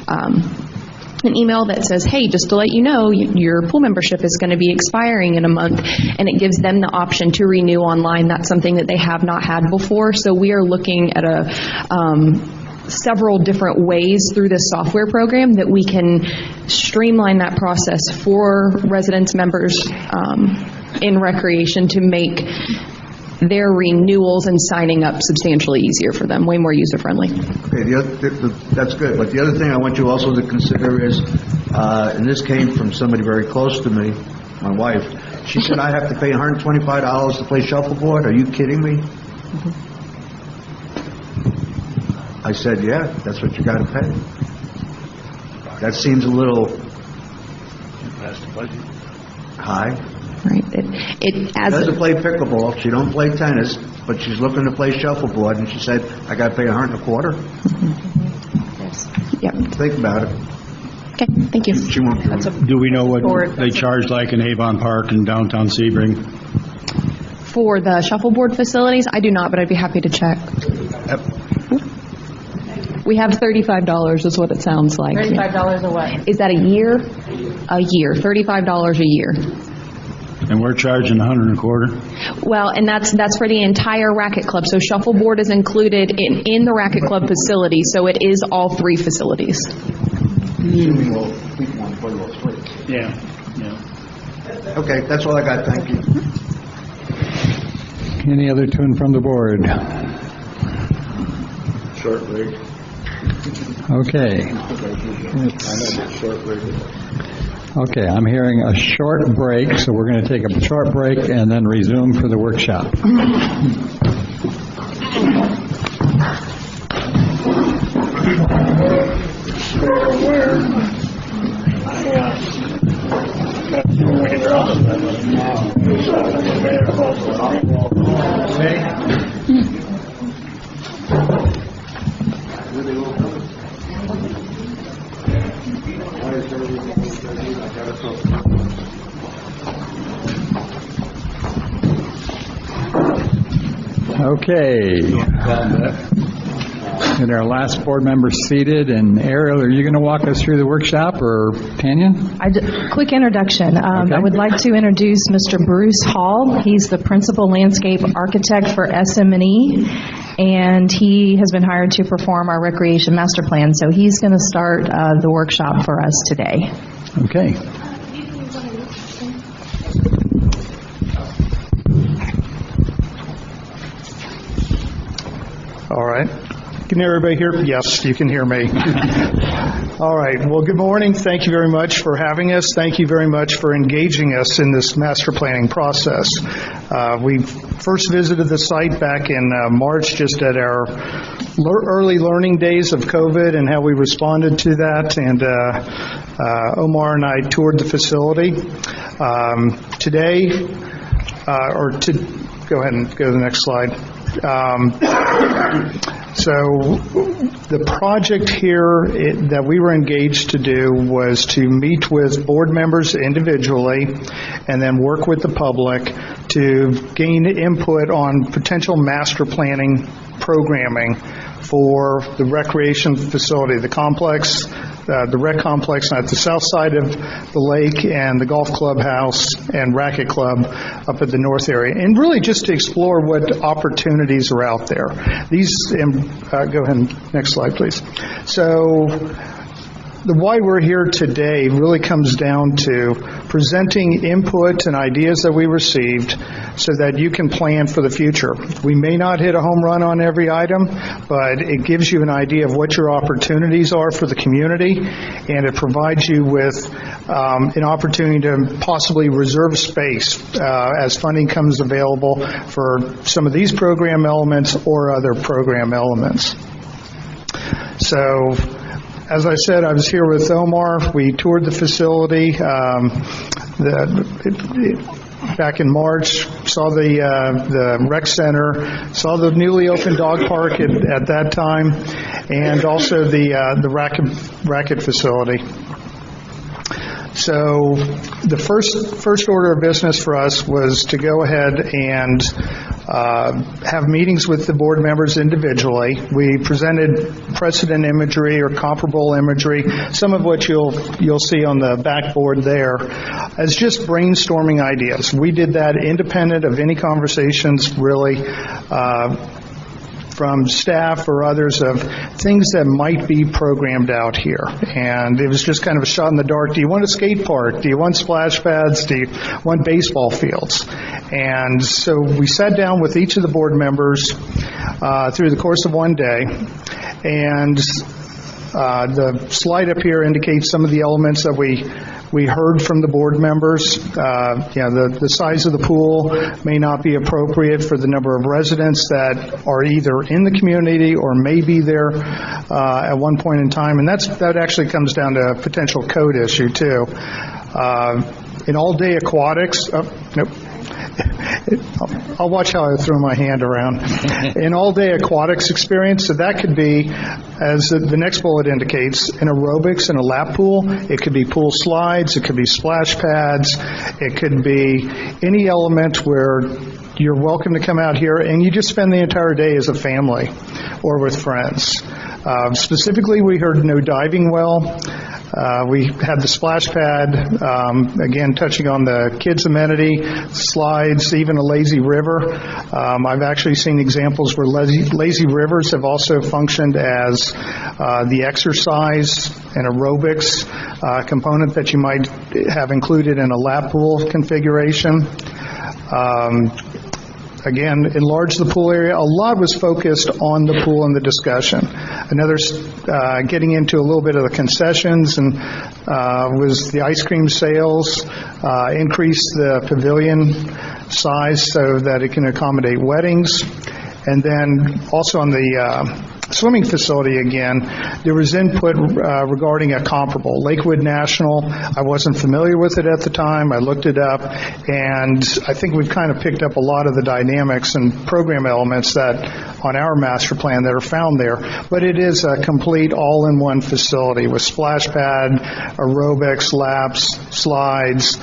an email that says, hey, just to let you know, your pool membership is going to be expiring in a month, and it gives them the option to renew online. That's something that they have not had before. So we are looking at several different ways through this software program that we can streamline that process for residents, members in recreation to make their renewals and signing up substantially easier for them, way more user-friendly. Okay, that's good. But the other thing I want you also to consider is, and this came from somebody very close to me, my wife. She said, I have to pay $125 to play shuffleboard. Are you kidding me? I said, yeah, that's what you got to pay. That seems a little high. Right. She doesn't play pickleball. She don't play tennis, but she's looking to play shuffleboard, and she said, I got to pay $125. Yep. Think about it. Okay, thank you. She won't join. Do we know what they charge like in Avon Park and downtown Sebring? For the shuffleboard facilities, I do not, but I'd be happy to check. We have $35 is what it sounds like. $35 a what? Is that a year? A year, $35 a year. And we're charging $100 a quarter? Well, and that's for the entire racket club. So shuffleboard is included in the racket club facility, so it is all 3 facilities. Assuming all people want to play all 3. Yeah. Okay, that's all I got, thank you. Any other tune from the board? Short break. Okay. Short break. Okay, I'm hearing a short break, so we're going to take a short break and then resume for the workshop. Okay. And our last board member seated, and Ariel, are you going to walk us through the workshop, or Tanya? Quick introduction. Okay. I would like to introduce Mr. Bruce Hall. He's the principal landscape architect for SM&E, and he has been hired to perform our recreation master plan. So he's going to start the workshop for us today. Okay. All right. Can everybody hear? Yes, you can hear me. All right. Well, good morning. Thank you very much for having us. Thank you very much for engaging us in this master planning process. We first visited the site back in March, just at our early learning days of COVID and how we responded to that. And Omar and I toured the facility. Today, go ahead and go to the next slide. So the project here that we were engaged to do was to meet with board members individually and then work with the public to gain input on potential master planning programming for the recreation facility, the complex, the rec complex at the south side of the lake, and the golf clubhouse and racket club up at the north area, and really just to explore what opportunities are out there. These, go ahead, next slide, please. So the why we're here today really comes down to presenting input and ideas that we received so that you can plan for the future. We may not hit a home run on every item, but it gives you an idea of what your opportunities are for the community, and it provides you with an opportunity to possibly reserve space as funding comes available for some of these program elements or other program elements. So, as I said, I was here with Omar. We toured the facility back in March, saw the rec center, saw the newly opened dog park at that time, and also the racket facility. So the first order of business for us was to go ahead and have meetings with the board members individually. We presented precedent imagery or comparable imagery, some of which you'll see on the backboard there, as just brainstorming ideas. We did that independent of any conversations, really, from staff or others, of things that might be programmed out here. And it was just kind of a shot in the dark. Do you want a skate park? Do you want splash pads? Do you want baseball fields? And so we sat down with each of the board members through the course of one day, and the slide up here indicates some of the elements that we heard from the board members. The size of the pool may not be appropriate for the number of residents that are either in the community or may be there at one point in time, and that actually comes down to a potential code issue too. In all-day aquatics, I'll watch how I throw my hand around. An all-day aquatics experience, so that could be, as the next bullet indicates, an aerobics and a lap pool. It could be pool slides. It could be splash pads. It could be any element where you're welcome to come out here, and you just spend the entire day as a family or with friends. Specifically, we heard no diving well. We had the splash pad, again, touching on the kids' amenity, slides, even a lazy river. I've actually seen examples where lazy rivers have also functioned as the exercise and aerobics component that you might have included in a lap pool configuration. Again, enlarge the pool area. A lot was focused on the pool in the discussion. Another, getting into a little bit of the concessions and was the ice cream sales, increase the pavilion size so that it can accommodate weddings. And then also on the swimming facility again, there was input regarding a comparable. Lakewood National, I wasn't familiar with it at the time. I looked it up, and I think we've kind of picked up a lot of the dynamics and program elements that on our master plan that are found there. But it is a complete all-in-one facility with splash pad, aerobics, laps, slides,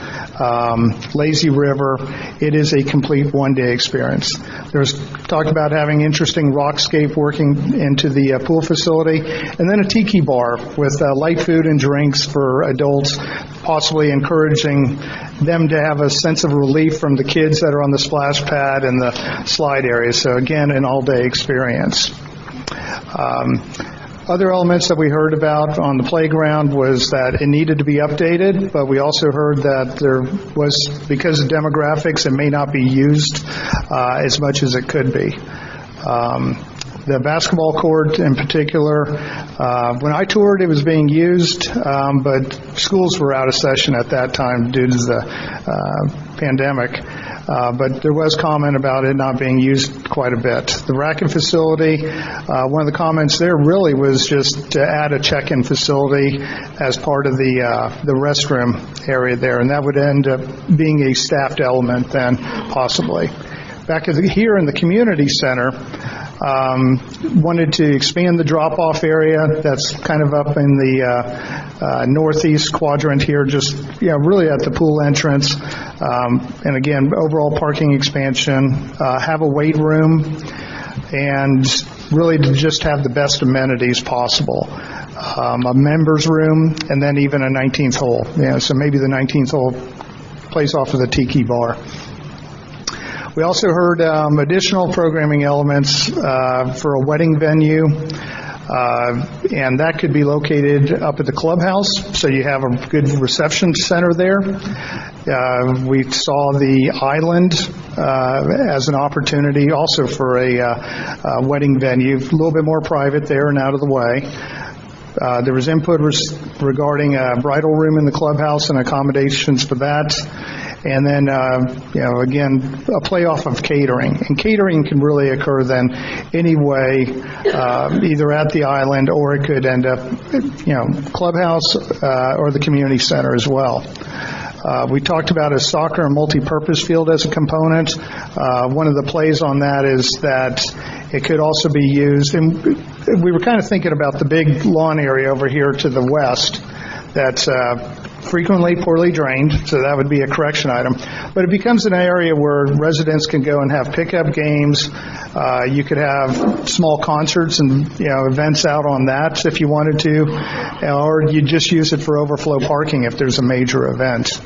lazy river. It is a complete one-day experience. There's talked about having interesting rockscape working into the pool facility, and then a tiki bar with light food and drinks for adults, possibly encouraging them to have a sense of relief from the kids that are on the splash pad and the slide area. So again, an all-day experience. Other elements that we heard about on the playground was that it needed to be updated, but we also heard that there was, because of demographics, it may not be used as much as it could be. The basketball court in particular, when I toured, it was being used, but schools were out of session at that time due to the pandemic. But there was comment about it not being used quite a bit. The racket facility, one of the comments there really was just to add a check-in facility as part of the restroom area there, and that would end up being a staffed element then, possibly. Back here in the community center, wanted to expand the drop-off area. That's kind of up in the northeast quadrant here, just really at the pool entrance. And again, overall parking expansion, have a weight room, and really to just have the best amenities possible. A members room, and then even a 19th hole. So maybe the 19th hole plays off of the tiki bar. We also heard additional programming elements for a wedding venue, and that could be located up at the clubhouse, so you have a good reception center there. We saw the island as an opportunity also for a wedding venue, a little bit more private there and out of the way. There was input regarding a bridal room in the clubhouse and accommodations for that. And then, again, a playoff of catering. And catering can really occur then anyway, either at the island or it could end up, clubhouse or the community center as well. We talked about a soccer and multi-purpose field as a component. One of the plays on that is that it could also be used, and we were kind of thinking about the big lawn area over here to the west that's frequently poorly drained, so that would be a correction item. But it becomes an area where residents can go and have pickup games. You could have small concerts and events out on that if you wanted to, or you just use it for overflow parking if there's a major event.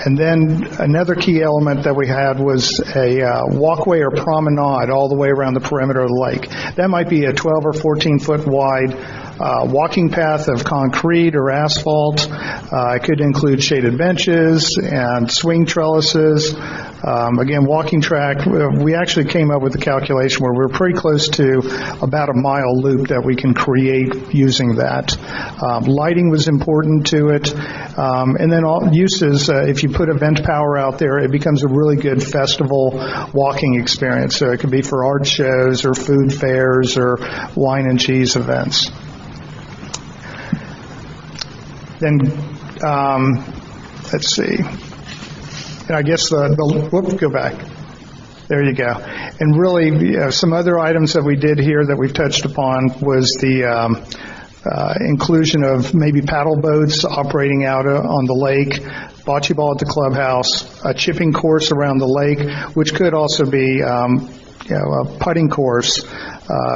And then another key element that we had was a walkway or promenade all the way around the perimeter of the lake. That might be a 12 or 14 foot wide walking path of concrete or asphalt. It could include shaded benches and swing trellises. Again, walking track. We actually came up with a calculation where we're pretty close to about a mile loop that we can create using that. Lighting was important to it. And then all uses, if you put event power out there, it becomes a really good festival walking experience. So it could be for art shows or food fairs or wine and cheese events. Then, let's see. And I guess go back. There you go. And really, some other items that we did here that we've touched upon was the inclusion of maybe paddle boats operating out on the lake, bocce ball at the clubhouse, a chipping course around the lake, which could also be a putting course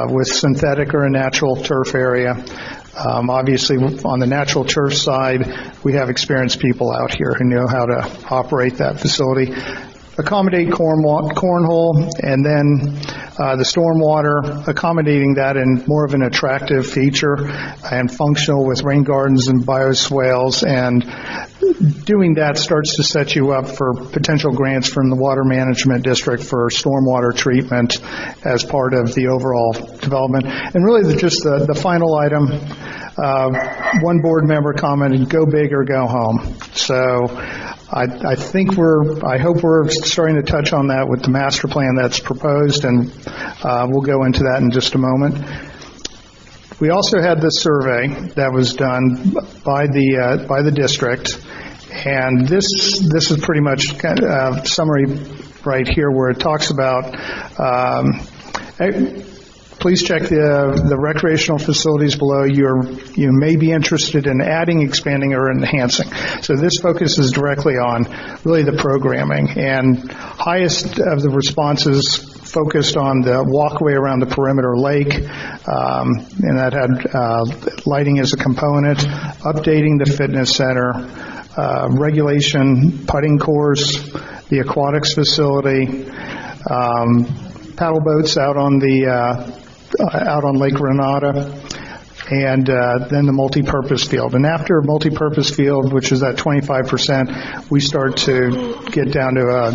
with synthetic or a natural turf area. Obviously, on the natural turf side, we have experienced people out here who know how to operate that facility. Accommodate cornhole, and then the stormwater, accommodating that in more of an attractive feature and functional with rain gardens and bioswales, and doing that starts to set you up for potential grants from the Water Management District for stormwater treatment as part of the overall development. And really just the final item, one board member commented, go big or go home. So I hope we're starting to touch on that with the master plan that's proposed, and we'll go into that in just a moment. We also had this survey that was done by the district, and this is pretty much kind of a summary right here where it talks about please check the recreational facilities below. You may be interested in adding, expanding, or enhancing. So this focuses directly on really the programming, and highest of the responses focused on the walkway around the perimeter lake, and that had lighting as a component, updating the fitness center, regulation putting course, the aquatics facility, paddle boats out on Lake Renata, and then the multi-purpose field. And after multi-purpose field, which is at 25%, we start to get down to a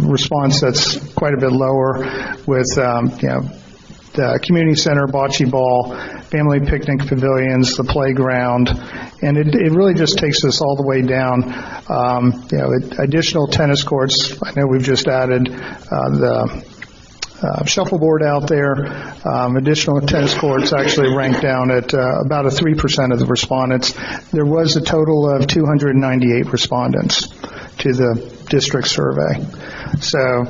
response that's quite a bit lower with the community center, bocce ball, family picnic pavilions, the playground, and it really just takes us all the way down. Additional tennis courts. I know we've just added the shuffleboard out there. Additional tennis courts actually ranked down at about a 3% of the respondents. There was a total of 298 respondents to the district survey. So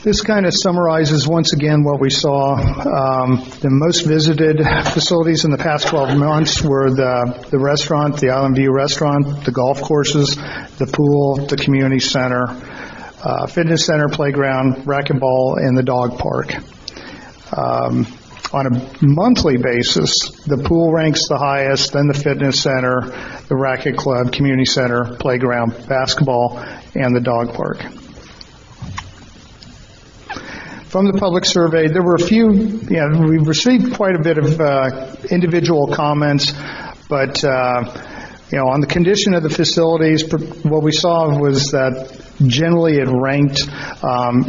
this kind of summarizes once again what we saw. The most visited facilities in the past 12 months were the restaurant, the Island View restaurant, the golf courses, the pool, the community center, fitness center, playground, racquetball, and the dog park. On a monthly basis, the pool ranks the highest, then the fitness center, the racket club, community center, playground, basketball, and the dog park. From the public survey, there were a few, we received quite a bit of individual comments, but on the condition of the facilities, what we saw was that generally it ranked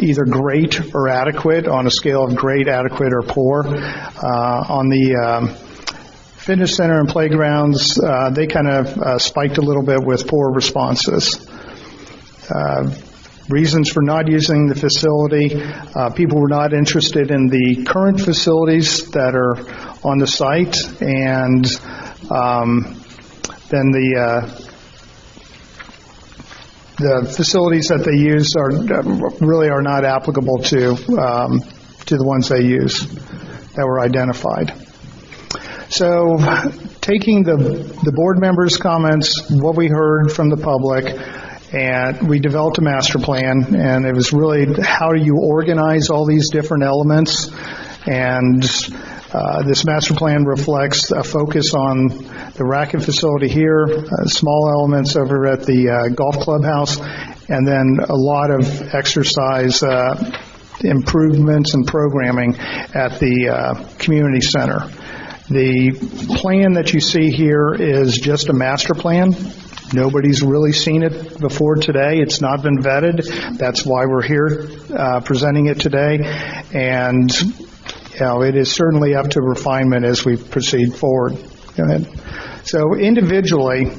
either great or adequate on a scale of great, adequate, or poor. On the fitness center and playgrounds, they kind of spiked a little bit with poor responses. Reasons for not using the facility, people were not interested in the current facilities that are on the site, and then the facilities that they use are not applicable to the ones they use that were identified. So taking the board members' comments, what we heard from the public, and we developed a master plan, and it was really how do you organize all these different elements, and this master plan reflects a focus on the racket facility here, small elements over at the golf clubhouse, and then a lot of exercise improvements and programming at the community center. The plan that you see here is just a master plan. Nobody's really seen it before today. It's not been vetted. That's why we're here presenting it today. And it is certainly up to refinement as we proceed forward. Go ahead. So individually,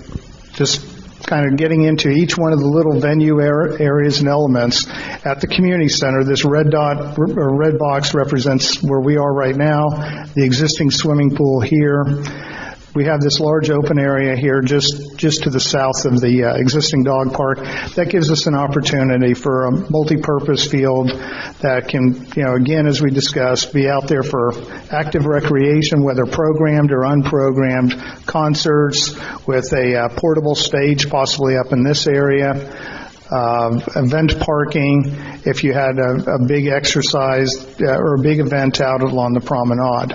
just kind of getting into each one of the little venue areas and elements. At the community center, this red dot or red box represents where we are right now, the existing swimming pool here. we have this large open area here just to the south of the existing dog park. That gives us an opportunity for a multi-purpose field that can, again, as we discussed, be out there for active recreation, whether programmed or unprogrammed, concerts with a portable stage possibly up in this area, event parking if you had a big exercise or a big event out along the promenade.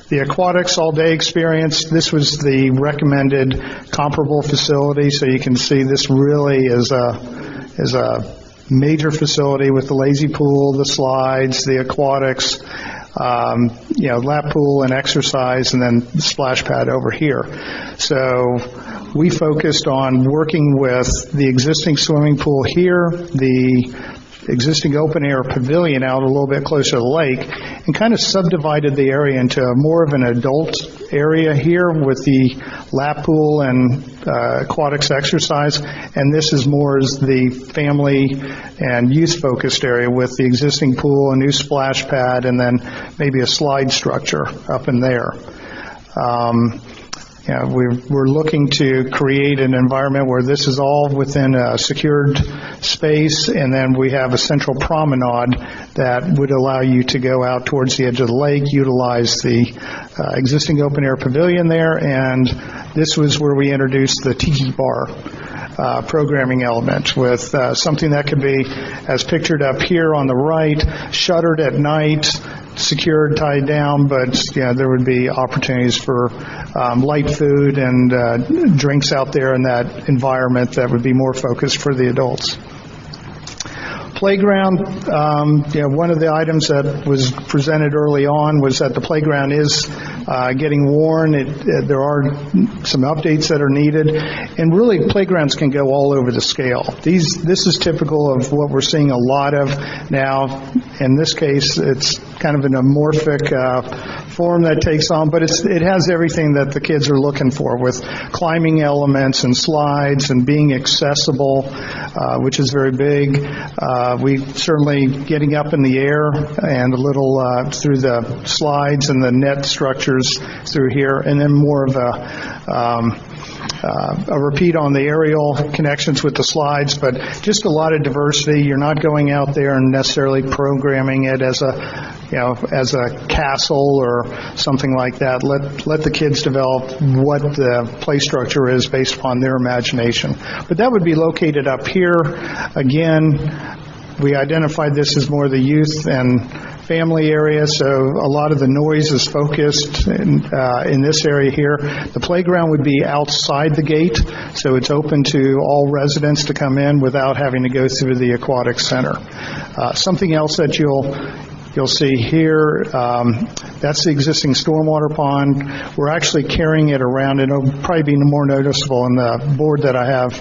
The aquatics all-day experience, this was the recommended comparable facility, so you can see this really is a major facility with the lazy pool, the slides, the aquatics, lap pool and exercise, and then the splash pad over here. So we focused on working with the existing swimming pool here, the existing open-air pavilion out a little bit closer to the lake, and kind of subdivided the area into more of an adult area here with the lap pool and aquatics exercise, and this is more as the family and youth-focused area with the existing pool, a new splash pad, and then maybe a slide structure up in there. We're looking to create an environment where this is all within a secured space, and then we have a central promenade that would allow you to go out towards the edge of the lake, utilize the existing open-air pavilion there, and this was where we introduced the tiki bar programming element with something that could be, as pictured up here on the right, shuttered at night, secured, tied down, but there would be opportunities for light food and drinks out there in that environment that would be more focused for the adults. Playground, one of the items that was presented early on was that the playground is getting worn. There are some updates that are needed, and really playgrounds can go all over the scale. This is typical of what we're seeing a lot of now. In this case, it's kind of an amorphic form that takes on, but it has everything that the kids are looking for with climbing elements and slides and being accessible, which is very big. We certainly getting up in the air and a little through the slides and the net structures through here, and then more of a repeat on the aerial connections with the slides, but just a lot of diversity. You're not going out there and necessarily programming it as a castle or something like that. Let the kids develop what the play structure is based upon their imagination. But that would be located up here. Again, we identified this as more the youth and family area, so a lot of the noise is focused in this area here. The playground would be outside the gate, so it's open to all residents to come in without having to go through the aquatic center. Something else that you'll see here, that's the existing stormwater pond. We're actually carrying it around, and it'll probably be more noticeable in the board that I have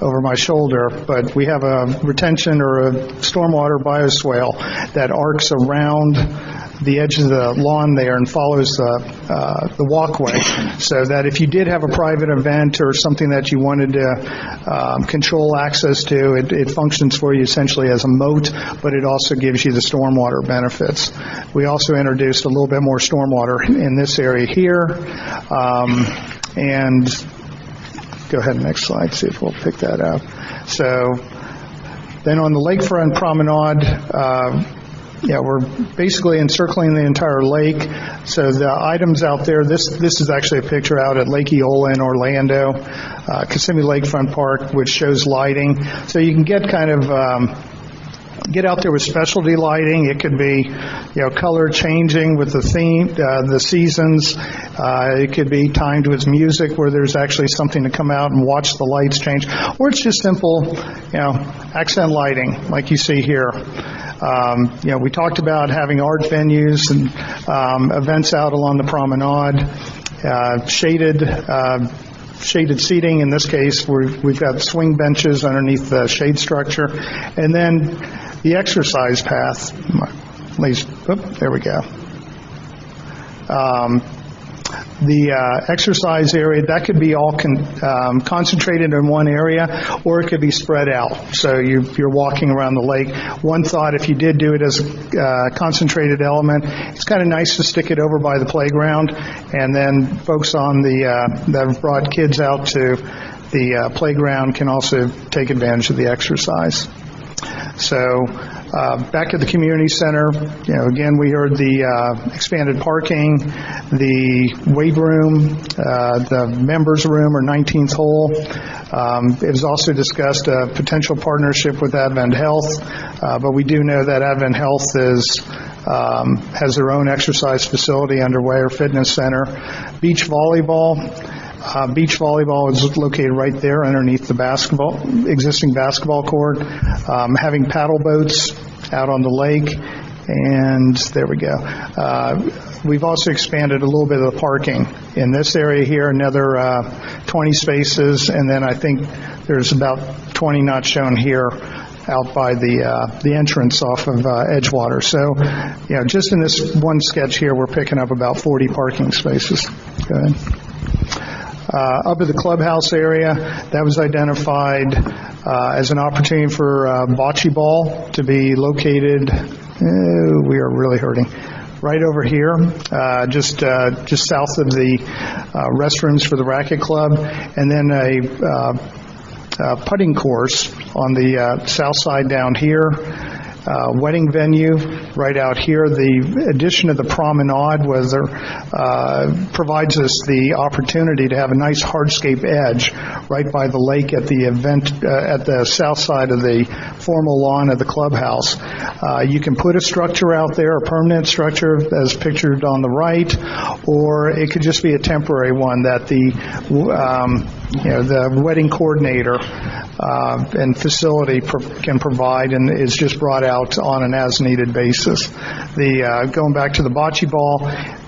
over my shoulder, but we have a retention or a stormwater bioswale that arcs around the edge of the lawn there and follows the walkway, so that if you did have a private event or something that you wanted to control access to, it functions for you essentially as a moat, but it also gives you the stormwater benefits. We also introduced a little bit more stormwater in this area here, and go ahead, next slide, see if we'll pick that up. So then on the lakefront promenade, we're basically encircling the entire lake. So the items out there, this is actually a picture out at Lake Eola in Orlando, Kissimmee Lakefront Park, which shows lighting. So you can get kind of get out there with specialty lighting. It could be, color changing with the theme, the seasons. It could be timed with music where there's actually something to come out and watch the lights change. Or it's just simple, accent lighting like you see here. We talked about having art venues and events out along the promenade, shaded seating. In this case, we've got swing benches underneath the shade structure, and then the exercise path. There we go. The exercise area, that could be all concentrated in one area, or it could be spread out. So you're walking around the lake. One thought, if you did do it as a concentrated element, it's kind of nice to stick it over by the playground, and then folks that have brought kids out to the playground can also take advantage of the exercise. So back at the community center, again, we heard the expanded parking, the weight room, the members room or 19th hole. It was also discussed a potential partnership with Advent Health, but we do know that Advent Health has their own exercise facility underway, or fitness center. Beach volleyball. Beach volleyball is located right there underneath the existing basketball court. Having paddle boats out on the lake, and there we go. We've also expanded a little bit of the parking in this area here, another 20 spaces, and then I think there's about 20 not shown here out by the entrance off of Edgewater. So, just in this one sketch here, we're picking up about 40 parking spaces. Go ahead. Up at the clubhouse area, that was identified as an opportunity for bocce ball to be located. We are really hurting. Right over here, just south of the restrooms for the racket club, and then a putting course on the south side down here. Wedding venue right out here. The addition of the promenade provides us the opportunity to have a nice hardscape edge right by the lake at the event at the south side of the formal lawn of the clubhouse. You can put a structure out there, a permanent structure as pictured on the right, or it could just be a temporary one that the wedding coordinator and facility can provide, and is just brought out on an as-needed basis. Going back to the bocce ball,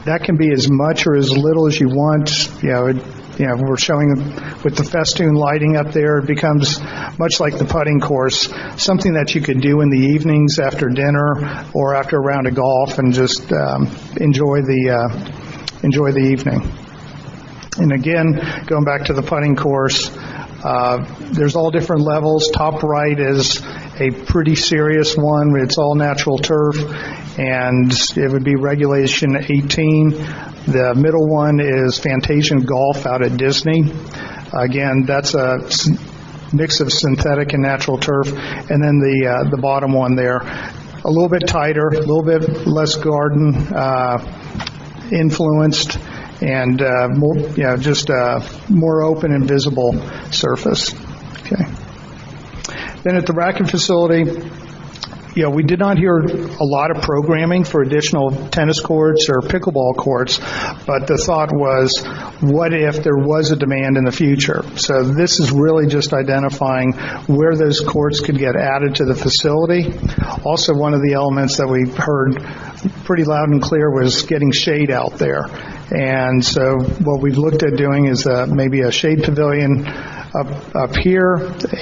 that can be as much or as little as you want. We're showing with the festoon lighting up there, it becomes much like the putting course, something that you could do in the evenings after dinner or after a round of golf, and just enjoy the evening. And again, going back to the putting course, there's all different levels. Top right is a pretty serious one. It's all natural turf, and it would be regulation 18. The middle one is Fantasia Golf out at Disney. Again, that's a mix of synthetic and natural turf. And then the bottom one there, a little bit tighter, a little bit less garden influenced, and more open and visible surface. Okay. Then at the racket facility, we did not hear a lot of programming for additional tennis courts or pickleball courts, but the thought was, what if there was a demand in the future? So this is really just identifying where those courts could get added to the facility. Also, one of the elements that we heard pretty loud and clear was getting shade out there. And so what we've looked at doing is maybe a shade pavilion up here,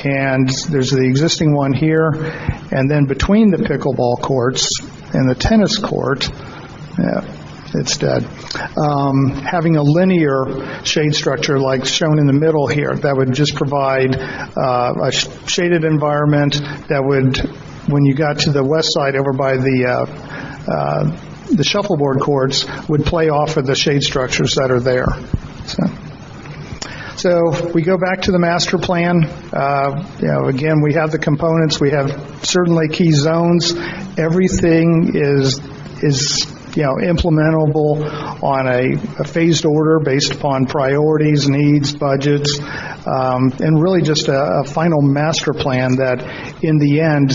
and there's the existing one here, and then between the pickleball courts and the tennis court, it's dead, having a linear shade structure like shown in the middle here, that would just provide a shaded environment that would, when you got to the west side over by the shuffleboard courts, would play off of the shade structures that are there. So we go back to the master plan. Again, we have the components. We have certainly key zones. Everything is implementable on a phased order based upon priorities, needs, budgets, and really just a final master plan that, in the end,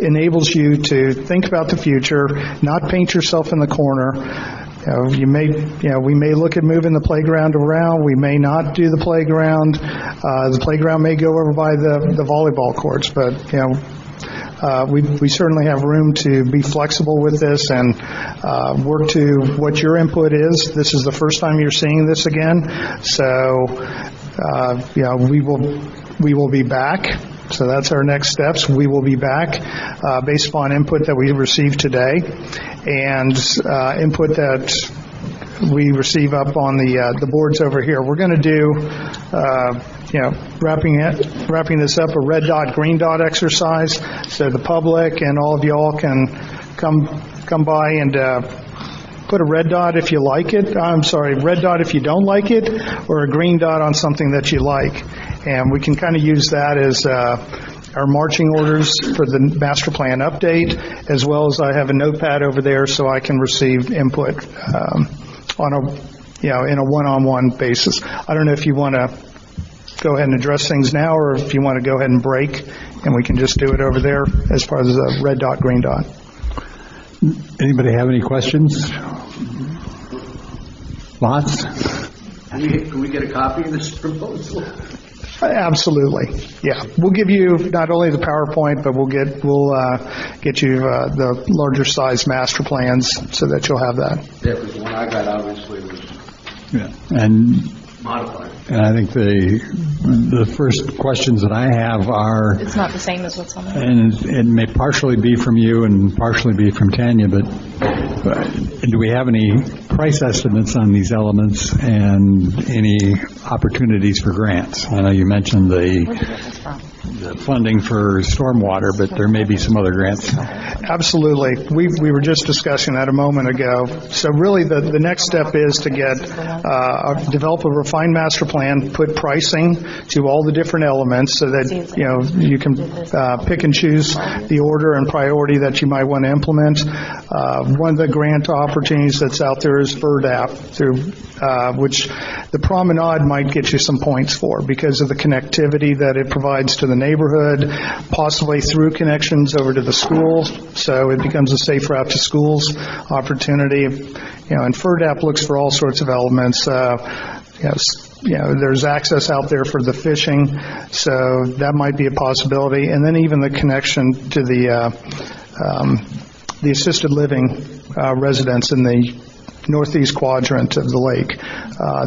enables you to think about the future, not paint yourself in the corner. We may look at moving the playground around. We may not do the playground. The playground may go over by the volleyball courts, but we certainly have room to be flexible with this and work to what your input is. This is the first time you're seeing this again, so we will be back. So that's our next steps. We will be back based upon input that we received today, and input that we receive up on the boards over here. We're going to do, wrapping this up, a red dot, green dot exercise, so the public and all of y'all can come by and put a red dot if you like it. I'm sorry, red dot if you don't like it, or a green dot on something that you like. And we can kind of use that as our marching orders for the master plan update, as well as I have a notepad over there so I can receive input on in a one-on-one basis. I don't know if you want to go ahead and address things now, or if you want to go ahead and break, and we can just do it over there as far as the red dot, green dot. Anybody have any questions? Lots? Can we get a copy of this proposal? Absolutely, yeah. We'll give you not only the PowerPoint, but we'll get you the larger size master plans so that you'll have that. Yeah, because the one I got obviously was And modified. And I think the first questions that I have are, It's not the same as what's on there. and it may partially be from you and partially be from Tanya, but do we have any price estimates on these elements and any opportunities for grants? I know you mentioned the funding for stormwater, but there may be some other grants. Absolutely. We were just discussing that a moment ago. So really the next step is to develop a refined master plan, put pricing to all the different elements so that you can pick and choose the order and priority that you might want to implement. One of the grant opportunities that's out there is FERDAP, which the promenade might get you some points for because of the connectivity that it provides to the neighborhood, possibly through connections over to the school, so it becomes a safe route to schools opportunity. And FERDAP looks for all sorts of elements. There's access out there for the fishing, so that might be a possibility. And then even the connection to the assisted living residents in the northeast quadrant of the lake.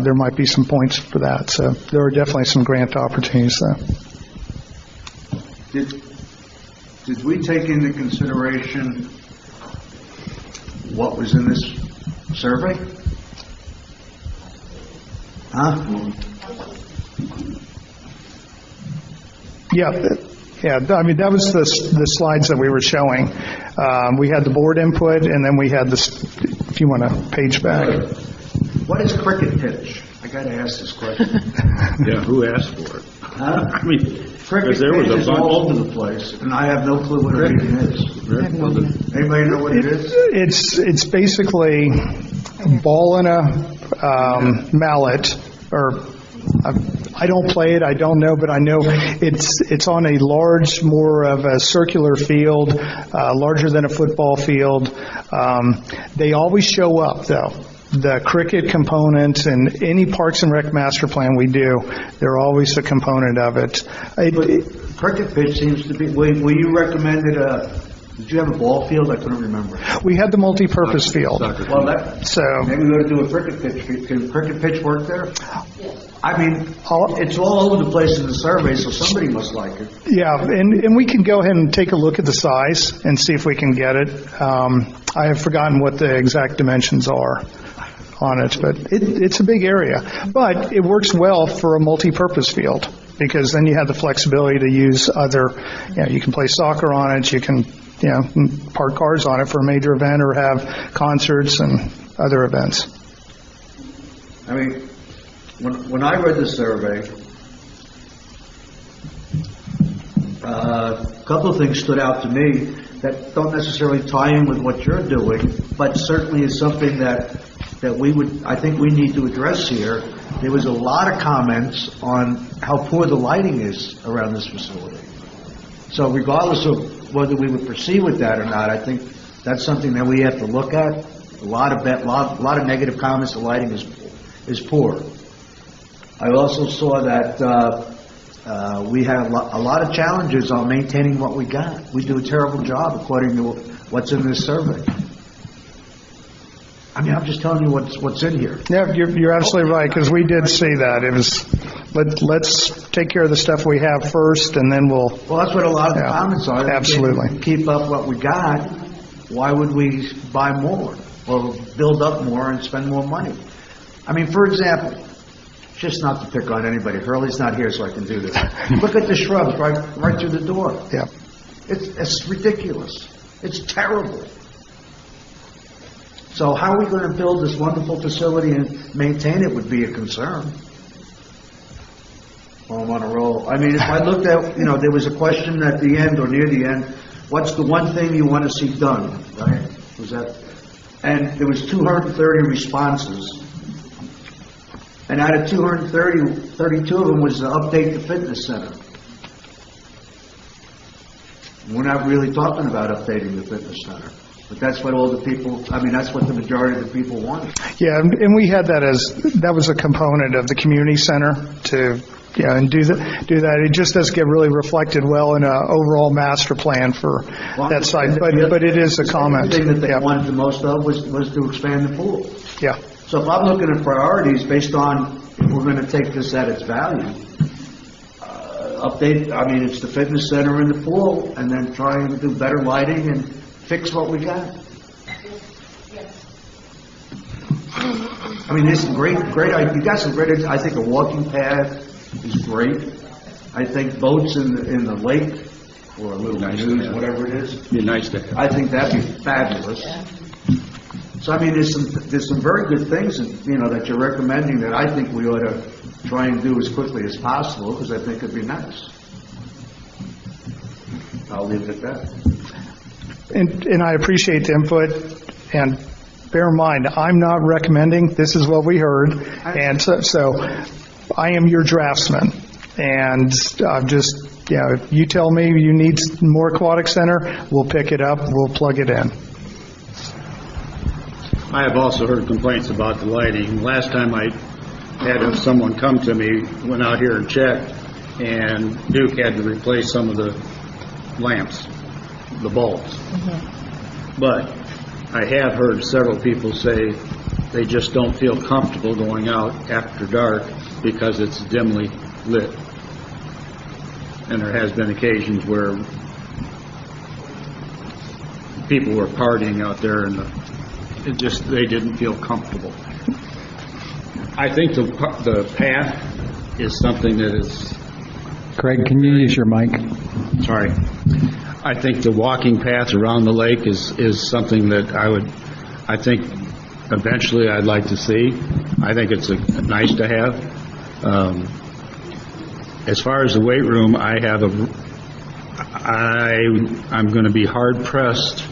There might be some points for that. So there are definitely some grant opportunities there. Did we take into consideration what was in this survey? Huh? Yeah. I mean, that was the slides that we were showing. We had the board input, and then we had this, if you want to page back. What is cricket pitch? I got to ask this question. Yeah, who asked for it? Huh? I mean, cricket there was pitch is a bunch. all over the place, and I have no clue what it even is. Anybody know what it is? It's basically a ball and a mallet, or I don't play it, I don't know, but I know it's on a large, more of a circular field, larger than a football field. They always show up, though. The cricket component and any Parks and Rec master plan we do, they're always a component of it. Cricket pitch seems to be, were you recommended did you have a ball field? I couldn't remember. We had the multi-purpose field. Well, maybe we ought to do a cricket pitch. Can cricket pitch work there? I mean, it's all over the place in the survey, so somebody must like it. Yeah, and we can go ahead and take a look at the size and see if we can get it. I have forgotten what the exact dimensions are on it, but it's a big area. But it works well for a multi-purpose field because then you have the flexibility to use other, you can play soccer on it, you can park cars on it for a major event or have concerts and other events. I mean, when I read the survey, a couple of things stood out to me that don't necessarily tie in with what you're doing, but certainly is something that I think we need to address here. There was a lot of comments on how poor the lighting is around this facility. So regardless of whether we would proceed with that or not, I think that's something that we have to look at. A lot of negative comments. The lighting is poor. I also saw that we had a lot of challenges on maintaining what we got. We do a terrible job according to what's in this survey. I mean, I'm just telling you what's in here. Yeah, you're absolutely right, because we did see that. It was, let's take care of the stuff we have first, and then we'll... Well, that's what a lot of the comments are. Absolutely. Keep up what we got. Why would we buy more? or build up more and spend more money. I mean, for example, just not to pick on anybody, Hurley's not here so I can do this. Look at the shrubs right through the door. Yeah. It's ridiculous. It's terrible. So how are we going to build this wonderful facility and maintain it would be a concern. Well, I'm on a roll. I mean, if I looked at, there was a question at the end or near the end, what's the one thing you want to see done, right? Was that? And there was 230 responses. And out of 230, 32 of them was to update the fitness center. We're not really talking about updating the fitness center. But that's what all the people, that's what the majority of the people wanted. Yeah, and we had that was a component of the community center to, and do that. It just doesn't get really reflected well in an overall master plan for that site, but it is a comment. The thing that they wanted the most of was to expand the pool. Yeah. So if I'm looking at priorities based on if we're going to take this at its value, it's the fitness center and the pool, and then try and do better lighting and fix what we got. There's some great, you got some great, I think a walking path is great. I think boats in the lake, or a little canoes, whatever it is. Be nice to have. I think that'd be fabulous. So there's some very good things that you're recommending that I think we ought to try and do as quickly as possible, because I think it'd be nice. I'll leave it at that. And I appreciate the input, and bear in mind, I'm not recommending, this is what we heard, and so I am your draftsman, and I'm just, if you tell me you need more aquatic center, we'll pick it up, we'll plug it in. I have also heard complaints about the lighting. Last time I had someone come to me, went out here and checked, and Duke had to replace some of the lamps, the bulbs. Mm-hmm. But I have heard several people say they just don't feel comfortable going out after dark because it's dimly lit. And there has been occasions where people were partying out there and they didn't feel comfortable. I think the path is something that is... Craig, can you use your mic? Sorry. I think the walking path around the lake is something that I think eventually I'd like to see. I think it's nice to have. As far as the weight room, I'm going to be hard pressed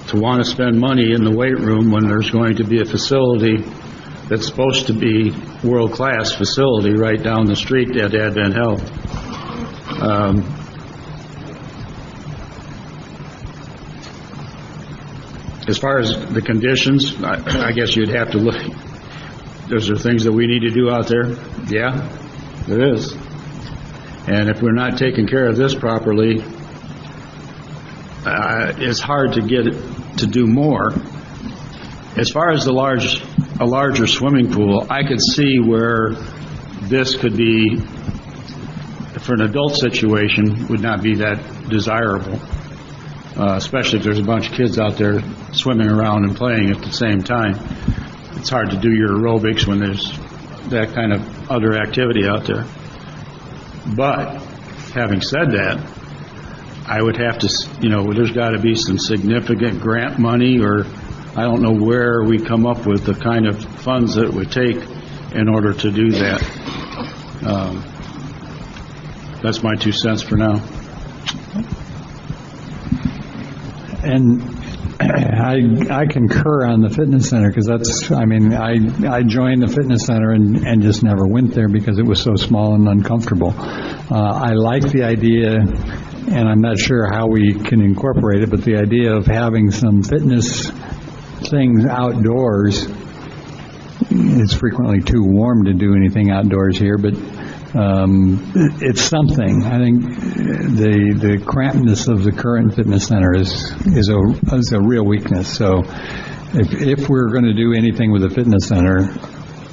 to want to spend money in the weight room when there's going to be a facility that's supposed to be world-class facility right down the street at Advent Health. As far as the conditions, I guess you'd have to look. Is there things that we need to do out there? Yeah, there is. And if we're not taking care of this properly, it's hard to get it to do more. As far as a larger swimming pool, I could see where this could be, for an adult situation, would not be that desirable. Especially if there's a bunch of kids out there swimming around and playing at the same time. It's hard to do your aerobics when there's that kind of other activity out there. But having said that, I would have to, there's got to be some significant grant money, or I don't know where we come up with the kind of funds that it would take in order to do that. That's my 2 cents for now. And I concur on the fitness center, because I joined the fitness center and just never went there because it was so small and uncomfortable. I like the idea, and I'm not sure how we can incorporate it, but the idea of having some fitness things outdoors. It's frequently too warm to do anything outdoors here, but it's something. I think the crampedness of the current fitness center is a real weakness. So if we're going to do anything with the fitness center,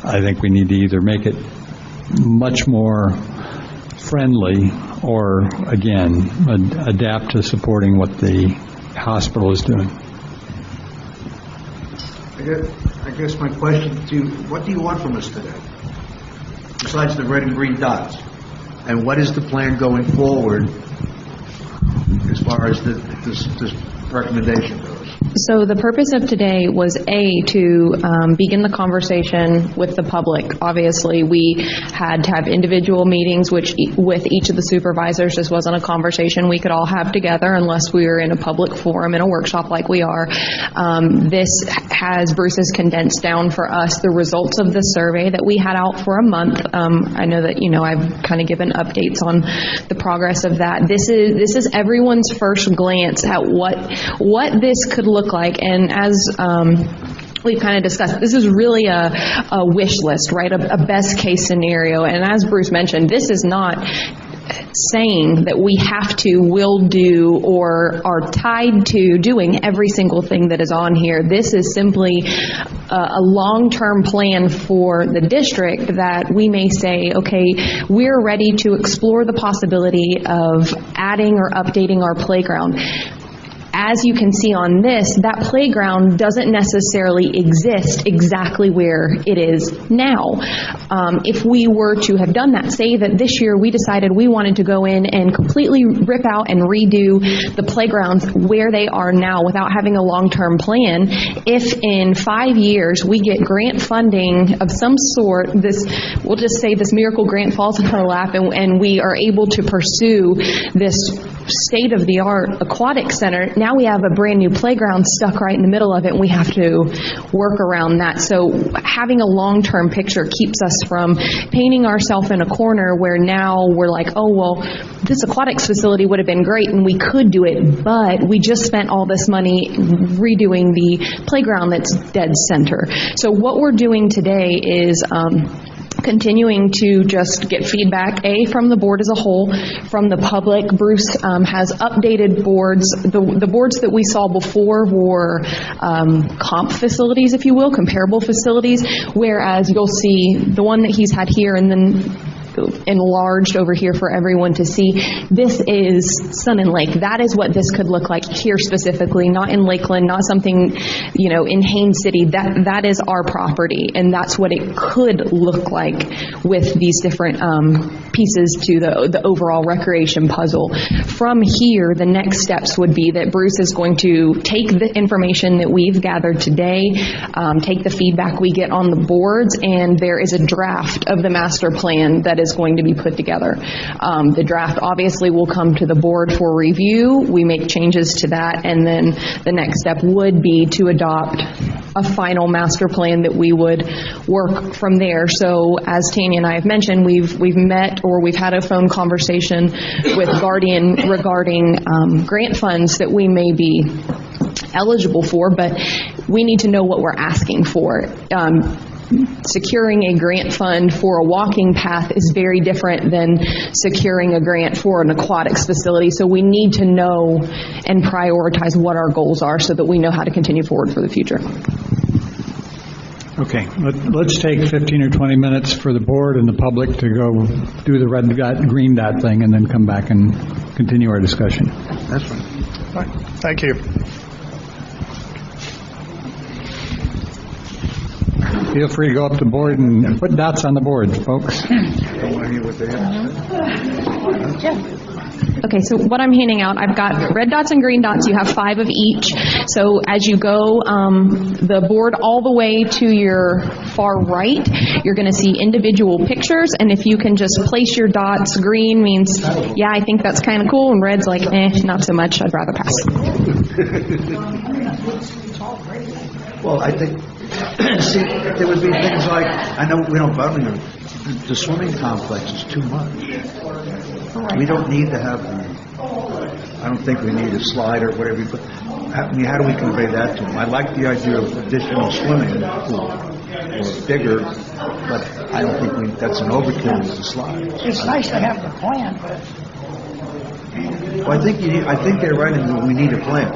I think we need to either make it much more friendly or, again, adapt to supporting what the hospital is doing. I guess my question to you, what do you want from us today? Besides the red and green dots? And what is the plan going forward as far as this recommendation goes? So the purpose of today was, to begin the conversation with the public. Obviously, we had to have individual meetings with each of the supervisors. This wasn't a conversation we could all have together unless we were in a public forum, in a workshop like we are. Bruce has condensed down for us the results of the survey that we had out for a month. I know that, I've kind of given updates on the progress of that. This is everyone's first glance at what this could look like, and as we've kind of discussed, this is really a wish list, right? A best case scenario. And as Bruce mentioned, this is not saying that we have to, will do, or are tied to doing every single thing that is on here. This is simply a long-term plan for the district that we may say, okay, we're ready to explore the possibility of adding or updating our playground. As you can see on this, that playground doesn't necessarily exist exactly where it is now. If we were to have done that, say that this year we decided we wanted to go in and completely rip out and redo the playgrounds where they are now without having a long-term plan, if in 5 years we get grant funding of some sort, we'll just say this miracle grant falls in our lap and we are able to pursue this state-of-the-art aquatic center, now we have a brand new playground stuck right in the middle of it, and we have to work around that. So having a long-term picture keeps us from painting ourselves in a corner where now we're like, oh, well, this aquatics facility would have been great and we could do it, but we just spent all this money redoing the playground that's dead center. So what we're doing today is continuing to just get feedback, from the board as a whole, from the public. Bruce has updated boards. The boards that we saw before were comp facilities, if you will, comparable facilities, whereas you'll see the one that he's had here and then enlarged over here for everyone to see. This is Sun and Lake. That is what this could look like here specifically, not in Lakeland, not something, in Haines City. That is our property, and that's what it could look like with these different pieces to the overall recreation puzzle. From here, the next steps would be that Bruce is going to take the information that we've gathered today, take the feedback we get on the boards, and there is a draft of the master plan that is going to be put together. The draft obviously will come to the board for review. We make changes to that, and then the next step would be to adopt a final master plan that we would work from there. So as Tanya and I have mentioned, we've met, or we've had a phone conversation with Guardian regarding grant funds that we may be eligible for, but we need to know what we're asking for. Securing a grant fund for a walking path is very different than securing a grant for an aquatics facility. So we need to know and prioritize what our goals are so that we know how to continue forward for the future. Okay, let's take 15 or 20 minutes for the board and the public to go do the red dot, green dot thing, and then come back and continue our discussion. That's fine. Thank you. Feel free to go up to the board and put dots on the board, folks. Okay, so what I'm handing out, I've got red dots and green dots. You have 5 of each. So as you go the board all the way to your far right, you're going to see individual pictures, and if you can just place your dots, green means, yeah, I think that's kind of cool, and red's like, not so much, I'd rather pass. Well, I think, see, there would be things like, I know we don't, Birmingham, the swimming complex is too much. We don't need to have, I don't think we need a slide or whatever, but how do we convey that to them? I like the idea of additional swimming pool, or bigger, but I don't think that's an overkill with the slide. It's nice to have the plan, but... Well, I think they're right in we need a plan.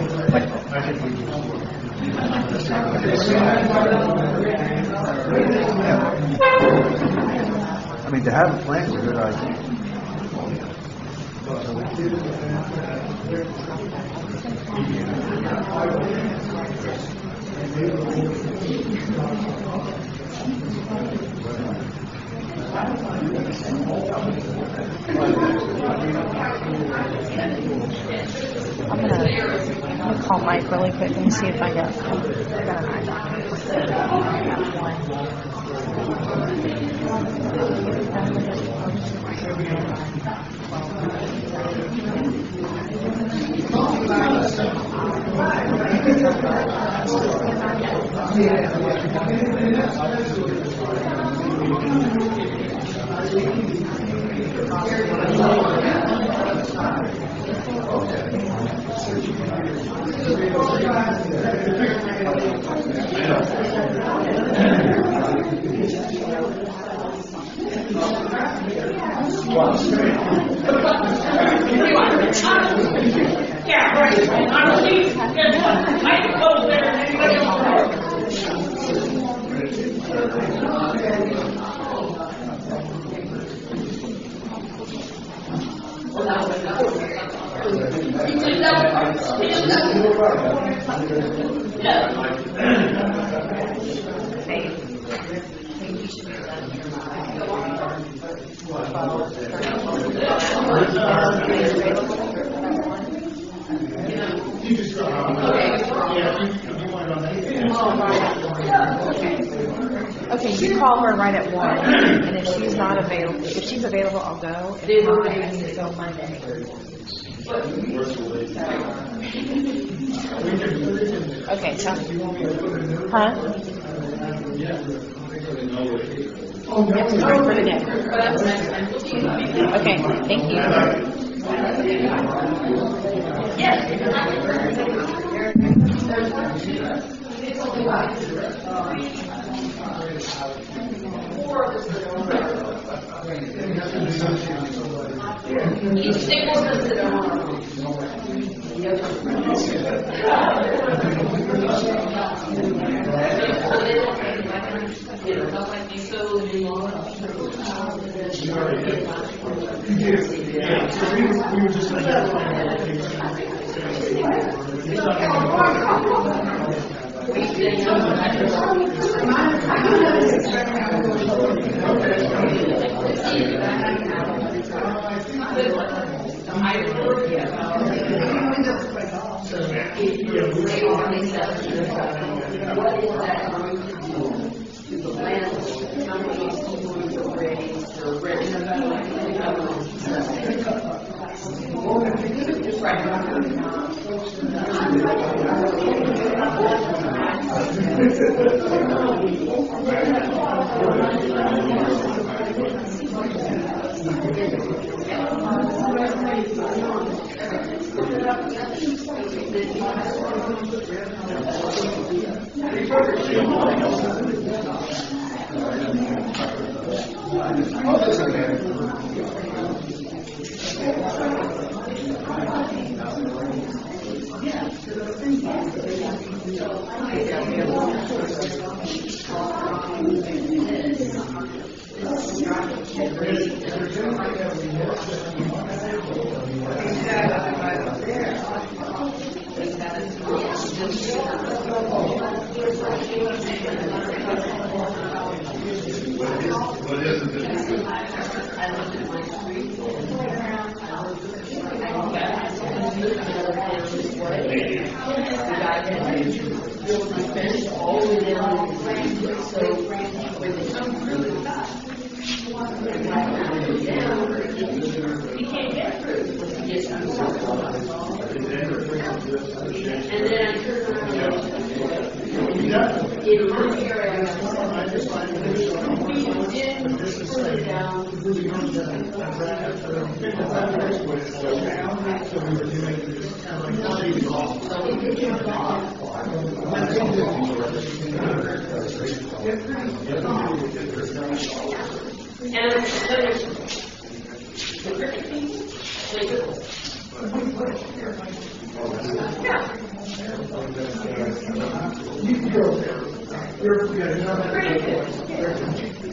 I mean, to have a plan is a good idea. call Mike really quick and see if I got an eye doctor. Okay, you call her right at 1, and if she's not available, if she's available, I'll go. If not, I need to go Monday. Okay, tell me. Huh? Yes, for the day. Okay, thank you.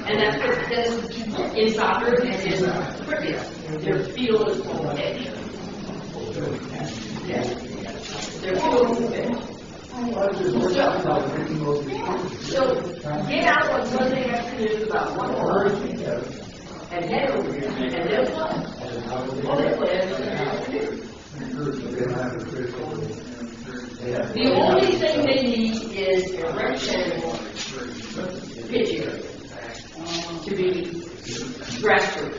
And that's because in soccer and in cricket, their field is full of edge. Their field is big. So get out on Sunday afternoon about 1 o'clock and head over here and they'll play. Well, they play every afternoon. The only thing they need is a rectangle pitch area to be grass-proof.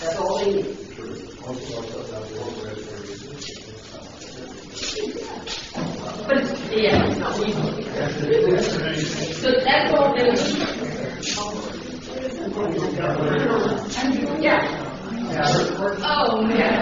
That's all they need. But, yeah, it's not easy. So that's all they need. Yeah. Oh, yeah.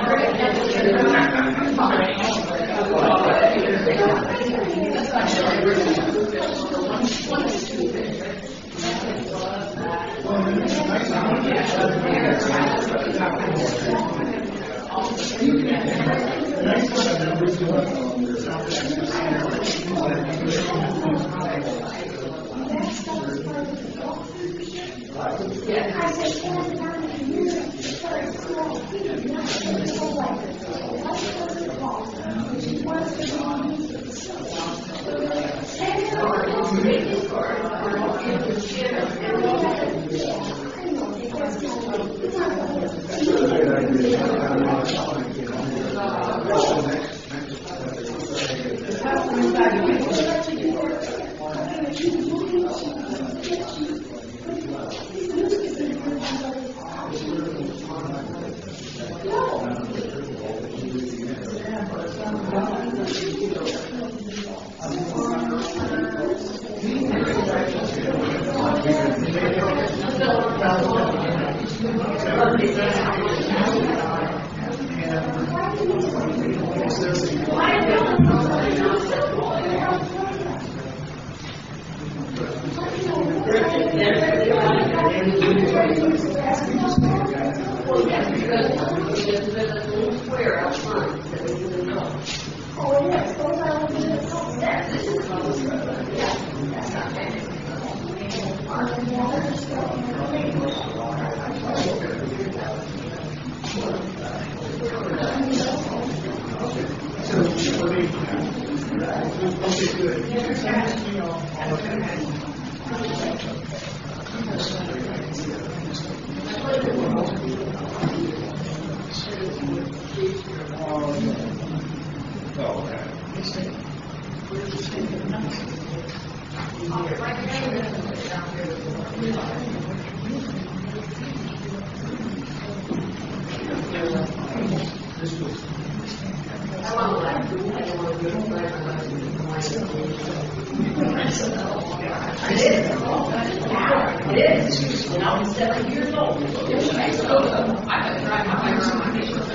It is. When I was 7 years old. I could drive my bike around my neighborhood.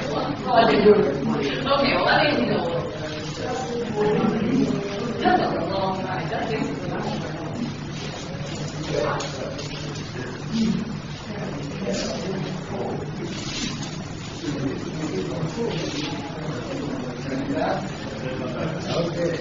Okay, well, that ain't no. That's a long time. That takes a long time. Okay.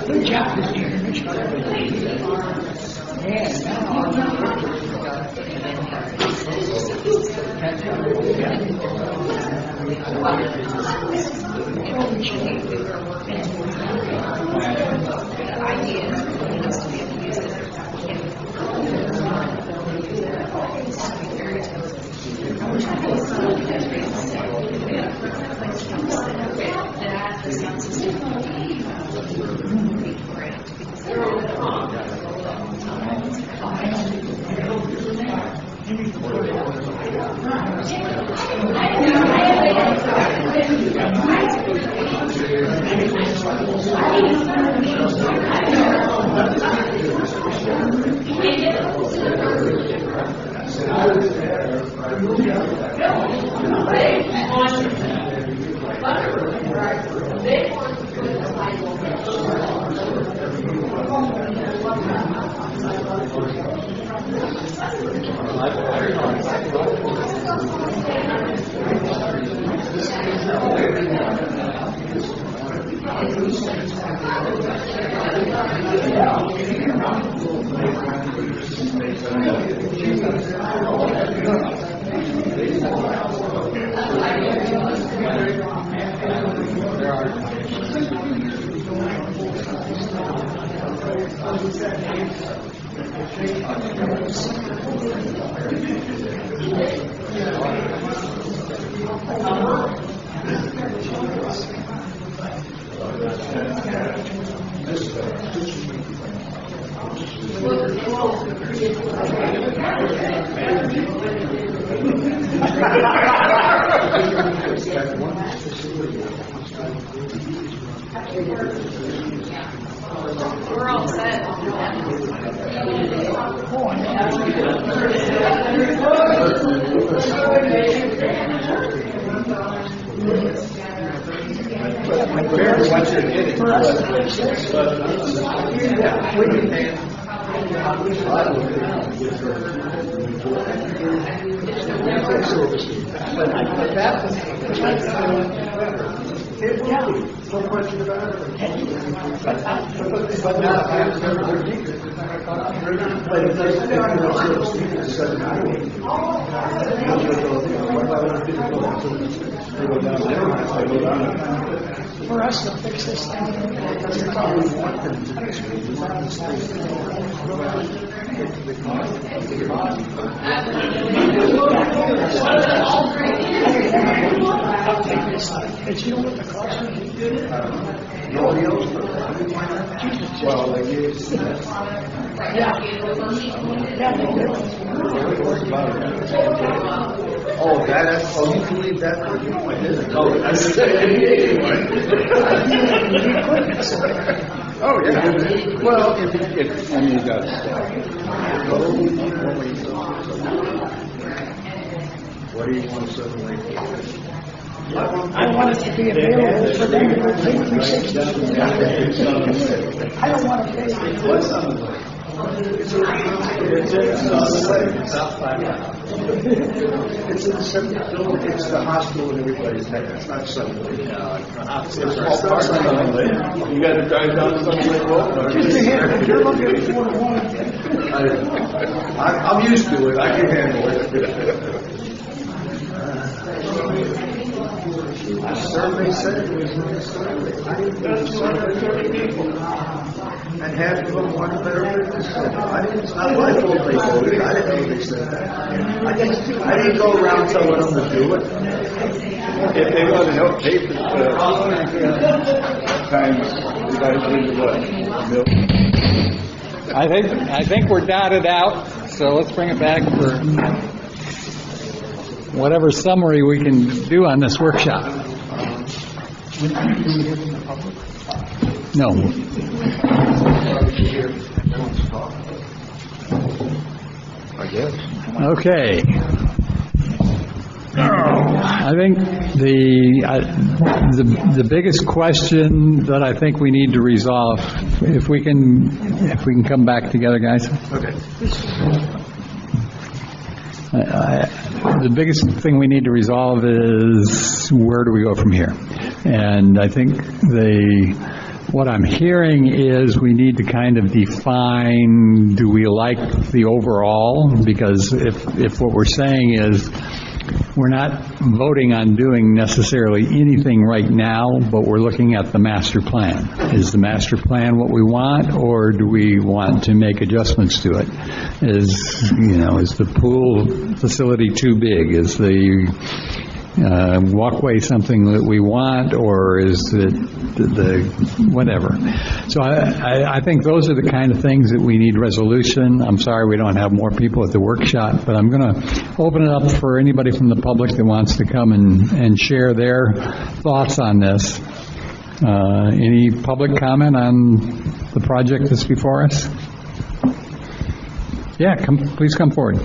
Good job, Good We're all set. No question about it. But now, For us to fix this Did you know what the cost would be? nobody else. Well, they gave us Oh, that, oh, you believe that? I didn't. Oh, that's Oh, yeah. Well, if, I mean, you got what do you want to say? I want it to be available for them to pay 360. I don't want to pay. It's in the separate building. It's the hospital and everybody's head. It's not something. You got to drive down something like You're looking at 4 to 1. I'm used to it. I can handle it. The survey said it was necessary. I didn't know the survey 30 people. And half of them wanted better fitness. It's not my fault they voted. I didn't know they said that. I didn't go around telling them to do it. If they want to help pay for times, you guys need to what? I think we're dotted out, so let's bring it back for whatever summary we can do on this workshop. No. I guess. Okay. I think the biggest question that I think we need to resolve, if we can come back together, guys. Okay. The biggest thing we need to resolve is where do we go from here? And I think what I'm hearing is we need to kind of define, do we like the overall? Because if what we're saying is we're not voting on doing necessarily anything right now, but we're looking at the master plan. Is the master plan what we want, or do we want to make adjustments to it? Is the pool facility too big? Is the walkway something that we want, or is it the whatever? So I think those are the kind of things that we need resolution. I'm sorry we don't have more people at the workshop, but I'm going to open it up for anybody from the public that wants to come and share their thoughts on this. Any public comment on the project that's before us? Yeah, please come forward.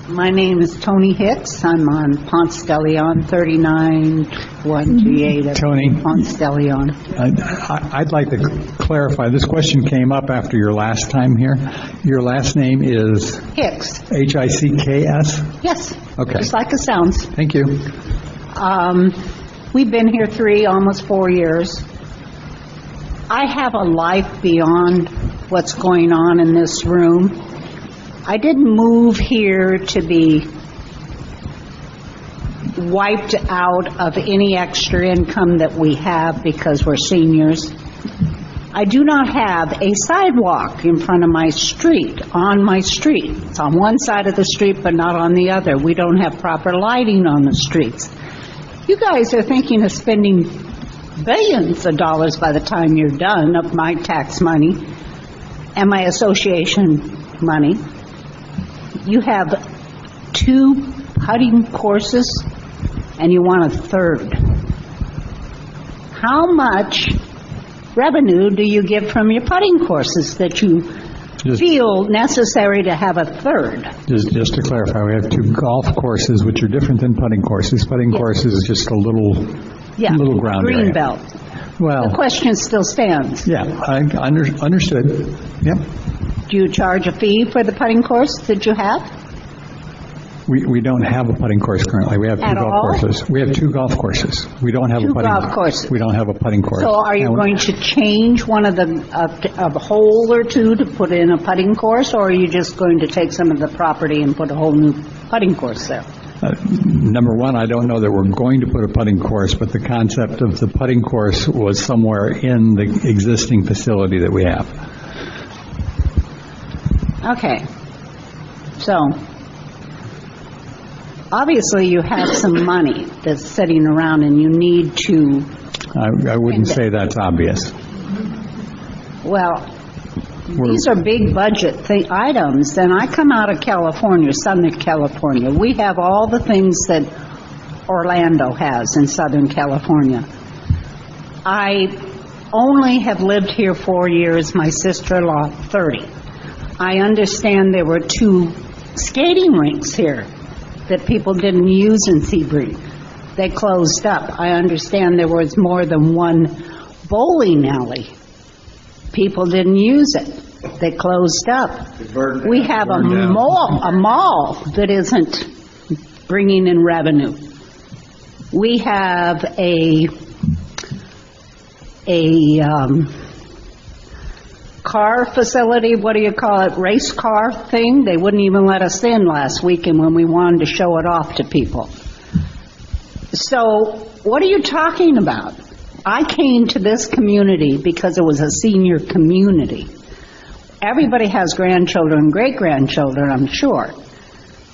My name is Tony Hicks. I'm on Ponce de Leon, 39138 Tony. Ponce de Leon. I'd like to clarify, this question came up after your last time here. Your last name is? Hicks. Hicks? Yes. Okay. Just like it sounds. Thank you. We've been here almost 4 years. I have a life beyond what's going on in this room. I didn't move here to be wiped out of any extra income that we have because we're seniors. I do not have a sidewalk in front of my street, on my street. It's on one side of the street, but not on the other. We don't have proper lighting on the streets. You guys are thinking of spending billions of dollars by the time you're done of my tax money and my association money. You have 2 putting courses and you want a 3rd. How much revenue do you get from your putting courses that you feel necessary to have a 3rd? Just to clarify, we have 2 golf courses, which are different than putting courses. Putting courses is just a little ground area. Green belt. Well, the question still stands. Yeah, I understood. Yep. Do you charge a fee for the putting course that you have? We don't have a putting course currently. We have 2 golf courses. We have 2 golf courses. We don't have a putting golf courses. We don't have a putting course. So are you going to change one of the a hole or 2 to put in a putting course, or are you just going to take some of the property and put a whole new putting course there? Number one, I don't know that we're going to put a putting course, but the concept of the putting course was somewhere in the existing facility that we have. Okay. So, obviously you have some money that's sitting around and you need to... I wouldn't say that's obvious. Well, these are big budget items, and I come out of California, Southern California. We have all the things that Orlando has in Southern California. I only have lived here 4 years, my sister-in-law 30. I understand there were 2 skating rinks here that people didn't use in Sebring. They closed up. I understand there was more than 1 bowling alley. People didn't use it. They closed up. We have a mall that isn't bringing in revenue. We have a car facility, what do you call it, race car thing? They wouldn't even let us in last weekend when we wanted to show it off to people. So what are you talking about? I came to this community because it was a senior community. Everybody has grandchildren, great-grandchildren, I'm sure,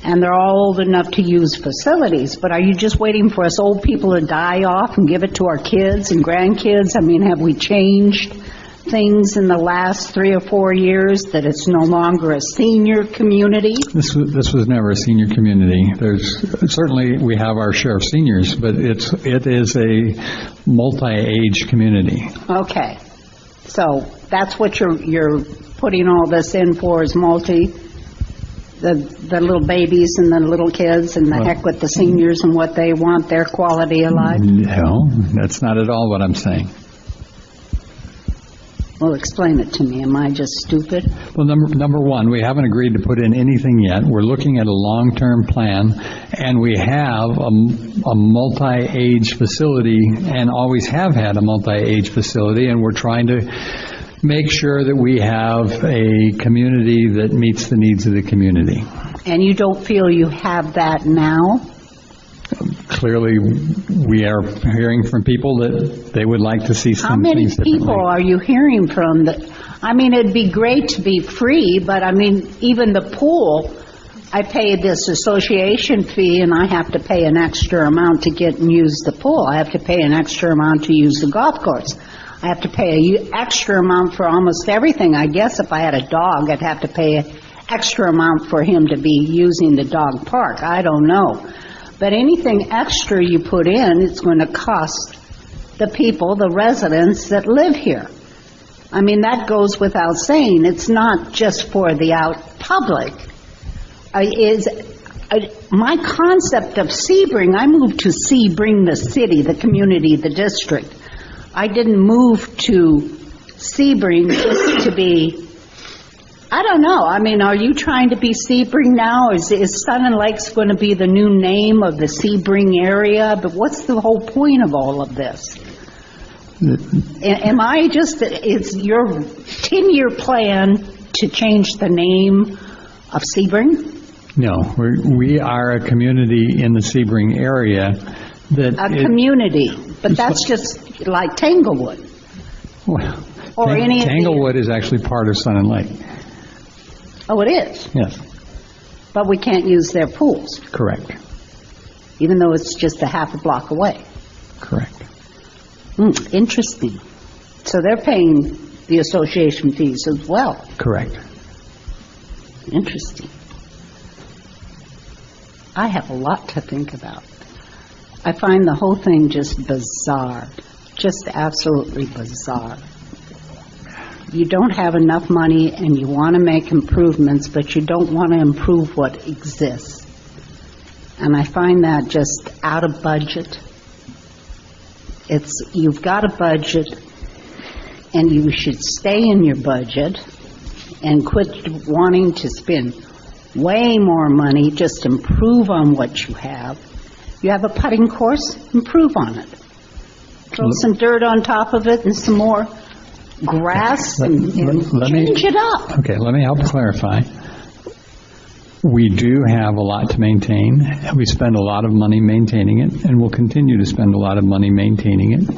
and they're all old enough to use facilities, but are you just waiting for us old people to die off and give it to our kids and grandkids? I mean, have we changed things in the last 3 or 4 years that it's no longer a senior community? This was never a senior community. Certainly we have our share of seniors, but it is a multi-age community. Okay, so that's what you're putting all this in for, is the little babies and the little kids, and the heck with the seniors and what they want, their quality of life? No, that's not at all what I'm saying. Well, explain it to me. Am I just stupid? Well, number one, we haven't agreed to put in anything yet. We're looking at a long-term plan, and we have a multi-age facility and always have had a multi-age facility, and we're trying to make sure that we have a community that meets the needs of the community. And you don't feel you have that now? Clearly, we are hearing from people that they would like to see some things differently. How many people are you hearing from that? I mean, it'd be great to be free, but I mean, even the pool, I pay this association fee and I have to pay an extra amount to get and use the pool. I have to pay an extra amount to use the golf course. I have to pay an extra amount for almost everything. I guess if I had a dog, I'd have to pay an extra amount for him to be using the dog park. I don't know. But anything extra you put in, it's going to cost the people, the residents that live here. I mean, that goes without saying. It's not just for the out public. my concept of Sebring, I moved to Sebring, the city, the community, the district. I didn't move to Sebring just to be, I don't know. I mean, are you trying to be Sebring now? Is Sun and Lakes going to be the new name of the Sebring area? But what's the whole point of all of this? Am I just, is your 10-year plan to change the name of Sebring? No, we are a community in the Sebring area that... Community, but that's just like Tanglewood. Well, or any Tanglewood is actually part of Sun and Lake. Oh, it is? Yes. But we can't use their pools? Correct. Even though it's just a half a block away? Correct. Interesting. So they're paying the association fees as well? Correct. Interesting. I have a lot to think about. I find the whole thing just bizarre, just absolutely bizarre. You don't have enough money and you want to make improvements, but you don't want to improve what exists. And I find that just out of budget. You've got a budget and you should stay in your budget and quit wanting to spend way more money, just improve on what you have. You have a putting course, improve on it. Throw some dirt on top of it and some more grass and change it up. Okay, let me help clarify. We do have a lot to maintain. We spend a lot of money maintaining it, and we'll continue to spend a lot of money maintaining it.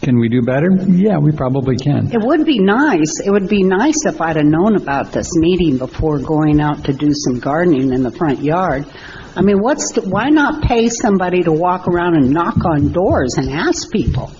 Can we do better? Yeah, we probably can. It would be nice. It would be nice if I'd have known about this meeting before going out to do some gardening in the front yard. I mean, why not pay somebody to walk around and knock on doors and ask people?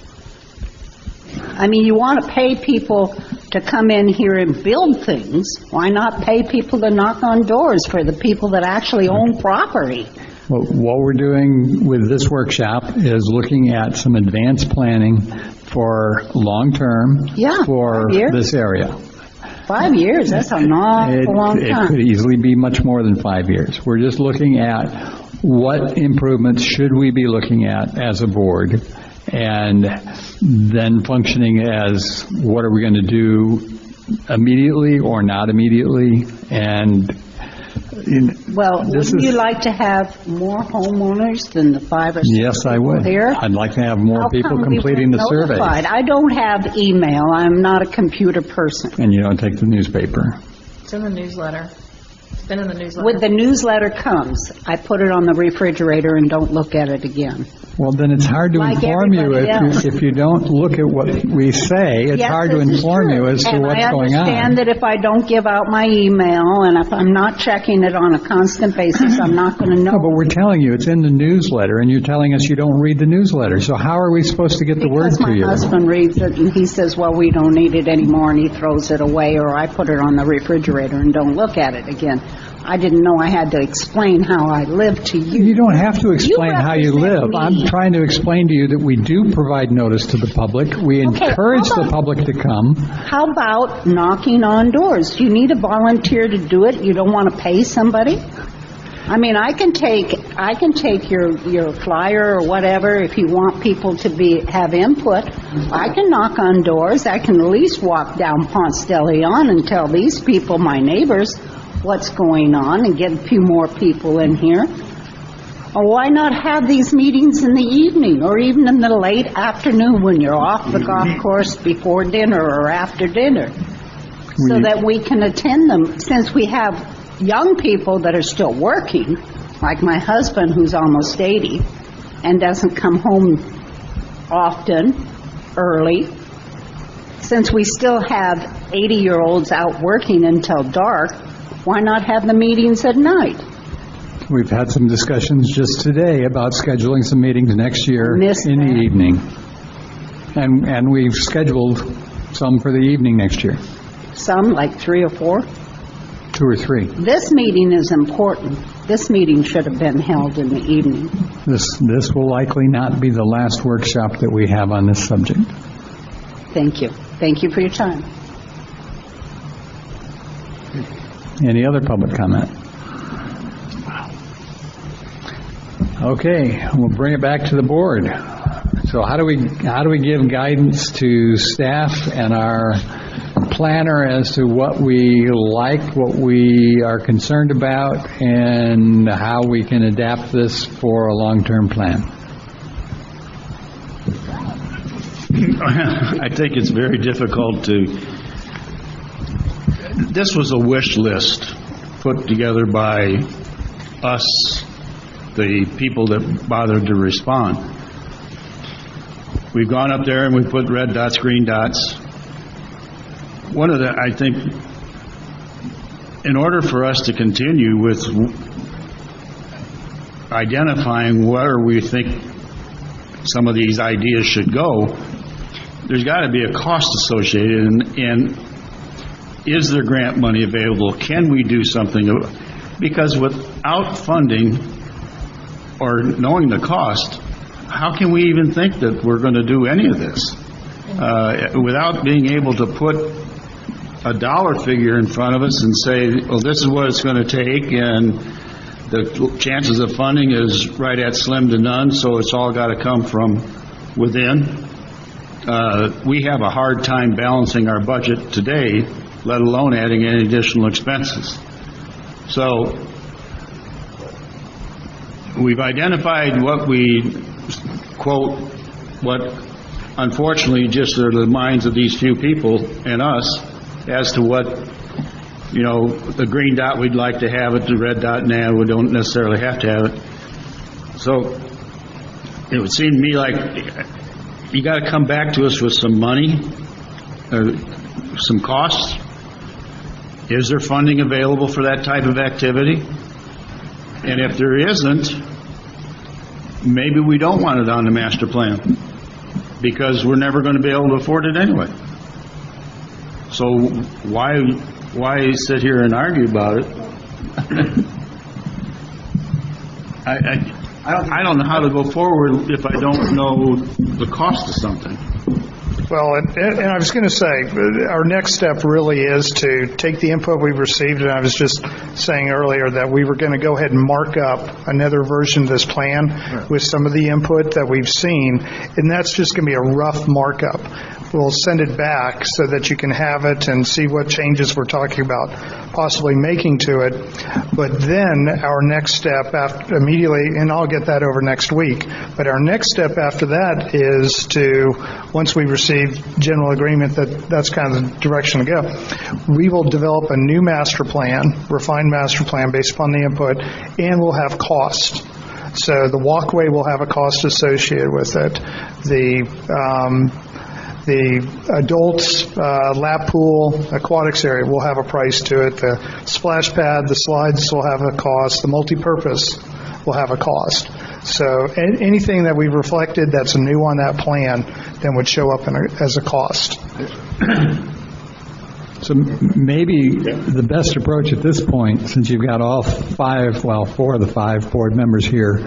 I mean, you want to pay people to come in here and build things. Why not pay people to knock on doors for the people that actually own property? Well, what we're doing with this workshop is looking at some advanced planning for long-term for this area. 5 years, that's an awful long time. It could easily be much more than 5 years. We're just looking at what improvements should we be looking at as a board, and then functioning as what are we going to do immediately or not immediately. And wouldn't you like to have more homeowners than the 5 or 6 Yes, I would. Here? I'd like to have more people completing the survey. I don't have email. I'm not a computer person. And you don't take the newspaper. It's in the newsletter. It's been in the newsletter. When the newsletter comes, I put it on the refrigerator and don't look at it again. Well, then it's hard to inform you if you don't look at what we say. It's hard to inform you as to what's going on. I understand that if I don't give out my email and if I'm not checking it on a constant basis, I'm not going to know. No, but we're telling you it's in the newsletter, and you're telling us you don't read the newsletter. So how are we supposed to get the word to you? My husband reads it and he says, well, we don't need it anymore, and he throws it away, or I put it on the refrigerator and don't look at it again. I didn't know I had to explain how I live to you. You don't have to explain how you live. Me. I'm trying to explain to you that we do provide notice to the public. We encourage the public to come. How about knocking on doors? Do you need a volunteer to do it? You don't want to pay somebody? I mean, I can take your flyer or whatever if you want people to have input. I can knock on doors. I can at least walk down Ponce de Leon and tell these people, my neighbors, what's going on and get a few more people in here. Or why not have these meetings in the evening or even in the late afternoon when you're off the golf course before dinner or after dinner so that we can attend them, since we have young people that are still working, like my husband who's almost 80 and doesn't come home often, early. Since we still have 80-year-olds out working until dark, why not have the meetings at night? We've had some discussions just today about scheduling some meetings next year in the evening. And we've scheduled some for the evening next year. Some, like 3 or 4? 2 or 3. This meeting is important. This meeting should have been held in the evening. This will likely not be the last workshop that we have on this subject. Thank you. Thank you for your time. Any other public comment? Okay, we'll bring it back to the board. So how do we give guidance to staff and our planner as to what we like, what we are concerned about, and how we can adapt this for a long-term plan? I think it's very difficult to, this was a wish list put together by us, the people that bothered to respond. We've gone up there and we put red dots, green dots. One of the, I think, in order for us to continue with identifying where we think some of these ideas should go, there's got to be a cost associated, and is there grant money available? Can we do something? Because without funding or knowing the cost, how can we even think that we're going to do any of this? Without being able to put a dollar figure in front of us and say, well, this is what it's going to take, and the chances of funding is right at slim to none, so it's all got to come from within. We have a hard time balancing our budget today, let alone adding any additional expenses. So we've identified what we quote, what unfortunately just are the minds of these few people and us as to what, the green dot we'd like to have it, the red dot, we don't necessarily have to have it. So it would seem to me like you got to come back to us with some money, some costs. Is there funding available for that type of activity? And if there isn't, maybe we don't want it on the master plan because we're never going to be able to afford it anyway. So why sit here and argue about it? I don't know how to go forward if I don't know the cost of something. Well, and I was going to say, our next step really is to take the input we've received, and I was just saying earlier that we were going to go ahead and mark up another version of this plan with some of the input that we've seen, and that's just going to be a rough markup. We'll send it back so that you can have it and see what changes we're talking about possibly making to it. But then our next step after immediately, and I'll get that over next week, but our next step after that is to, once we receive general agreement that that's kind of the direction to go, we will develop a new master plan, refined master plan based upon the input, and we'll have cost. So the walkway will have a cost associated with it. The adults lap pool aquatics area will have a price to it. The splash pad, the slides will have a cost. The multi-purpose will have a cost. So anything that we've reflected that's new on that plan then would show up as a cost. So maybe the best approach at this point, since you've got all four of the five board members here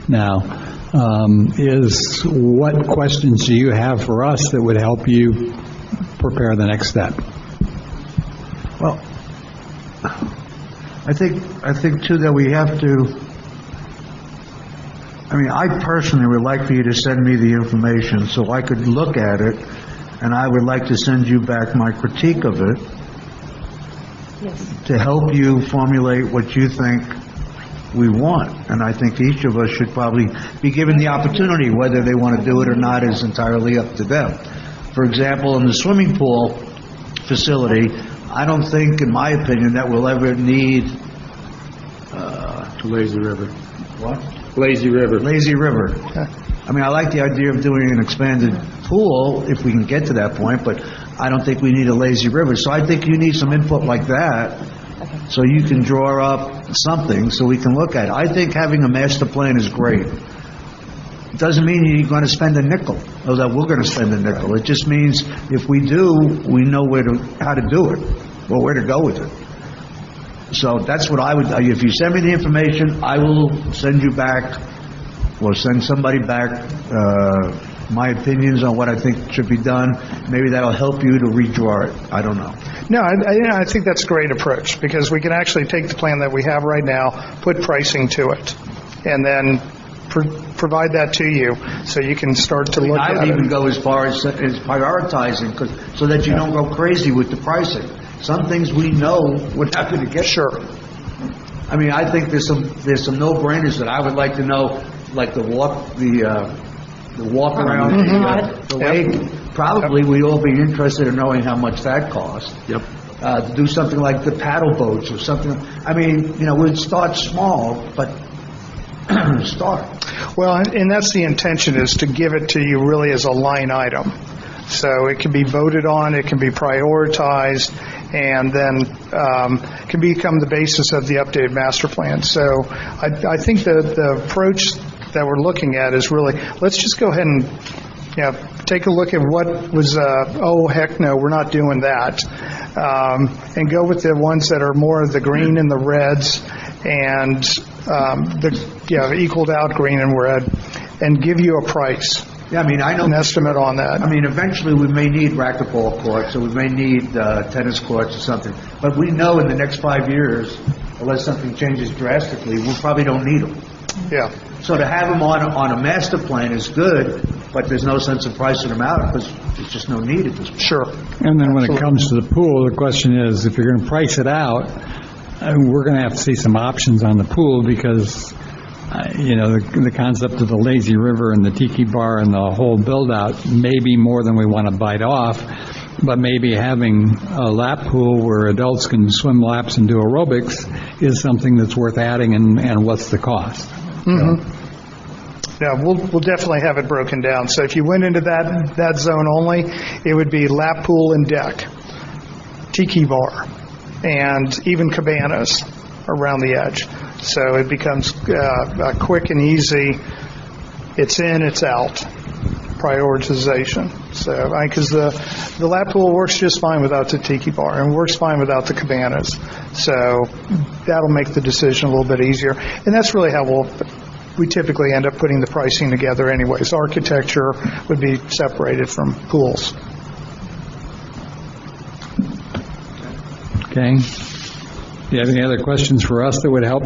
now, is what questions do you have for us that would help you prepare the next step? Well, I think too that we have to, I personally would like for you to send me the information so I could look at it, and I would like to send you back my critique of it to help you formulate what you think we want. And I think each of us should probably be given the opportunity. Whether they want to do it or not is entirely up to them. For example, in the swimming pool facility, I don't think, in my opinion, that we'll ever need Lazy River. What? Lazy River. Lazy River. I like the idea of doing an expanded pool if we can get to that point, but I don't think we need a lazy river. So I think you need some input like that so you can draw up something so we can look at it. I think having a master plan is great. It doesn't mean you're going to spend a nickel or that we're going to spend a nickel. It just means if we do, we know how to do it or where to go with it. So that's what I would, if you send me the information, I will send you back or send somebody back my opinions on what I think should be done. Maybe that'll help you to redraw it. I don't know. No, I think that's a great approach because we can actually take the plan that we have right now, put pricing to it, and then provide that to you, so you can start to look I at would even it. go as far as prioritizing, so that you don't go crazy with the pricing. Some things we know we're not going to get. Sure. I mean, I think there's some no-brainers that I would like to know, like the walk around the lake. Probably we'd all be interested in knowing how much that costs. Yep. To do something like the paddle boats or something. I mean, we'd start small, but start. Well, and that's the intention, is to give it to you really as a line item. So it can be voted on, it can be prioritized, and then can become the basis of the updated master plan. So I think the approach that we're looking at is really, let's just go ahead and take a look at what was, oh, heck no, we're not doing that. And go with the ones that are more of the green and the reds, and equaled out green and red, and give you a price. Yeah, I mean, I know an estimate on that. I mean, eventually we may need racquetball courts, or we may need tennis courts or something. But we know in the next 5 years, unless something changes drastically, we probably don't need them. Yeah. So to have them on a master plan is good, but there's no sense of pricing them out because there's just no need at this point. Sure. And then when it comes to the pool, the question is, if you're going to price it out, we're going to have to see some options on the pool, because the concept of the lazy river and the tiki bar and the whole build-out may be more than we want to bite off, but maybe having a lap pool where adults can swim laps and do aerobics is something that's worth adding, and what's the cost? Mm-hmm. Yeah, we'll definitely have it broken down. So if you went into that zone only, it would be lap pool and deck, tiki bar, and even cabanas around the edge. So it becomes quick and easy. It's in, it's out. Prioritization. So, because the lap pool works just fine without the tiki bar, and works fine without the cabanas. So that'll make the decision a little bit easier. And that's really how we typically end up putting the pricing together anyways. Architecture would be separated from pools. Okay. Do you have any other questions for us that would help?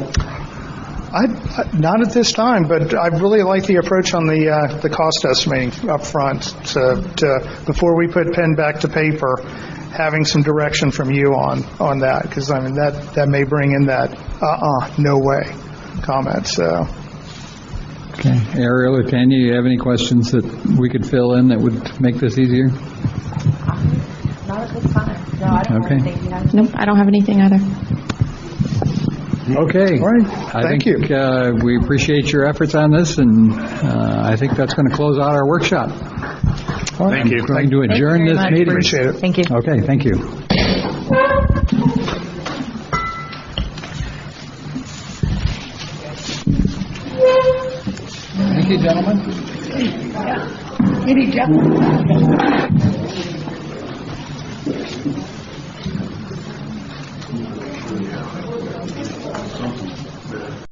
Not at this time, but I really like the approach on the cost estimating up front. To before we put pen back to paper, having some direction from you on that, because I mean that may bring in that no way comment. So. Okay, Ariel or Tanya, you have any questions that we could fill in that would make this easier? Not at this time. No, I don't Okay. have anything yet. Nope, I don't have anything either. Okay. All right. I Thank think we appreciate your efforts on this, and I think that's going to close out our workshop. Thank you. I'm going to adjourn this meeting. Appreciate it. Thank you. Okay, thank you. Thank you, gentlemen. Any gentlemen?